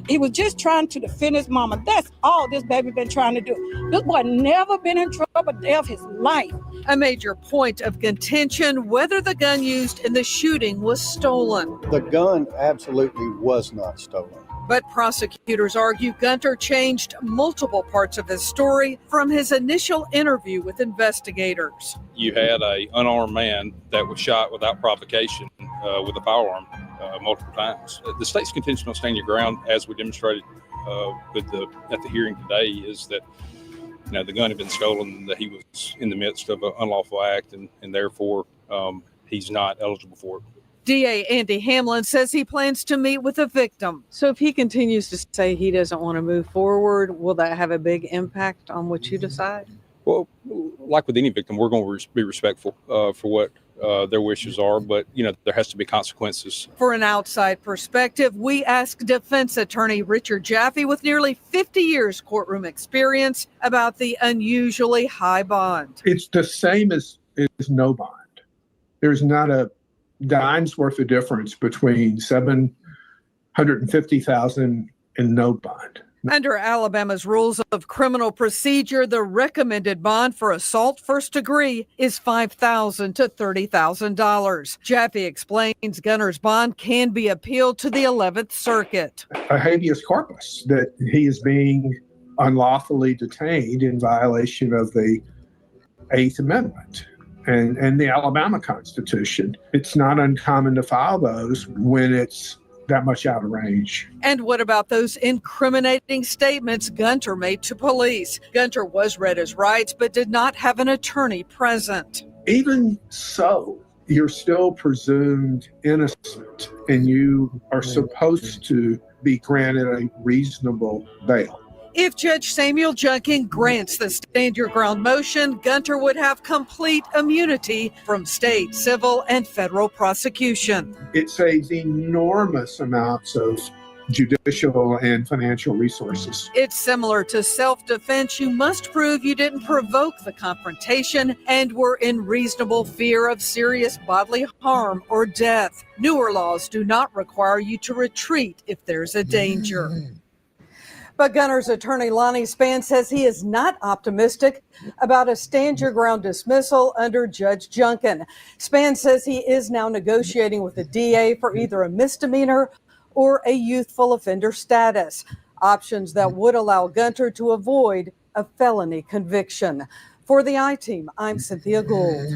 He was just trying to defend his mama. That's all this baby been trying to do. This boy never been in trouble a day of his life. A major point of contention, whether the gun used in the shooting was stolen. The gun absolutely was not stolen. But prosecutors argue Gunter changed multiple parts of his story from his initial interview with investigators. You had an unarmed man that was shot without provocation with a firearm multiple times. The state's contention on Stand Your Ground, as we demonstrated at the hearing today is that the gun had been stolen, that he was in the midst of an unlawful act, and therefore he's not eligible for it. DA Andy Hamlin says he plans to meet with the victim. So if he continues to say he doesn't want to move forward, will that have a big impact on what you decide? Well, like with any victim, we're going to be respectful for what their wishes are, but there has to be consequences. For an outside perspective, we asked defense attorney Richard Jaffe, with nearly 50 years courtroom experience, about the unusually high bond. It's the same as no bond. There's not a dime's worth of difference between $750,000 and no bond. Under Alabama's rules of criminal procedure, the recommended bond for assault first degree is $5,000 to $30,000. Jaffe explains Gunner's bond can be appealed to the 11th Circuit. A habeas corpus, that he is being unlawfully detained in violation of the 8th Amendment and the Alabama Constitution. It's not uncommon to file those when it's that much out of range. And what about those incriminating statements Gunter made to police? Gunter was read his rights, but did not have an attorney present. Even so, you're still presumed innocent, and you are supposed to be granted a reasonable bail. If Judge Samuel Junkin grants the stand your ground motion, Gunter would have complete immunity from state, civil, and federal prosecution. It saves enormous amounts of judicial and financial resources. It's similar to self-defense. You must prove you didn't provoke the confrontation and were in reasonable fear of serious bodily harm or death. Newer laws do not require you to retreat if there's a danger. But Gunner's attorney Lonnie Spann says he is not optimistic about a stand-your-ground dismissal under Judge Junkin. Spann says he is now negotiating with the DA for either a misdemeanor or a youthful offender status, options that would allow Gunter to avoid a felony conviction. For the I-Team, I'm Cynthia Gould.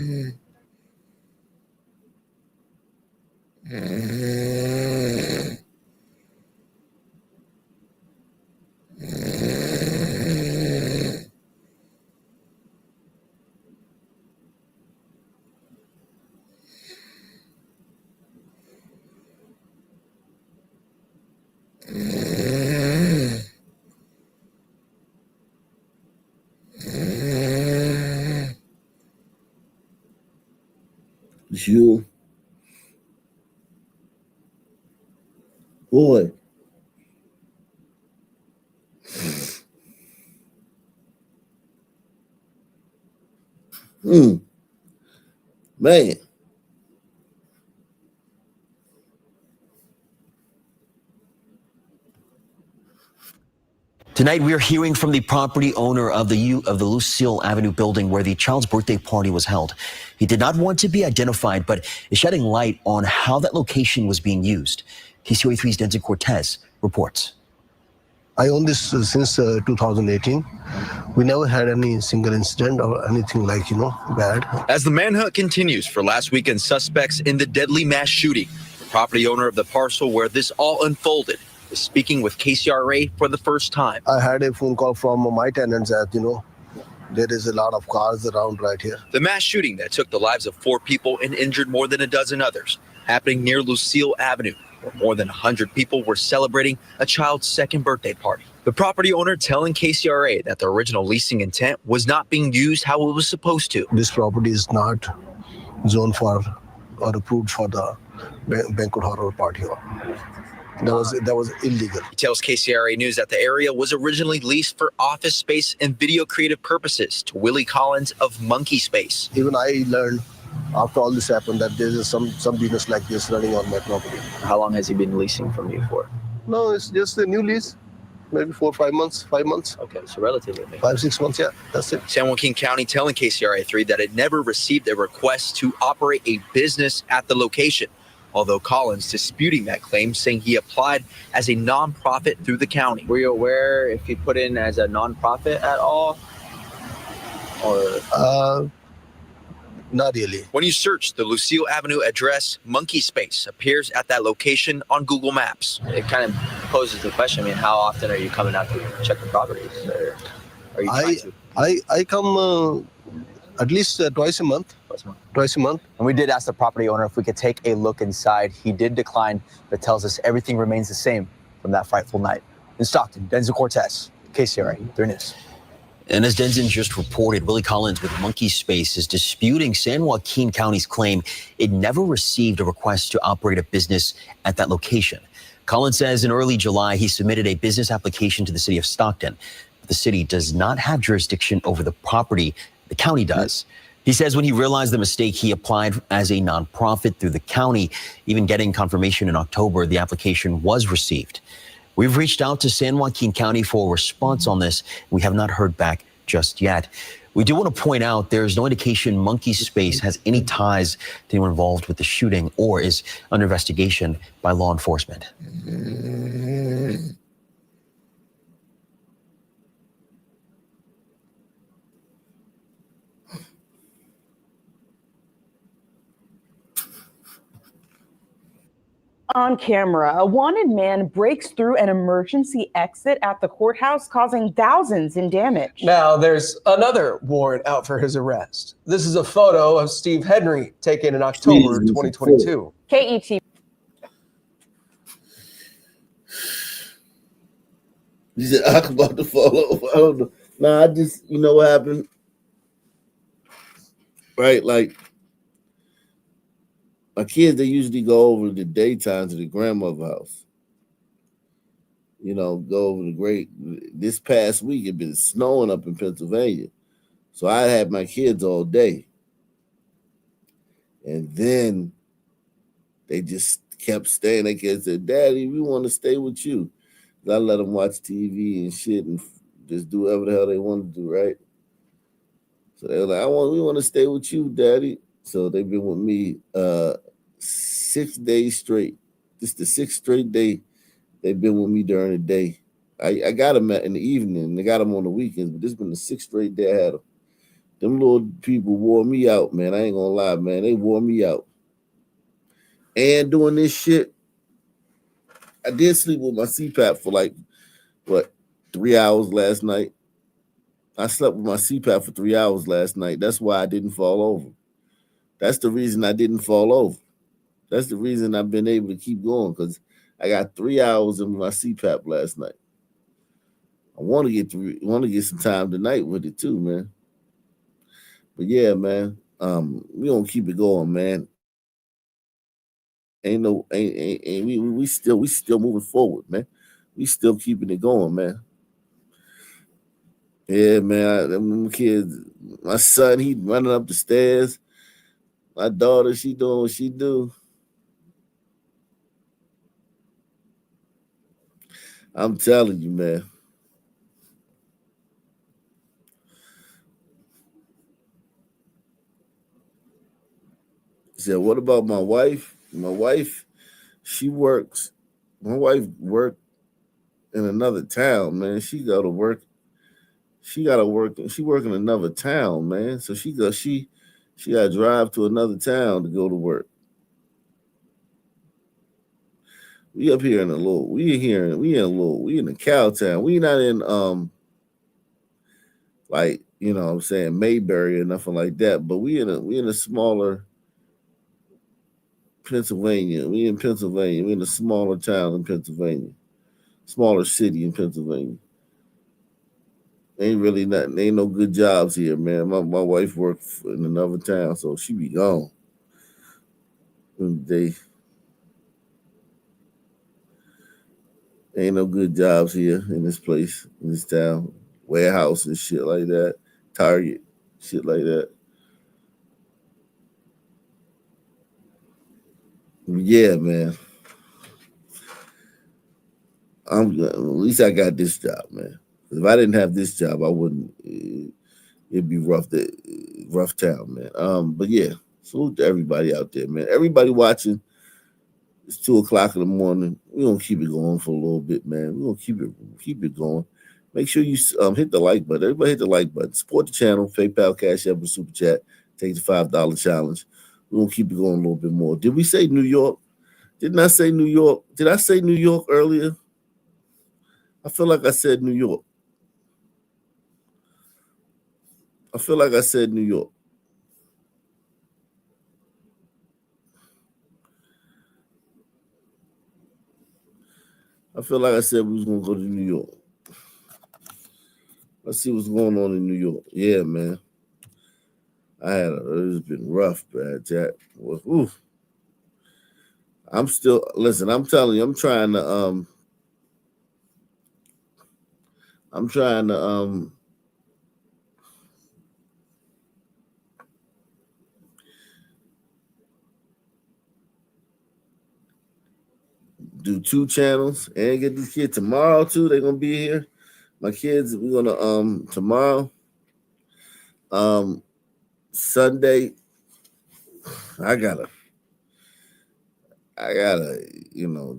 You boy. Man. Tonight, we are hearing from the property owner of the Lucille Avenue building where the child's birthday party was held. He did not want to be identified, but is shedding light on how that location was being used. KCRA3's Denton Cortez reports. I own this since 2018. We never had any single incident or anything like, bad. As the manhunt continues for last weekend's suspects in the deadly mass shooting, the property owner of the parcel where this all unfolded is speaking with KCRA for the first time. I had a phone call from my tenants that, there is a lot of cars around right here. The mass shooting that took the lives of 4 people and injured more than a dozen others, happening near Lucille Avenue, where more than 100 people were celebrating a child's second birthday party. The property owner telling KCRA that the original leasing intent was not being used how it was supposed to. This property is not zoned for or approved for the banquet hall or party hall. That was illegal. He tells KCRA News that the area was originally leased for office space and video creative purposes to Willie Collins of Monkey Space. Even I learned after all this happened that there is some business like this running on my property. How long has he been leasing from you for? No, it's just a new lease. Maybe 4 or 5 months, 5 months. Okay, so relatively new. 5, 6 months, yeah, that's it. San Joaquin County telling KCRA3 that it never received a request to operate a business at the location. Although Collins disputing that claim, saying he applied as a nonprofit through the county. Were you aware if he put in as a nonprofit at all? Or not really. When you search the Lucille Avenue address, Monkey Space appears at that location on Google Maps. It kind of poses the question. I mean, how often are you coming out to check the properties? Or are you trying to? I come at least twice a month. Twice a month. And we did ask the property owner if we could take a look inside. He did decline, but tells us everything remains the same from that frightful night. In Stockton, Denzel Cortez, KCRA 3 News. And as Denzen just reported, Willie Collins with Monkey Space is disputing San Joaquin County's claim it never received a request to operate a business at that location. Collins says in early July, he submitted a business application to the city of Stockton. The city does not have jurisdiction over the property. The county does. He says when he realized the mistake, he applied as a nonprofit through the county, even getting confirmation in October the application was received. We've reached out to San Joaquin County for a response on this. We have not heard back just yet. We do want to point out there's no indication Monkey Space has any ties to anyone involved with the shooting or is under investigation by law enforcement. On camera, a wanted man breaks through an emergency exit at the courthouse, causing thousands in damage. Now, there's another warrant out for his arrest. This is a photo of Steve Henry taken in October 2022. KET. You said I'm about to fall over. I don't know. Nah, I just, you know what happened? Right, like, my kids, they usually go over the daytime to the grandmother's house. You know, go over the great. This past week, it been snowing up in Pennsylvania. So I had my kids all day. And then they just kept staying. They kids said, Daddy, we want to stay with you. I let them watch TV and shit and just do whatever the hell they want to do, right? So they were like, we want to stay with you, Daddy. So they've been with me 6 days straight. This is the 6th straight day they've been with me during the day. I got them in the evening. I got them on the weekends, but this has been the 6th straight day I had them. Them little people wore me out, man. I ain't gonna lie, man. They wore me out. And doing this shit, I did sleep with my CPAP for 3 hours last night. I slept with my CPAP for 3 hours last night. That's why I didn't fall over. That's the reason I didn't fall over. That's the reason I've been able to keep going, because I got 3 hours in my CPAP last night. I want to get some time tonight with it too, man. But yeah, man, we gonna keep it going, man. We still moving forward, man. We still keeping it going, man. Yeah, man. Them kids, my son, he running up the stairs. My daughter, she doing what she do. I'm telling you, man. He said, what about my wife? My wife, she works. My wife worked in another town, man. She got to work. She work in another town, man. So she got to drive to another town to go to work. We up here in we in a cow town. We not in you know what I'm saying, Mayberry or nothing like that, but we in a smaller Pennsylvania. We in Pennsylvania. We in a smaller town in Pennsylvania. Smaller city in Pennsylvania. Ain't really nothing. Ain't no good jobs here, man. My wife works in another town, so she be gone. Ain't no good jobs here in this place, in this town. Warehouse and shit like that. Target, shit like that. Yeah, man. At least I got this job, man. If I didn't have this job, I wouldn't. It'd be rough town, man. But yeah, salute to everybody out there, man. Everybody watching. It's 2:00 in the morning. We're gonna keep it going for a little bit, man. We're gonna keep it going. Make sure you hit the like button. Everybody hit the like button. Support the channel. PayPal, Cash App, and Super Chat. Take the $5 challenge. We're gonna keep it going a little bit more. Did we say New York? Didn't I say New York? Did I say New York earlier? I feel like I said New York. I feel like I said New York. I feel like I said we was gonna go to New York. Let's see what's going on in New York. Yeah, man. It's been rough, man, Jack. Well, oof. I'm telling you, I'm trying to do 2 channels and get these kids tomorrow too. They're gonna be here. My kids, we're gonna tomorrow. Sunday, I gotta,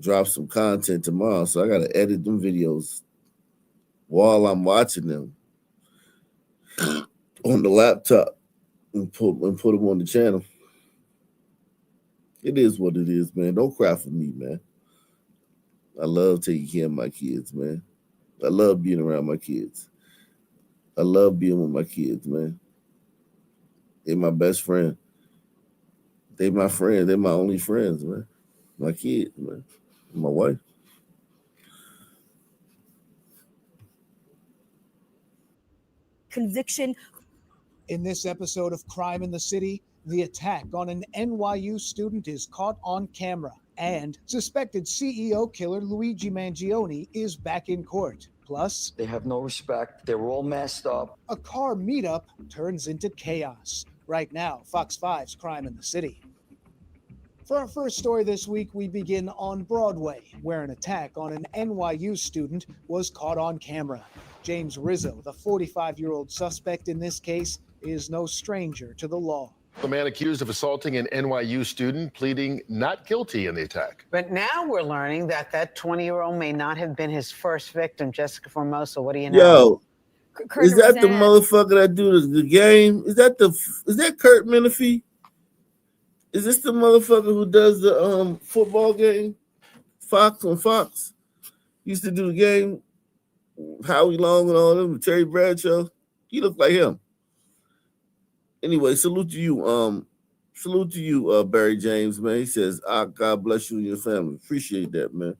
drop some content tomorrow. So I gotta edit them videos while I'm watching them on the laptop and put them on the channel. It is what it is, man. Don't cry for me, man. I love taking care of my kids, man. I love being around my kids. I love being with my kids, man. They're my best friend. They my friends. They're my only friends, man. My kids, man. My wife. Conviction. In this episode of Crime in the City, the attack on an NYU student is caught on camera, and suspected CEO killer Luigi Mangione is back in court. Plus, they have no respect. They were all messed up. A car meetup turns into chaos. Right now, Fox 5's Crime in the City. For our first story this week, we begin on Broadway, where an attack on an NYU student was caught on camera. James Rizzo, the 45-year-old suspect in this case, is no stranger to the law. The man accused of assaulting an NYU student pleading not guilty in the attack. But now we're learning that 20-year-old may not have been his first victim. Jessica Formosa, what do you know? Yo, is that the motherfucker that do the game? Is that Kurt Menefee? Is this the motherfucker who does the football game? Fox on Fox used to do the game. Howie Long and all them, Terry Bradshaw. He looked like him. Anyway, salute to you, Barry James, man. He says, God bless you and your family. Appreciate that, man.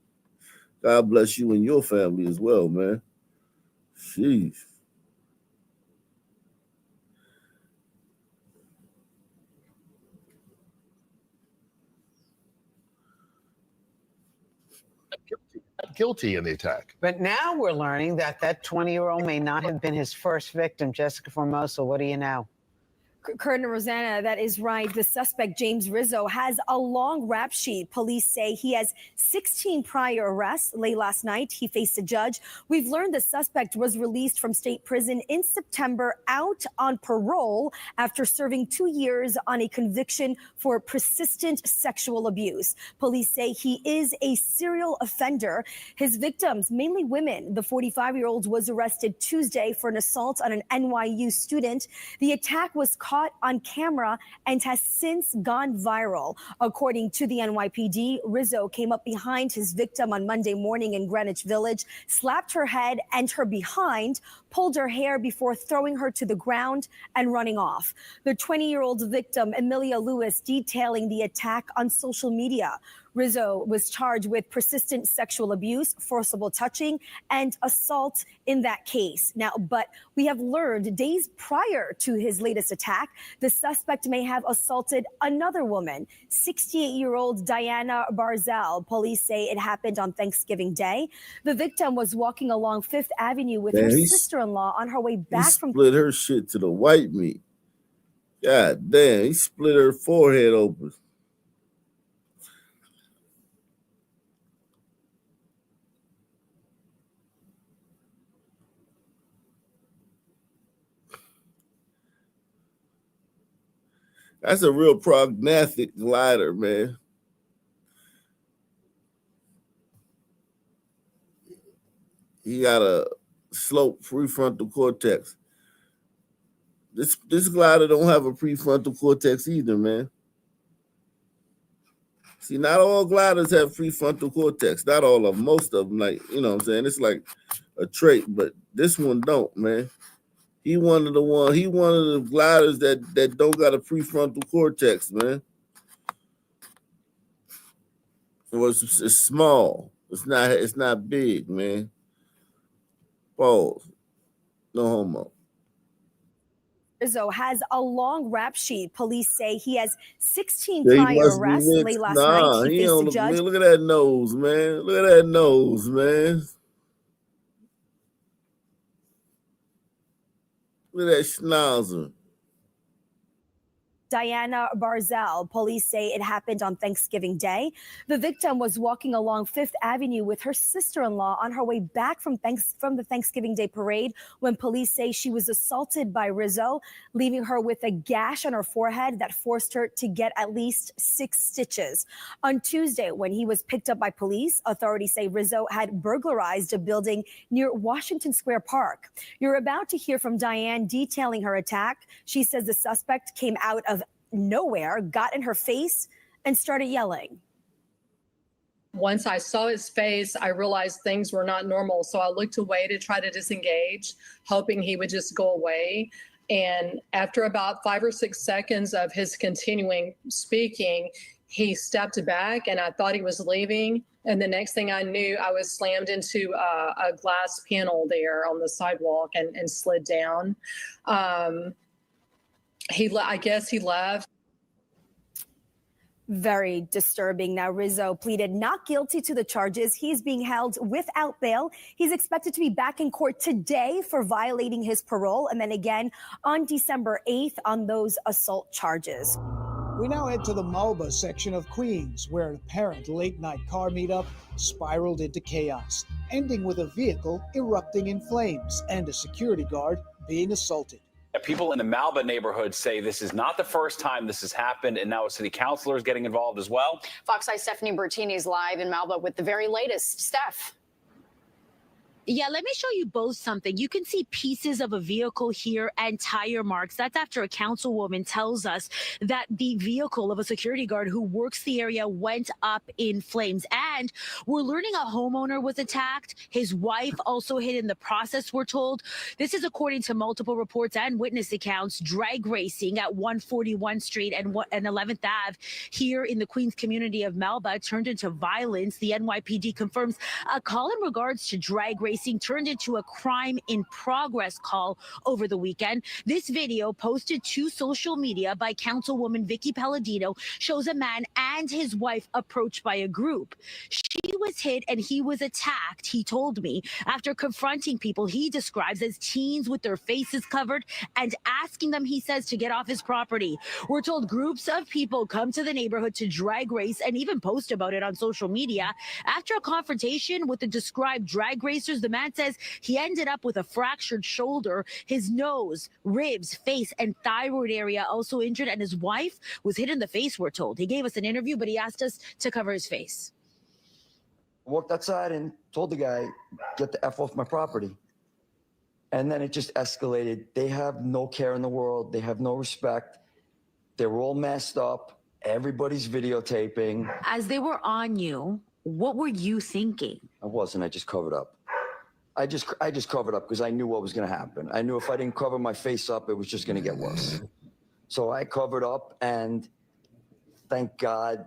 God bless you and your family as well, man. Jeez. Not guilty in the attack. But now we're learning that 20-year-old may not have been his first victim. Jessica Formosa, what do you know? Kurt and Rosanna, that is right. The suspect, James Rizzo, has a long rap sheet. Police say he has 16 prior arrests. Late last night, he faced a judge. We've learned the suspect was released from state prison in September, out on parole after serving 2 years on a conviction for persistent sexual abuse. Police say he is a serial offender. His victims, mainly women. The 45-year-old was arrested Tuesday for an assault on an NYU student. The attack was caught on camera and has since gone viral. According to the NYPD, Rizzo came up behind his victim on Monday morning in Greenwich Village, slapped her head and her behind, pulled her hair before throwing her to the ground and running off. The 20-year-old victim, Emilia Lewis, detailing the attack on social media. Rizzo was charged with persistent sexual abuse, forcible touching, and assault in that case. Now, but we have learned days prior to his latest attack, the suspect may have assaulted another woman, 68-year-old Diana Barzell. Police say it happened on Thanksgiving Day. The victim was walking along Fifth Avenue with her sister-in-law on her way back from... Split her shit to the white meat. God damn, he split her forehead open. That's a real prognostic glider, man. He got a sloped prefrontal cortex. This glider don't have a prefrontal cortex either, man. See, not all gliders have prefrontal cortex. Not all of them. Most of them, like, you know what I'm saying? It's like a trait, but this one don't, man. He one of the gliders that don't got a prefrontal cortex, man. It's small. It's not big, man. Pause. No homo. Rizzo has a long rap sheet. Police say he has 16 Yeah, he prior must be arrests. mixed. Late last Nah, night, he he faced don't a look, judge. man, look at that nose, man. Look at that nose, man. Look at that schnauzer. Diana Barzell. Police say it happened on Thanksgiving Day. The victim was walking along Fifth Avenue with her sister-in-law on her way back from the Thanksgiving Day parade when police say she was assaulted by Rizzo, leaving her with a gash on her forehead that forced her to get at least 6 stitches. On Tuesday, when he was picked up by police, authorities say Rizzo had burglarized a building near Washington Square Park. You're about to hear from Diane detailing her attack. She says the suspect came out of nowhere, got in her face, and started yelling. Once I saw his face, I realized things were not normal. So I looked away to try to disengage, hoping he would just go away. And after about 5 or 6 seconds of his continuing speaking, he stepped back and I thought he was leaving. And the next thing I knew, I was slammed into a glass panel there on the sidewalk and slid down. I guess he left. Very disturbing. Now, Rizzo pleaded not guilty to the charges. He's being held without bail. He's expected to be back in court today for violating his parole, and then again on December 8th on those assault charges. We now head to the Malba section of Queens, where an apparent late-night car meetup spiraled into chaos, ending with a vehicle erupting in flames and a security guard being assaulted. People in the Malba neighborhood say this is not the first time this has happened, and now a city councilor is getting involved as well. Fox 5's Stephanie Bertini is live in Malba with the very latest. Steph. Yeah, let me show you both something. You can see pieces of a vehicle here and tire marks. That's after a councilwoman tells us that the vehicle of a security guard who works the area went up in flames. And we're learning a homeowner was attacked. His wife also hit in the process, we're told. This is according to multiple reports and witness accounts. Drag racing at 141 Street and 11th Ave here in the Queens community of Malba turned into violence. The NYPD confirms a call in regards to drag racing turned into a crime in progress call over the weekend. This video posted to social media by Councilwoman Vicky Palladino shows a man and his wife approached by a group. She was hit and he was attacked, he told me, after confronting people he describes as teens with their faces covered and asking them, he says, to get off his property. We're told groups of people come to the neighborhood to drag race and even post about it on social media. After a confrontation with the described drag racers, the man says he ended up with a fractured shoulder, his nose, ribs, face, and thyroid area also injured, and his wife was hit in the face, we're told. He gave us an interview, but he asked us to cover his face. I walked outside and told the guy, get the F off my property. And then it just escalated. They have no care in the world. They have no respect. They're all messed up. Everybody's videotaping. As they were on you, what were you thinking? I wasn't. I just covered up. I just covered up because I knew what was going to happen. I knew if I didn't cover my face up, it was just going to get worse. So I covered up, and thank God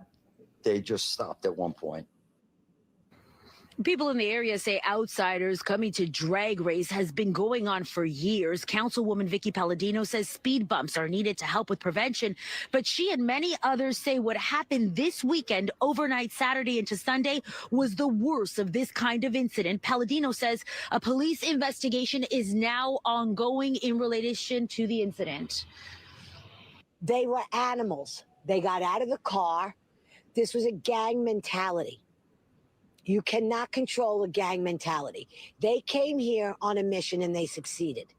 they just stopped at one point. People in the area say outsiders coming to drag race has been going on for years. Councilwoman Vicky Palladino says speed bumps are needed to help with prevention, but she and many others say what happened this weekend, overnight Saturday into Sunday, was the worst of this kind of incident. Palladino says a police investigation is now ongoing in relation to the incident. They were animals. They got out of the car. This was a gang mentality. You cannot control a gang mentality. They came here on a mission and they succeeded.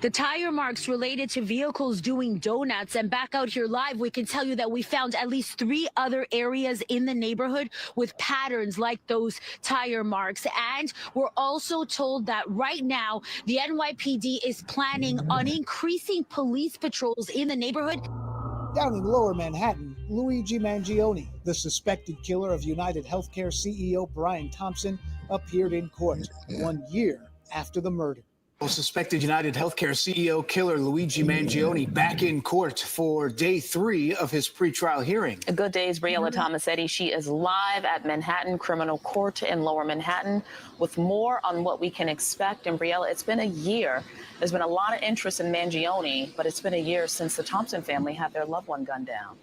The tire marks related to vehicles doing donuts. And back out here live, we can tell you that we found at least 3 other areas in the neighborhood with patterns like those tire marks. And we're also told that right now, the NYPD is planning on increasing police patrols in the neighborhood. Down in Lower Manhattan, Luigi Mangione, the suspected killer of United Healthcare CEO Brian Thompson, appeared in court 1 year after the murder. Suspected United Healthcare CEO killer Luigi Mangione back in court for day 3 of his pretrial hearing. A Good Day's Briella Tomasetti. She is live at Manhattan Criminal Court in Lower Manhattan with more on what we can expect. And Briella, it's been a year. There's been a lot of interest in Mangione, but it's been a year since the Thompson family had their loved one gunned down.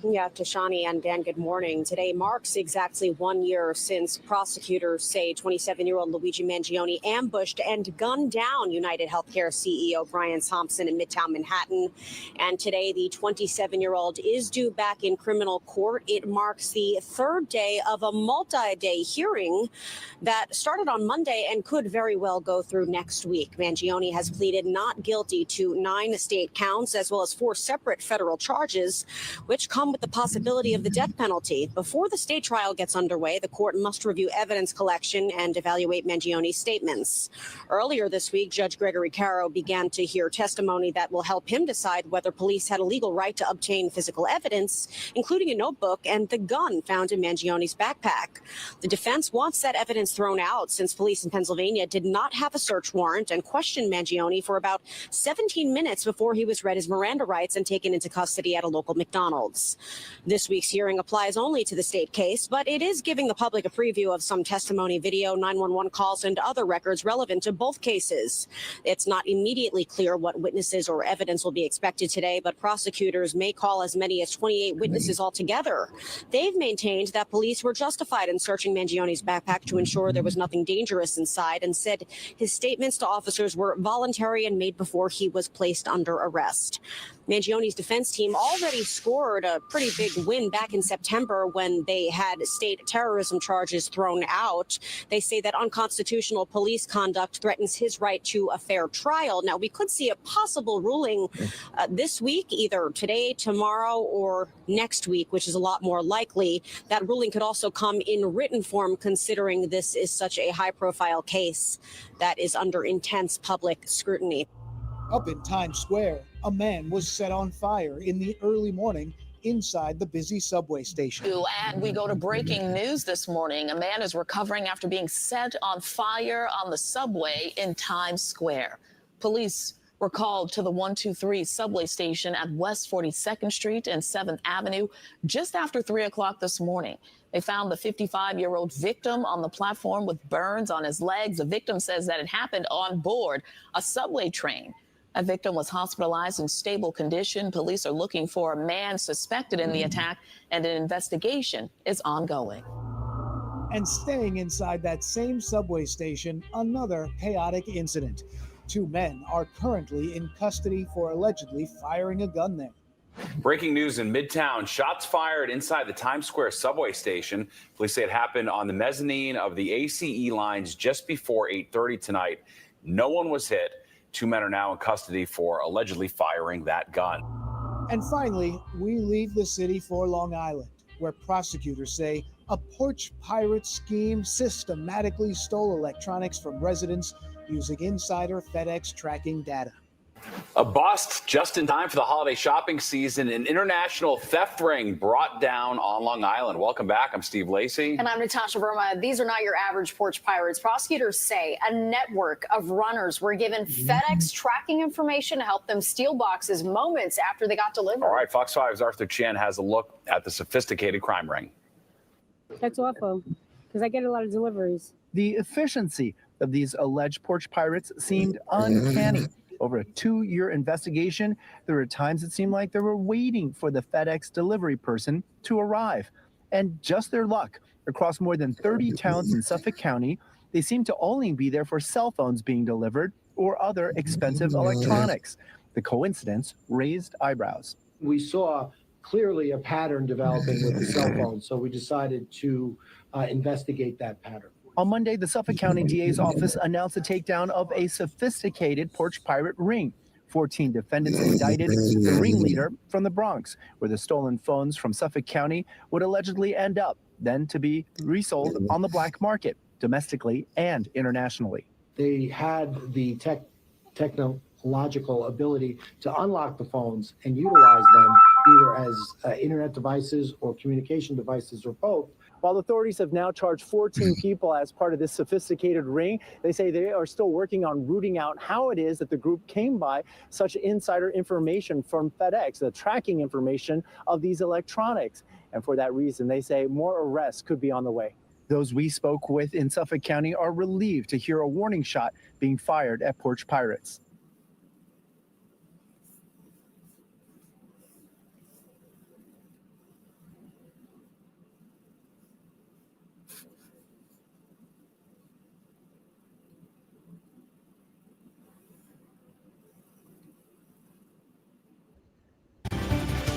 Yeah, Tashani and Dan, good morning. Today marks exactly 1 year since prosecutors say 27-year-old Luigi Mangione ambushed and gunned down United Healthcare CEO Brian Thompson in Midtown Manhattan. And today, the 27-year-old is due back in criminal court. It marks the third day of a multi-day hearing that started on Monday and could very well go through next week. Mangione has pleaded not guilty to 9 state counts as well as 4 separate federal charges, which come with the possibility of the death penalty. Before the state trial gets underway, the court must review evidence collection and evaluate Mangione's statements. Earlier this week, Judge Gregory Caro began to hear testimony that will help him decide whether police had a legal right to obtain physical evidence, including a notebook and the gun found in Mangione's backpack. The defense wants that evidence thrown out since police in Pennsylvania did not have a search warrant and questioned Mangione for about 17 minutes before he was read his Miranda rights and taken into custody at a local McDonald's. This week's hearing applies only to the state case, but it is giving the public a preview of some testimony, video, 911 calls, and other records relevant to both cases. It's not immediately clear what witnesses or evidence will be expected today, but prosecutors may call as many as 28 witnesses altogether. They've maintained that police were justified in searching Mangione's backpack to ensure there was nothing dangerous inside and said his statements to officers were voluntary and made before he was placed under arrest. Mangione's defense team already scored a pretty big win back in September when they had state terrorism charges thrown out. They say that unconstitutional police conduct threatens his right to a fair trial. Now, we could see a possible ruling this week, either today, tomorrow, or next week, which is a lot more likely. That ruling could also come in written form, considering this is such a high-profile case that is under intense public scrutiny. Up in Times Square, a man was set on fire in the early morning inside the busy subway station. And we go to breaking news this morning. A man is recovering after being set on fire on the subway in Times Square. Police were called to the 123 subway station at West 42nd Street and 7th Avenue just after 3 o'clock this morning. They found the 55-year-old victim on the platform with burns on his legs. The victim says that it happened on board a subway train. A victim was hospitalized in stable condition. Police are looking for a man suspected in the attack, and an investigation is ongoing. And staying inside that same subway station, another chaotic incident. 2 men are currently in custody for allegedly firing a gun there. Breaking news in Midtown. Shots fired inside the Times Square subway station. Police say it happened on the mezzanine of the ACE lines just before 8:30 tonight. No one was hit. 2 men are now in custody for allegedly firing that gun. And finally, we leave the city for Long Island, where prosecutors say a porch pirate scheme systematically stole electronics from residents using insider FedEx tracking data. A bust just in time for the holiday shopping season. An international theft ring brought down on Long Island. Welcome back. I'm Steve Lacey. And I'm Natasha Verma. These are not your average porch pirates. Prosecutors say a network of runners were given FedEx tracking information to help them steal boxes moments after they got delivered. All right, Fox 5's Arthur Chen has a look at the sophisticated crime ring. That's awful, because I get a lot of deliveries. The efficiency of these alleged porch pirates seemed uncanny. Over a 2-year investigation, there were times it seemed like they were waiting for the FedEx delivery person to arrive. And just their luck, across more than 30 towns in Suffolk County, they seemed to only be there for cell phones being delivered or other expensive electronics. The coincidence raised eyebrows. We saw clearly a pattern developing with the cell phones, so we decided to investigate that pattern. On Monday, the Suffolk County DA's office announced the takedown of a sophisticated porch pirate ring. 14 defendants indicted, the ringleader from the Bronx, where the stolen phones from Suffolk County would allegedly end up, then to be resold on the black market, domestically and internationally. They had the logical ability to unlock the phones and utilize them either as internet devices or communication devices or both. While authorities have now charged 14 people as part of this sophisticated ring, they say they are still working on rooting out how it is that the group came by such insider information from FedEx, the tracking information of these electronics. And for that reason, they say more arrests could be on the way. Those we spoke with in Suffolk County are relieved to hear a warning shot being fired at Porch Pirates.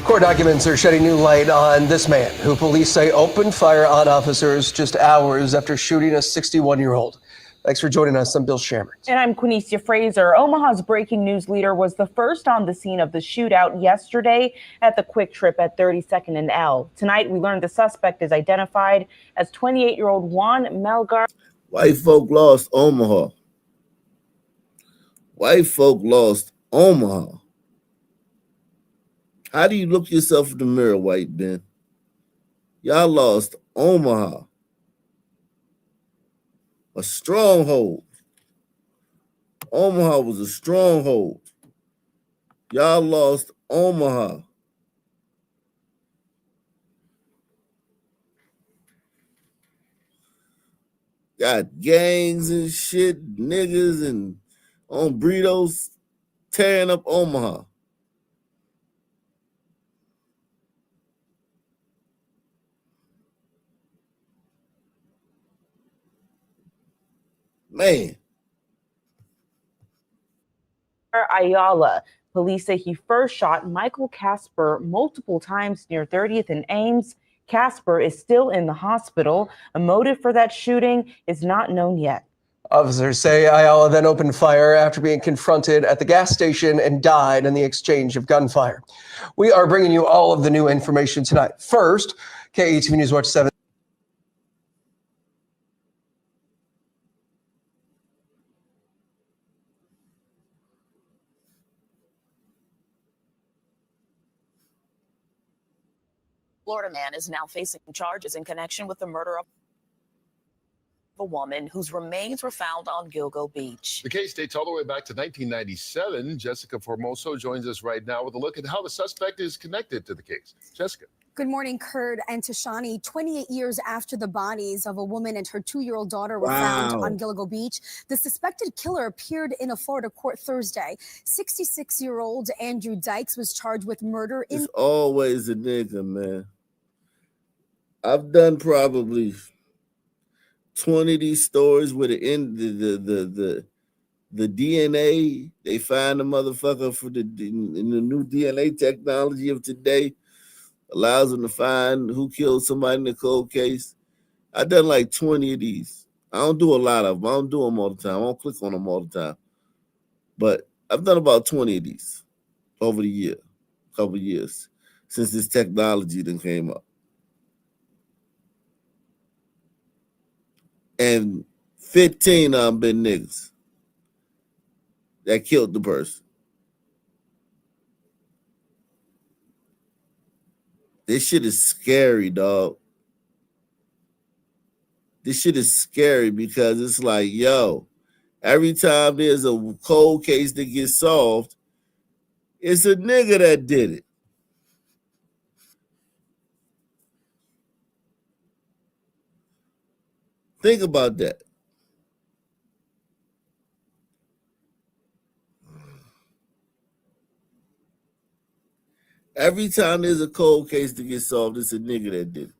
Court documents are shedding new light on this man who police say opened fire on officers just hours after shooting a 61-year-old. Thanks for joining us. I'm Bill Shammer. And I'm Quinicia Fraser. Omaha's breaking news leader was the first on the scene of the shootout yesterday at the Quick Trip at 32nd and L. Tonight, we learned the suspect is identified as 28-year-old Juan Melgar. White folk lost Omaha. White folk lost Omaha. How do you look yourself in the mirror, white Ben? Y'all lost Omaha. A stronghold. Omaha was a stronghold. Y'all lost Omaha. Got gangs and shit, niggas and hombredos tearing up Omaha. Man. Ayala. Police say he first shot Michael Casper multiple times near 30th and Ames. Casper is still in the hospital. A motive for that shooting is not known yet. Officers say Ayala then opened fire after being confronted at the gas station and died in the exchange of gunfire. We are bringing you all of the new information tonight. First, KETV News Watch 7. Florida man is now facing charges in connection with the murder of a woman whose remains were found on Gilgo Beach. The case dates all the way back to 1997. Jessica Formoso joins us right now with a look at how the suspect is connected to the case. Jessica. Good morning, Kurt and Tashani. 28 years after the bodies of a woman and her 2-year-old daughter were found on Gilgo Beach, the suspected killer appeared in a Florida court Thursday. 66-year-old Andrew Dykes was charged with murder. It's always a nigga, man. I've done probably 20 of these stories where the DNA, they find the motherfucker for in the new DNA technology of today. Allows them to find who killed somebody in the cold case. I've done like 20 of these. I don't do a lot of them. I don't do them all the time. I don't click on them all the time. But I've done about 20 of these over the year, couple of years, since this technology then came up. And 15 of them been niggas that killed the person. This shit is scary, dog. This shit is scary because it's like, yo, every time there's a cold case that gets solved, it's a nigga that did it. Think about that. Every time there's a cold case that gets solved, it's a nigga that did it.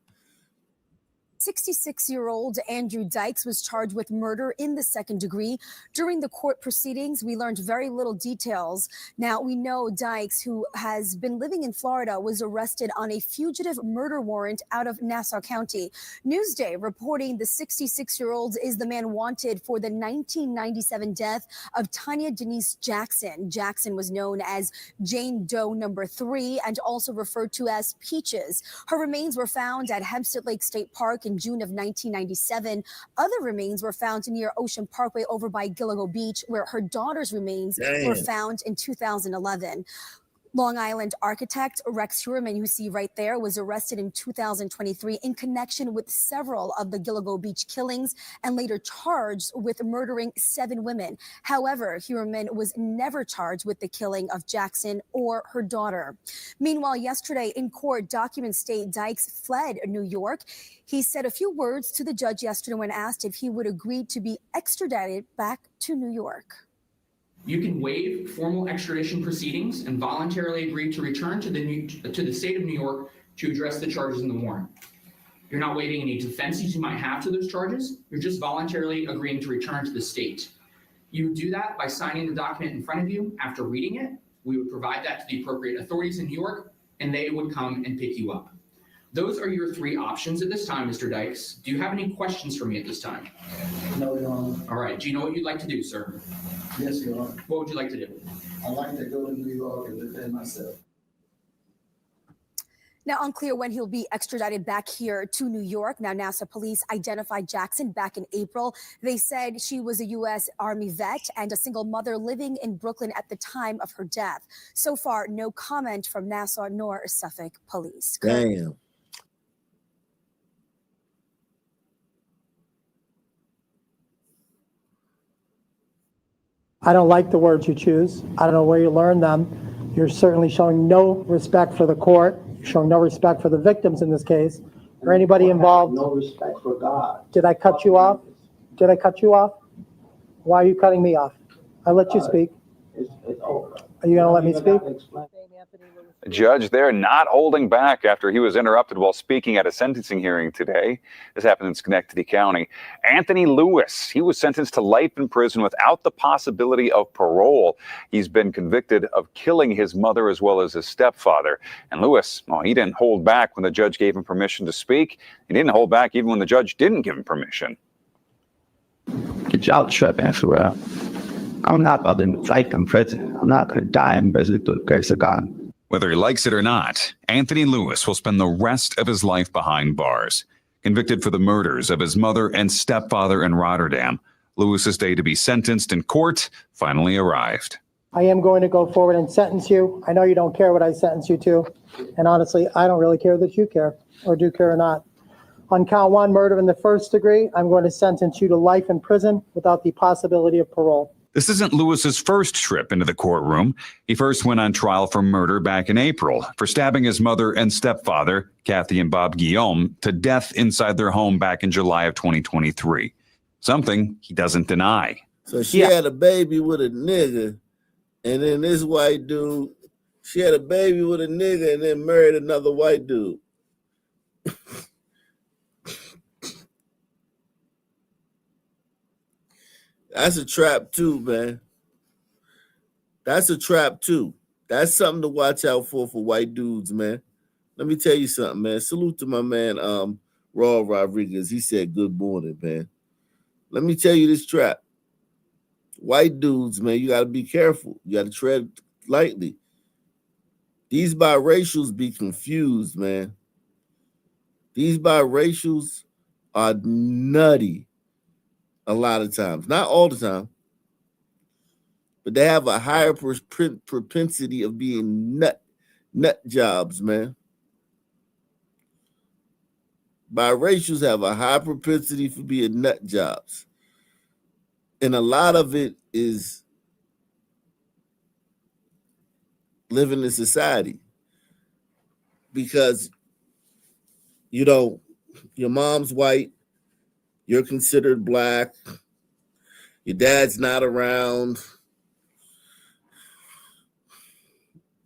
66-year-old Andrew Dykes was charged with murder in the second degree. During the court proceedings, we learned very little details. Now, we know Dykes, who has been living in Florida, was arrested on a fugitive murder warrant out of Nassau County. Newsday reporting the 66-year-old is the man wanted for the 1997 death of Tanya Denise Jackson. Jackson was known as Jane Doe number 3 and also referred to as Peaches. Her remains were found at Hempstead Lake State Park in in June of 1997. Other remains were found near Ocean Parkway over by Gilligo Beach, where her daughter's remains were found in 2011. Long Island architect Rex Heuermann, you see right there, was arrested in 2023 in connection with several of the Gilligo Beach killings and later charged with murdering 7 women. However, Heuermann was never charged with the killing of Jackson or her daughter. Meanwhile, yesterday in court, documents state Dykes fled New York. He said a few words to the judge yesterday when asked if he would agree to be extradited back to New York. You can waive formal extradition proceedings and voluntarily agree to return to the state of New York to address the charges in the warrant. You're not waiving any defenses you might have to those charges. You're just voluntarily agreeing to return to the state. You would do that by signing the document in front of you. After reading it, we would provide that to the appropriate authorities in New York, and they would come and pick you up. Those are your 3 options at this time, Mr. Dykes. Do you have any questions for me at this time? No, Your Honor. All right. Do you know what you'd like to do, sir? Yes, Your Honor. What would you like to do? I'd like to go to New York and defend myself. Now, unclear when he'll be extradited back here to New York. Now, NASA police identified Jackson back in April. They said she was a U.S. Army vet and a single mother living in Brooklyn at the time of her death. So far, no comment from Nassau nor Suffolk police. Damn. I don't like the words you choose. I don't know where you learned them. You're certainly showing no respect for the court. You're showing no respect for the victims in this case, or anybody involved. No respect for God. Did I cut you off? Did I cut you off? Why are you cutting me off? I let you speak. It's over. Are you going to let me speak? A judge there not holding back after he was interrupted while speaking at a sentencing hearing today. This happened in Schenectady County. Anthony Lewis, he was sentenced to life in prison without the possibility of parole. He's been convicted of killing his mother as well as his stepfather. And Lewis, well, he didn't hold back when the judge gave him permission to speak. He didn't hold back even when the judge didn't give him permission. Get your trip everywhere. I'm not about to fight in prison. I'm not going to die in prison to the grace of God. Whether he likes it or not, Anthony Lewis will spend the rest of his life behind bars. Convicted for the murders of his mother and stepfather in Rotterdam, Lewis's day to be sentenced in court finally arrived. I am going to go forward and sentence you. I know you don't care what I sentence you to. And honestly, I don't really care that you care or do care or not. On count 1, murder in the first degree, I'm going to sentence you to life in prison without the possibility of parole. This isn't Lewis's first trip into the courtroom. He first went on trial for murder back in April for stabbing his mother and stepfather, Kathy and Bob Guillaume, to death inside their home back in July of 2023. Something he doesn't deny. So she had a baby with a nigga, and then this white dude, she had a baby with a nigga and then married another white dude. That's a trap too, man. That's a trap too. That's something to watch out for white dudes, man. Let me tell you something, man. Salute to my man, Raul Rodriguez. He said, good morning, man. Let me tell you this trap. White dudes, man, you got to be careful. You got to tread lightly. These biracials be confused, man. These biracials are nutty. A lot of times, not all the time, but they have a higher propensity of being nut jobs, man. Biracials have a high propensity for being nut jobs. And a lot of it is living in society. Because, you know, your mom's white, you're considered black. Your dad's not around.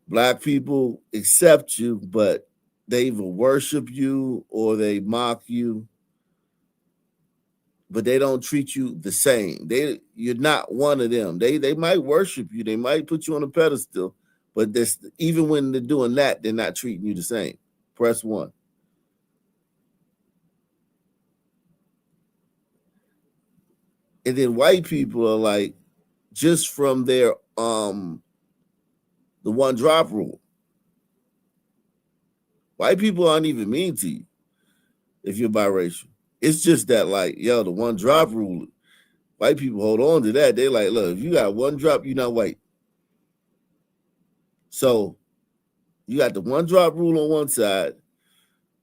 Black people accept you, but they either worship you or they mock you. But they don't treat you the same. You're not one of them. They might worship you. They might put you on a pedestal. But even when they're doing that, they're not treating you the same. Press 1. And then white people are like, just from their the one drop rule. White people aren't even mean to you if you're biracial. It's just that, like, yo, the one drop rule, white people hold on to that. They like, look, if you got one drop, you're not white. So you got the one drop rule on one side.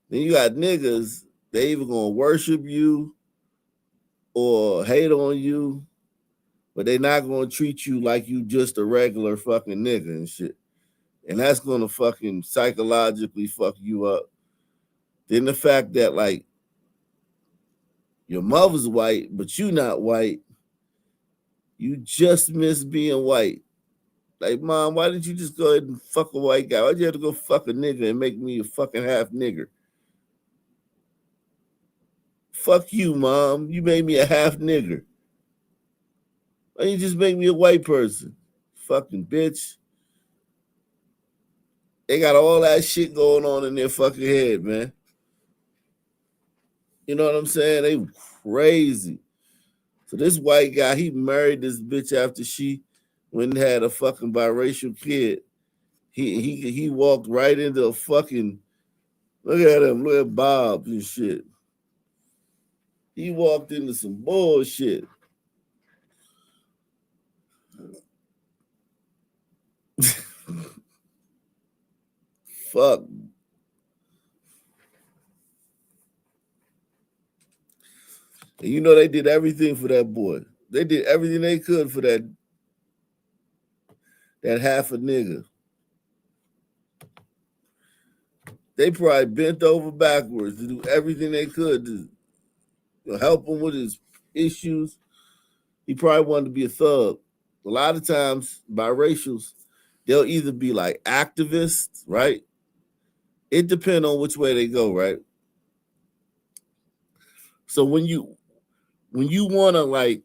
Then you got niggas, they either gonna worship you or hate on you, but they not gonna treat you like you just a regular fucking nigga and shit. And that's gonna fucking psychologically fuck you up. Then the fact that, like, your mother's white, but you not white, you just miss being white. Like, mom, why didn't you just go ahead and fuck a white guy? Why'd you have to go fuck a nigga and make me a fucking half nigger? Fuck you, mom. You made me a half nigger. Why you just make me a white person? Fucking bitch. They got all that shit going on in their fucking head, man. You know what I'm saying? They crazy. So this white guy, he married this bitch after she went and had a fucking biracial kid. He walked right into a fucking, look at him, look at Bob and shit. He walked into some bullshit. Fuck. And you know they did everything for that boy. They did everything they could for that half a nigga. They probably bent over backwards to do everything they could to help him with his issues. He probably wanted to be a thug. A lot of times, biracials, they'll either be like activists, right? It depends on which way they go, right? So when you want to, like,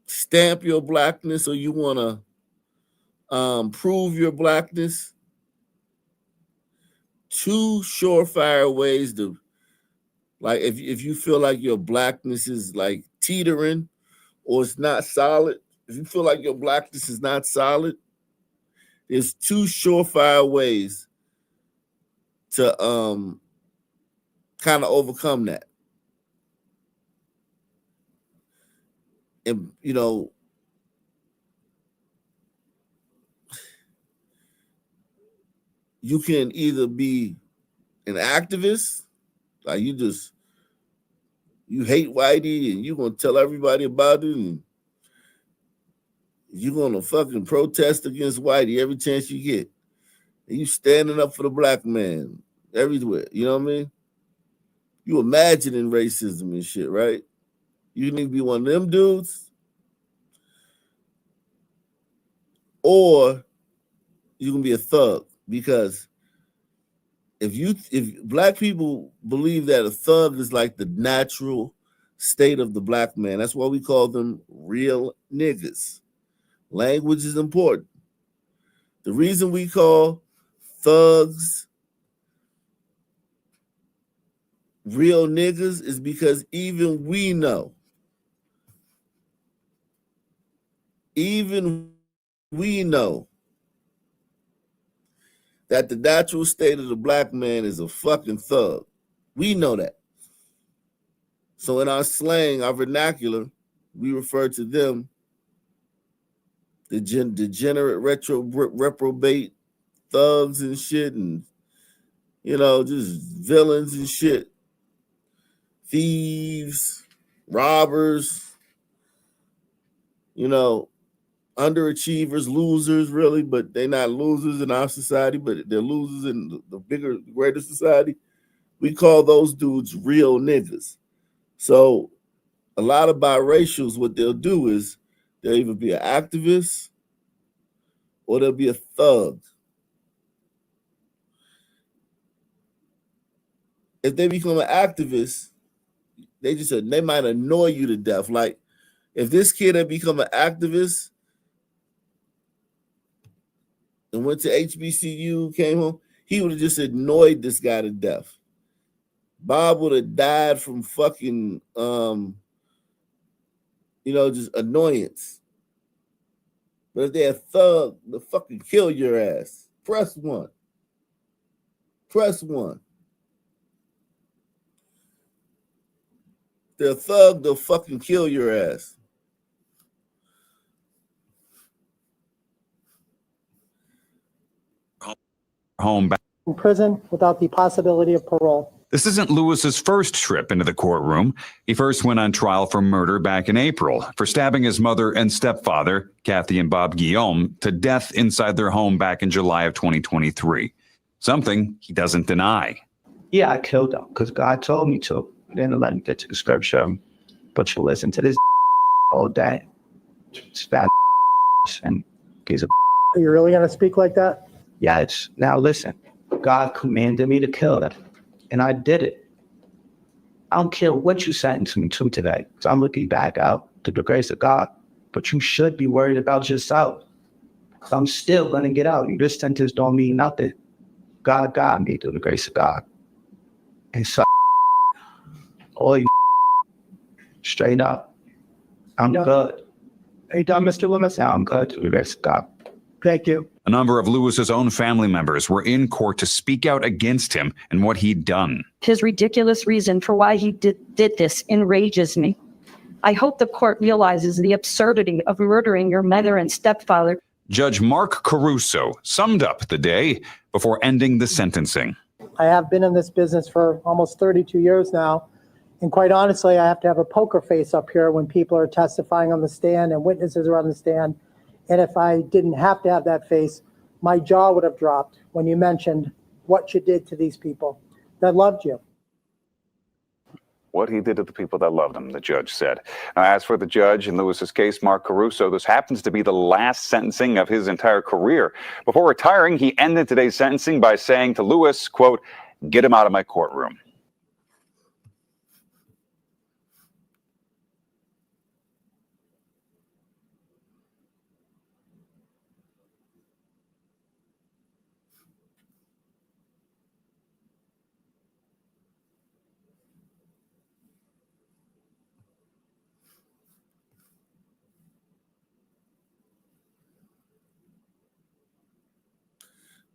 stamp your blackness, or you want to prove your blackness, two surefire ways to, like, if you feel like your blackness is like teetering or it's not solid, if you feel like your blackness is not solid, there's two surefire ways to kind of overcome that. And, you know, you can either be an activist, like you hate whitey and you're going to tell everybody about it, and you're going to fucking protest against whitey every chance you get. And you standing up for the black man everywhere, you know what I mean? You imagining racism and shit, right? You need to be one of them dudes, or you can be a thug. Because if black people believe that a thug is like the natural state of the black man, that's why we call them real niggas. Language is important. The reason we call thugs real niggas is because even we know that the natural state of the black man is a fucking thug. We know that. So in our slang, our vernacular, we refer to them, the degenerate, reprobate thugs and shit, and, you know, just villains and shit, thieves, robbers, you know, underachievers, losers, really, but they're not losers in our society, but they're losers in the bigger, greater society. We call those dudes real niggas. So a lot of biracials, what they'll do is they'll either be an activist or they'll be a thug. If they become an activist, they might annoy you to death. Like, if this kid had become an activist and went to HBCU, came home, he would have just annoyed this guy to death. Bob would have died from fucking, just annoyance. But if they're a thug, they'll fucking kill your ass. Press one. Press one. they're a thug, they'll fucking kill your ass. Home back. In prison without the possibility of parole. This isn't Lewis's first trip into the courtroom. He first went on trial for murder back in April for stabbing his mother and stepfather, Kathy and Bob Guillaume, to death inside their home back in July of 2023. Something he doesn't deny. Yeah, I killed them because God told me to. I didn't let him get to the scripture. But you listen to this all day. It's bad and he's a. Are you really going to speak like that? Yeah, it's now listen. God commanded me to kill them, and I did it. I don't care what you sentence me to today, because I'm looking back out to the grace of God. But you should be worried about yourself. I'm still going to get out. This sentence don't mean nothing. God got me through the grace of God. And so, all you straight up, I'm good. Hey, Don, Mr. Loomis, I'm good through the grace of God. Thank you. A number of Lewis's own family members were in court to speak out against him and what he'd done. His ridiculous reason for why he did this enrages me. I hope the court realizes the absurdity of murdering your mother and stepfather. Judge Mark Caruso summed up the day before ending the sentencing. I have been in this business for almost 32 years now. And quite honestly, I have to have a poker face up here when people are testifying on the stand and witnesses are on the stand. And if I didn't have to have that face, my jaw would have dropped when you mentioned what you did to these people that loved you. What he did to the people that loved him, the judge said. Now, as for the judge in Lewis's case, Mark Caruso, this happens to be the last sentencing of his entire career. Before retiring, he ended today's sentencing by saying to Lewis, quote, "Get him out of my courtroom."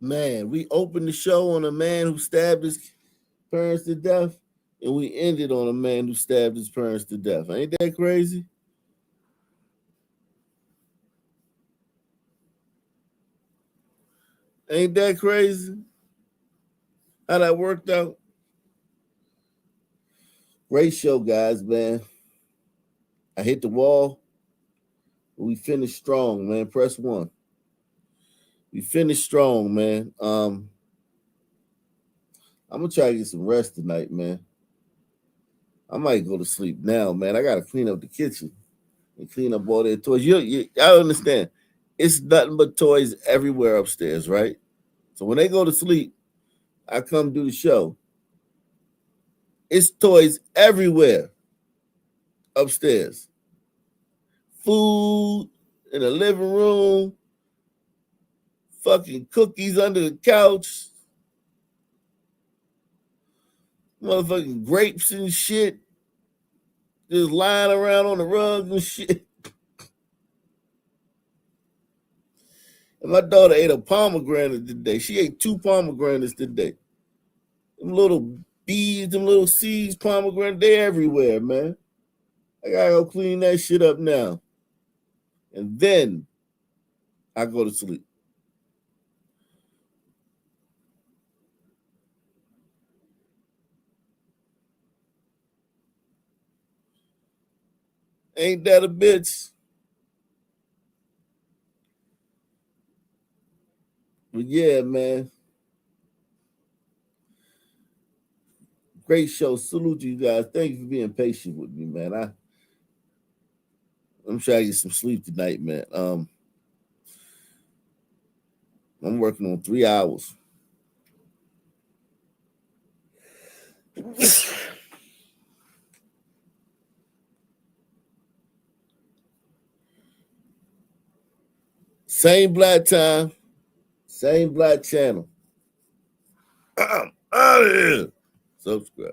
Man, we opened the show on a man who stabbed his parents to death, and we ended on a man who stabbed his parents to death. Ain't that crazy? Ain't that crazy? How that worked out? Great show, guys, man. I hit the wall. We finished strong, man. Press 1. We finished strong, man. I'm gonna try to get some rest tonight, man. I might go to sleep now, man. I gotta clean up the kitchen and clean up all their toys. I understand. It's nothing but toys everywhere upstairs, right? So when they go to sleep, I come do the show. It's toys everywhere upstairs. Food in the living room. Fucking cookies under the couch. Motherfucking grapes and shit. Just lying around on the rug and shit. And my daughter ate a pomegranate today. She ate 2 pomegranates today. Them little beads, them little seeds, pomegranate, they're everywhere, man. I gotta go clean that shit up now. And then I go to sleep. Ain't that a bitch? But yeah, man. Great show. Salute you guys. Thank you for being patient with me, man. I'm trying to get some sleep tonight, man. I'm working on 3 hours. Same black time, same black channel. I'm out of here. Subscribe.